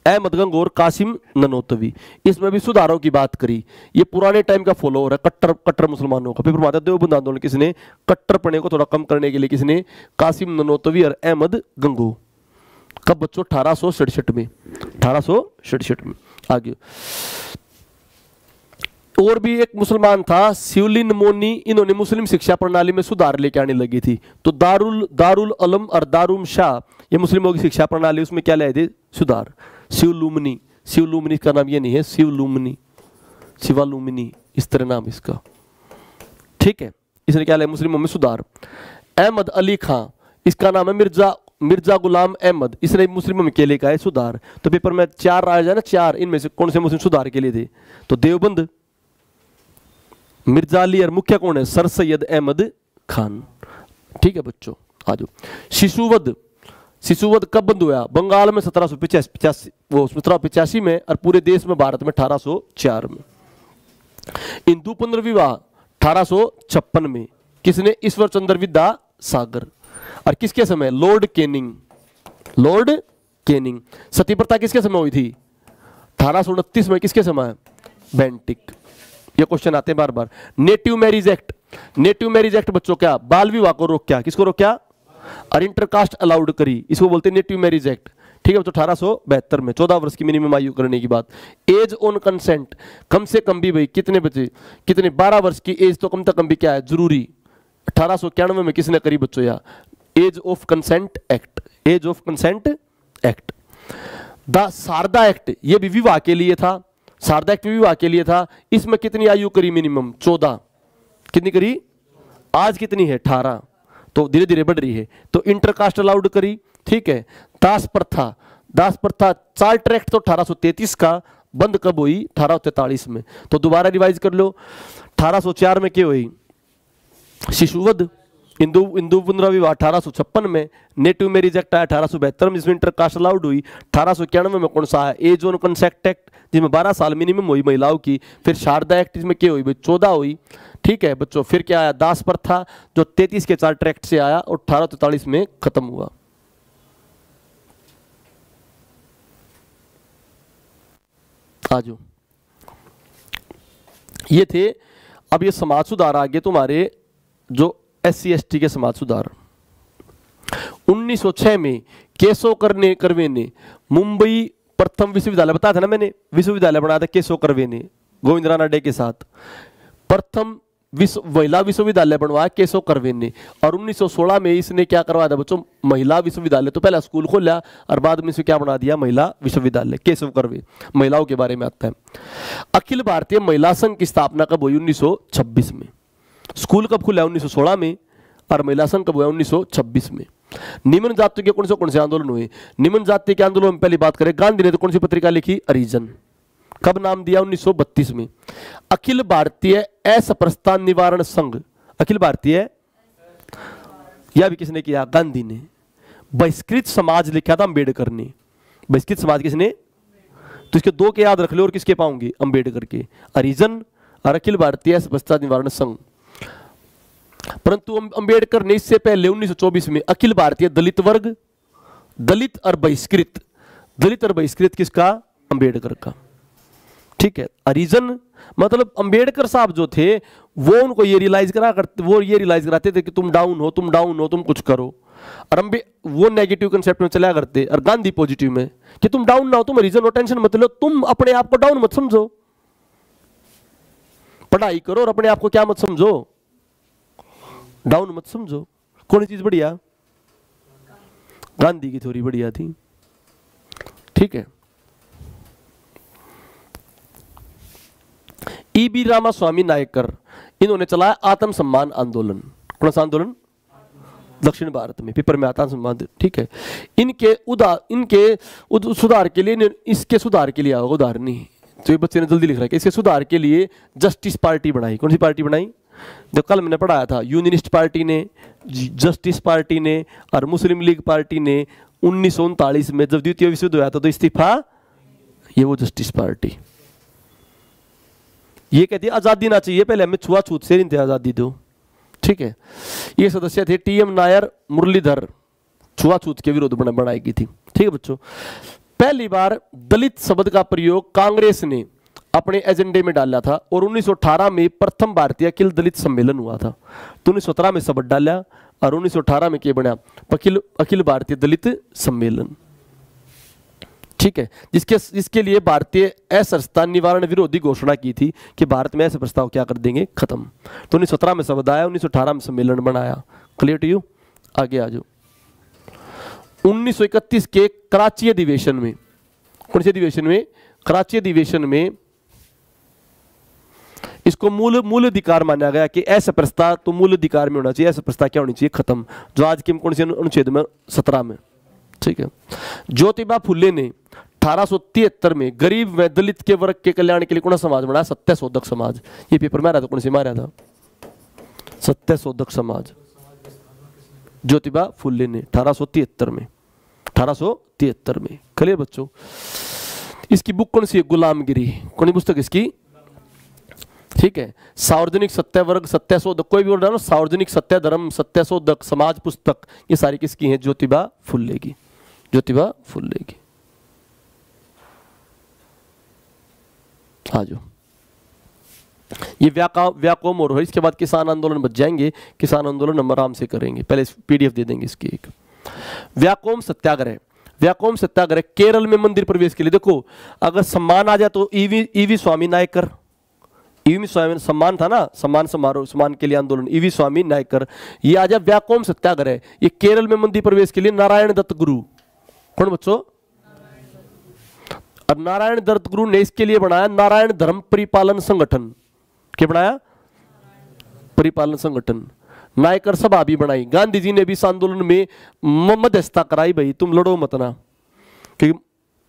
अहमद गंगो और कासिम ननोतवी। इसमें भी सुधारों की बात करी। ये पुराने टाइम का फॉलोअर है कट्टर मुसलमानों का। फिर माता देवबंद आंदोलन किसने? कट्टरपने को थोड़ा कम करने के लिए किसने? कासिम ननोतवी और अहमद गंगो। कब बच्चों? 1867 में। 1867 में। आगे और भी एक मुसलमान था शिवलिन मोनी। इन्होंने मुस्लिम शिक्षा प्रणाली में सुधार लेके आने लगी थी। तो दारुल अलम और दारुम शाह, ये मुस्लिमों की शिक्षा प्रणाली, उसमें क्या लाए थे? सुधार। शिवलुमनी शिवलुम्बिनी का नाम ये नहीं है, शिवलुम्बिनी, शिवालुम्बिनी, इस तरह नाम इसका। ठीक है, इसने क्या लिया मुस्लिमों में सुधार। अहमद अली खां, इसका नाम है मिर्जा गुलाम अहमद, इसने मुस्लिमों में क्या लिखा है सुधार। तो पेपर में 4 आ जाए ना, 4, इनमें से कौन से मुस्लिम सुधार के लिए थे? तो देवबंद, मिर्जा अली और मुख्य कौन है? सर सैयद अहमद खान। ठीक है बच्चों, आ जाओ। शिशुवध कब बंद हुआ? बंगाल में 1785 में और पूरे देश में भारत में 1804 में। हिंदू पुनर्विवाह 1856 में, किसने? ईश्वर चंद्र विद्या सागर। और किसके समय? Lord Canning. सती प्रथा किसके समय हुई थी? 1829 में। किसके समय? बेंटिक। ये क्वेश्चन आते हैं बार बार। नेटिव मैरिज एक्ट बच्चों क्या? बाल विवाह को रोक क्या? किसको रोक क्या? और इंटरकास्ट अलाउड करी, इसको बोलते हैं नेटिव मैरिज एक्ट। ठीक है, तो 1872 में 14 वर्ष की मिनिमम आयु करने की बात। एज ऑन कंसेंट, कम से कम भी भाई कितने बच्चे, कितने 12 वर्ष की एज तो कम से कम भी क्या है जरूरी। 1891 में किसने करी बच्चों? या age of consent act. The Sharda act, ये भी विवाह के लिए था, शारदा एक्ट विवाह के लिए था। इसमें कितनी आयु करी मिनिमम? 14। कितनी करी? आज कितनी है? 18, तो धीरे धीरे बढ़ रही है। तो इंटरकास्ट अलाउड करी। ठीक है, दास प्रथा चार्टर एक्ट तो 1833 का, बंद कब हुई? 1843 में। तो दोबारा रिवाइज कर लो। 1804 में क्या हुई? शिशुवध। हिंदू पुनर्विवाह 1856 में। नेटिव मैरिज एक्ट आया 1872 में, जिसमें इंटरकास्ट अलाउड हुई। 1891 में कौन सा है? एज ऑन कंसेंट एक्ट, जिसमें 12 साल मिनिमम हुई महिलाओं की। फिर शारदा एक्ट, जिसमें क्या हुई? 14 हुई। ठीक है बच्चों, फिर क्या आया? दास प्रथा, जो 33 के चार्टर एक्ट से आया और 1843 में खत्म हुआ। आजो, ये थे। अब ये समाज सुधार आगे तुम्हारे जो SC ST के समाज सुधार। 1906 में केशव कर्वे ने मुंबई प्रथम विश्वविद्यालय, बताया था ना मैंने, विश्वविद्यालय बनाया था केशव कर्वे ने गोविंद राणा डे के साथ। प्रथम महिला विश्वविद्यालय बनवाया केशव कर्वे ने। और 1916 में इसने क्या करवाया था बच्चों? महिला विश्वविद्यालय। तो पहला स्कूल खोला और बाद में इसे क्या बना दिया? महिला विश्वविद्यालय। केशव कर्वे, महिलाओं के बारे में आता है। अखिल भारतीय महिला संघ की स्थापना कब हुई? 1926 में। स्कूल कब खुला? 1916 में। और महिला संघ कब हुआ? 1926 में। निम्न जाति के कौन से आंदोलन हुए? निम्न जाति के आंदोलन में पहली बात करें, गांधी ने तो कौन सी पत्रिका लिखी? अरिजन। कब नाम दिया? 1932 में। अखिल भारतीय असप्रस्थता निवारण संघ, अखिल भारतीय, यह भी किसने किया? गांधी ने। बहिष्कृत समाज लिखा था अंबेडकर ने। बहिष्कृत समाज किसने? तो इसके 2 के याद रख लो और किसके पाऊंगे? अंबेडकर के। अरिजन और अखिल भारतीय असप्रस्थता निवारण संघ। परंतु अंबेडकर ने इससे पहले 1924 में अखिल भारतीय दलित वर्ग, दलित और बहिष्कृत किसका? अंबेडकर का। ठीक है, अरिजन मतलब अंबेडकर साहब जो थे वो उनको ये रियलाइज कराते थे कि तुम डाउन हो, तुम कुछ करो। और वो नेगेटिव कंसेप्ट में चला करते, और गांधी पॉजिटिव में कि तुम डाउन ना हो, तुम अरिजन हो, टेंशन मत लो, तुम अपने आप को डाउन मत समझो, पढ़ाई करो और अपने आप को क्या मत समझो? डाउन मत समझो। कौन सी चीज बढ़िया? गांधी की थ्योरी बढ़िया थी। ठीक है, E.B. रामास्वामी नायकर, इन्होंने चलाया आत्म सम्मान आंदोलन। कौन सा आंदोलन? दक्षिण भारत में, पेपर में आता सम्मान। ठीक है, इनके सुधार के लिए, इसके सुधार के लिए उदाहरण नहीं, तो ये बच्चे ने जल्दी लिख रहा है कि इसके सुधार के लिए जस्टिस पार्टी बनाई। कौन सी पार्टी बनाई? जो कल मैंने पढ़ाया था, यूनियनिस्ट पार्टी ने, जस्टिस पार्टी ने और मुस्लिम लीग पार्टी ने 1939 में जब द्वितीय विश्व युद्ध हुआ था तो इस्तीफा, ये वो जस्टिस पार्टी। ये कहती है आजादी ना चाहिए, पहले हमें छुआछूत से नहीं आजादी दो। ठीक है, ये सदस्य थे TM नायर, मुरलीधर, छुआछूत के विरोध बनाई गई थी। ठीक है बच्चों, पहली बार दलित शब्द का प्रयोग कांग्रेस ने अपने एजेंडे में डाला था और 1918 में प्रथम भारतीय अखिल दलित सम्मेलन हुआ था। तो 1917 में शब्द डाला और 1918 में क्या बना? अखिल भारतीय दलित सम्मेलन। ठीक है, जिसके लिए भारतीय असप्रस्थता निवारण विरोधी घोषणा की थी कि भारत में ऐसे प्रस्ताव क्या कर देंगे? खत्म। तो 1917 में शब्द आया, 1918 में सम्मेलन बनाया। Clear to you? आगे आ जाओ। 1931 के कराची अधिवेशन में, कौन से अधिवेशन में? कराची अधिवेशन में इसको मूल अधिकार माना गया कि ऐसा प्रस्ताव तो मूल अधिकार में होना चाहिए, ऐसा प्रस्ताव क्या होनी चाहिए, खत्म, जो आज के कौन से अनुच्छेद में 17 में, ठीक है। ज्योतिबा फुले ने 1873 में गरीब व दलित के वर्ग के कल्याण के लिए कौन सा समाज बनाया, सत्यशोधक समाज। ये पेपर में आ रहा था, कौन से मारा था, सत्यशोधक समाज, ज्योतिबा फुले ने 1873 में, 1873 में। क्लियर बच्चों। इसकी बुक कौन सी है, गुलामगिरी, कौन सी पुस्तक इसकी, ठीक है। सार्वजनिक सत्यवर्ग, सत्यशोधक, कोई भी बोल सार्वजनिक सत्य धर्म, सत्यशोधक समाज पुस्तक, ये सारी किसकी है, ज्योतिबा फुले की, ज्योतिबा फुले की। आ जाओ, ये व्याकोम और इसके बाद किसान आंदोलन बच जाएंगे, किसान आंदोलन हम आराम से करेंगे, पहले पीडीएफ दे देंगे इसकी एक। व्याकोम सत्याग्रह, व्याकोम सत्याग्रह केरल में मंदिर प्रवेश के लिए, देखो अगर सम्मान आ जाए तो ईवी स्वामी नायकर, ईवी स्वामी सम्मान था ना, सम्मान समारोह, सम्मान के लिए आंदोलन, ईवी स्वामी नायकर, ये आ जाए व्याकोम सत्याग्रह, ये केरल में मंदिर प्रवेश के लिए नारायण दत्त गुरु, कौन बच्चों, और नारायण दत्त गुरु ने इसके लिए बनाया नारायण धर्म परिपालन संगठन, क्या बनाया, परिपालन संगठन। नायकर सभा भी बनाई, गांधी जी ने भी इस आंदोलन में मध्यस्थता कराई, भाई तुम लड़ो मत ना, क्योंकि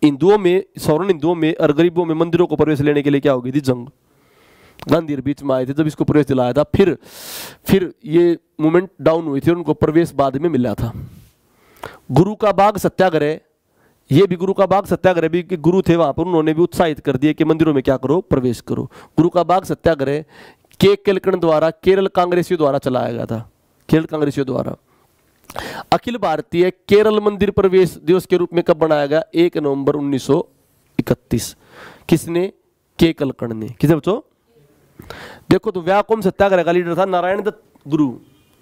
हिंदुओं में, सौरण हिंदुओं में और गरीबों में मंदिरों को प्रवेश लेने के लिए क्या हो गई थी, जंग। गांधी बीच में आए थे जब इसको प्रवेश दिलाया था, फिर ये मूवमेंट डाउन हुई थी, उनको प्रवेश बाद में मिला था। गुरु का बाग सत्याग्रह, ये भी गुरु का बाग सत्याग्रह भी, कि गुरु थे वहां पर, उन्होंने भी उत्साहित कर दिया कि मंदिरों में क्या करो, प्रवेश करो। गुरु का बाग सत्याग्रह के केलकण द्वारा, केरल कांग्रेसियों द्वारा चलाया गया था, केरल कांग्रेसियों द्वारा। अखिल भारतीय केरल मंदिर प्रवेश दिवस के रूप में कब बनाया गया, 1 नवंबर 1931। किसने, के केलकण ने, किसने बच्चों, देखो तो व्याकोम सत्याग्रह का लीडर था नारायण दत्त गुरु,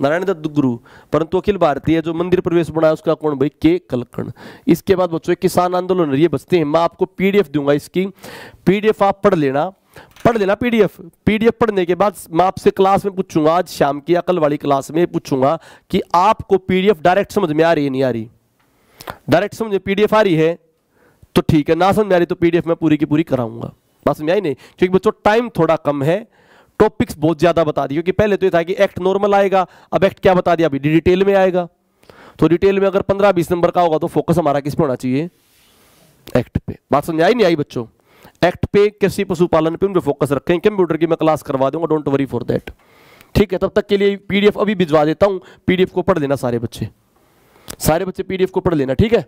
नारायण दत्त गुरु, परंतु अखिल भारतीय जो मंदिर प्रवेश बनाया उसका कौन, भाई के केलकण। इसके बाद बच्चों किसान आंदोलन, ये बचते हैं, मैं आपको पीडीएफ दूंगा, इसकी पीडीएफ आप पढ़ लेना पीडीएफ पढ़ने के बाद मैं आपसे क्लास में पूछूंगा, आज शाम की अकल वाली क्लास में पूछूंगा कि आपको पीडीएफ डायरेक्ट समझ में आ रही है, नहीं आ रही, डायरेक्ट समझ में पीडीएफ आ रही है तो ठीक है, ना समझ में आ रही तो पीडीएफ मैं पूरी की पूरी कराऊंगा, बात समझ आई नहीं, क्योंकि बच्चों टाइम थोड़ा कम है, टॉपिक्स बहुत ज्यादा बता दिए, क्योंकि पहले तो ये था कि एक्ट नॉर्मल आएगा, अब एक्ट क्या बता दिया, अभी डिटेल में आएगा, तो डिटेल में अगर 15-20 नंबर का होगा तो फोकस हमारा किस पे होना चाहिए, एक्ट पे। बात समझ आई नहीं आई बच्चों, एक्ट पे, कृषि पशुपालन पे, उन पे फोकस रखें, कंप्यूटर की मैं क्लास करवा दूंगा, डोंट वरी फॉर दैट, ठीक है। तब तक के लिए पीडीएफ अभी भिजवा देता हूं, पीडीएफ को पढ़ लेना सारे बच्चे पीडीएफ को पढ़ लेना, ठीक है।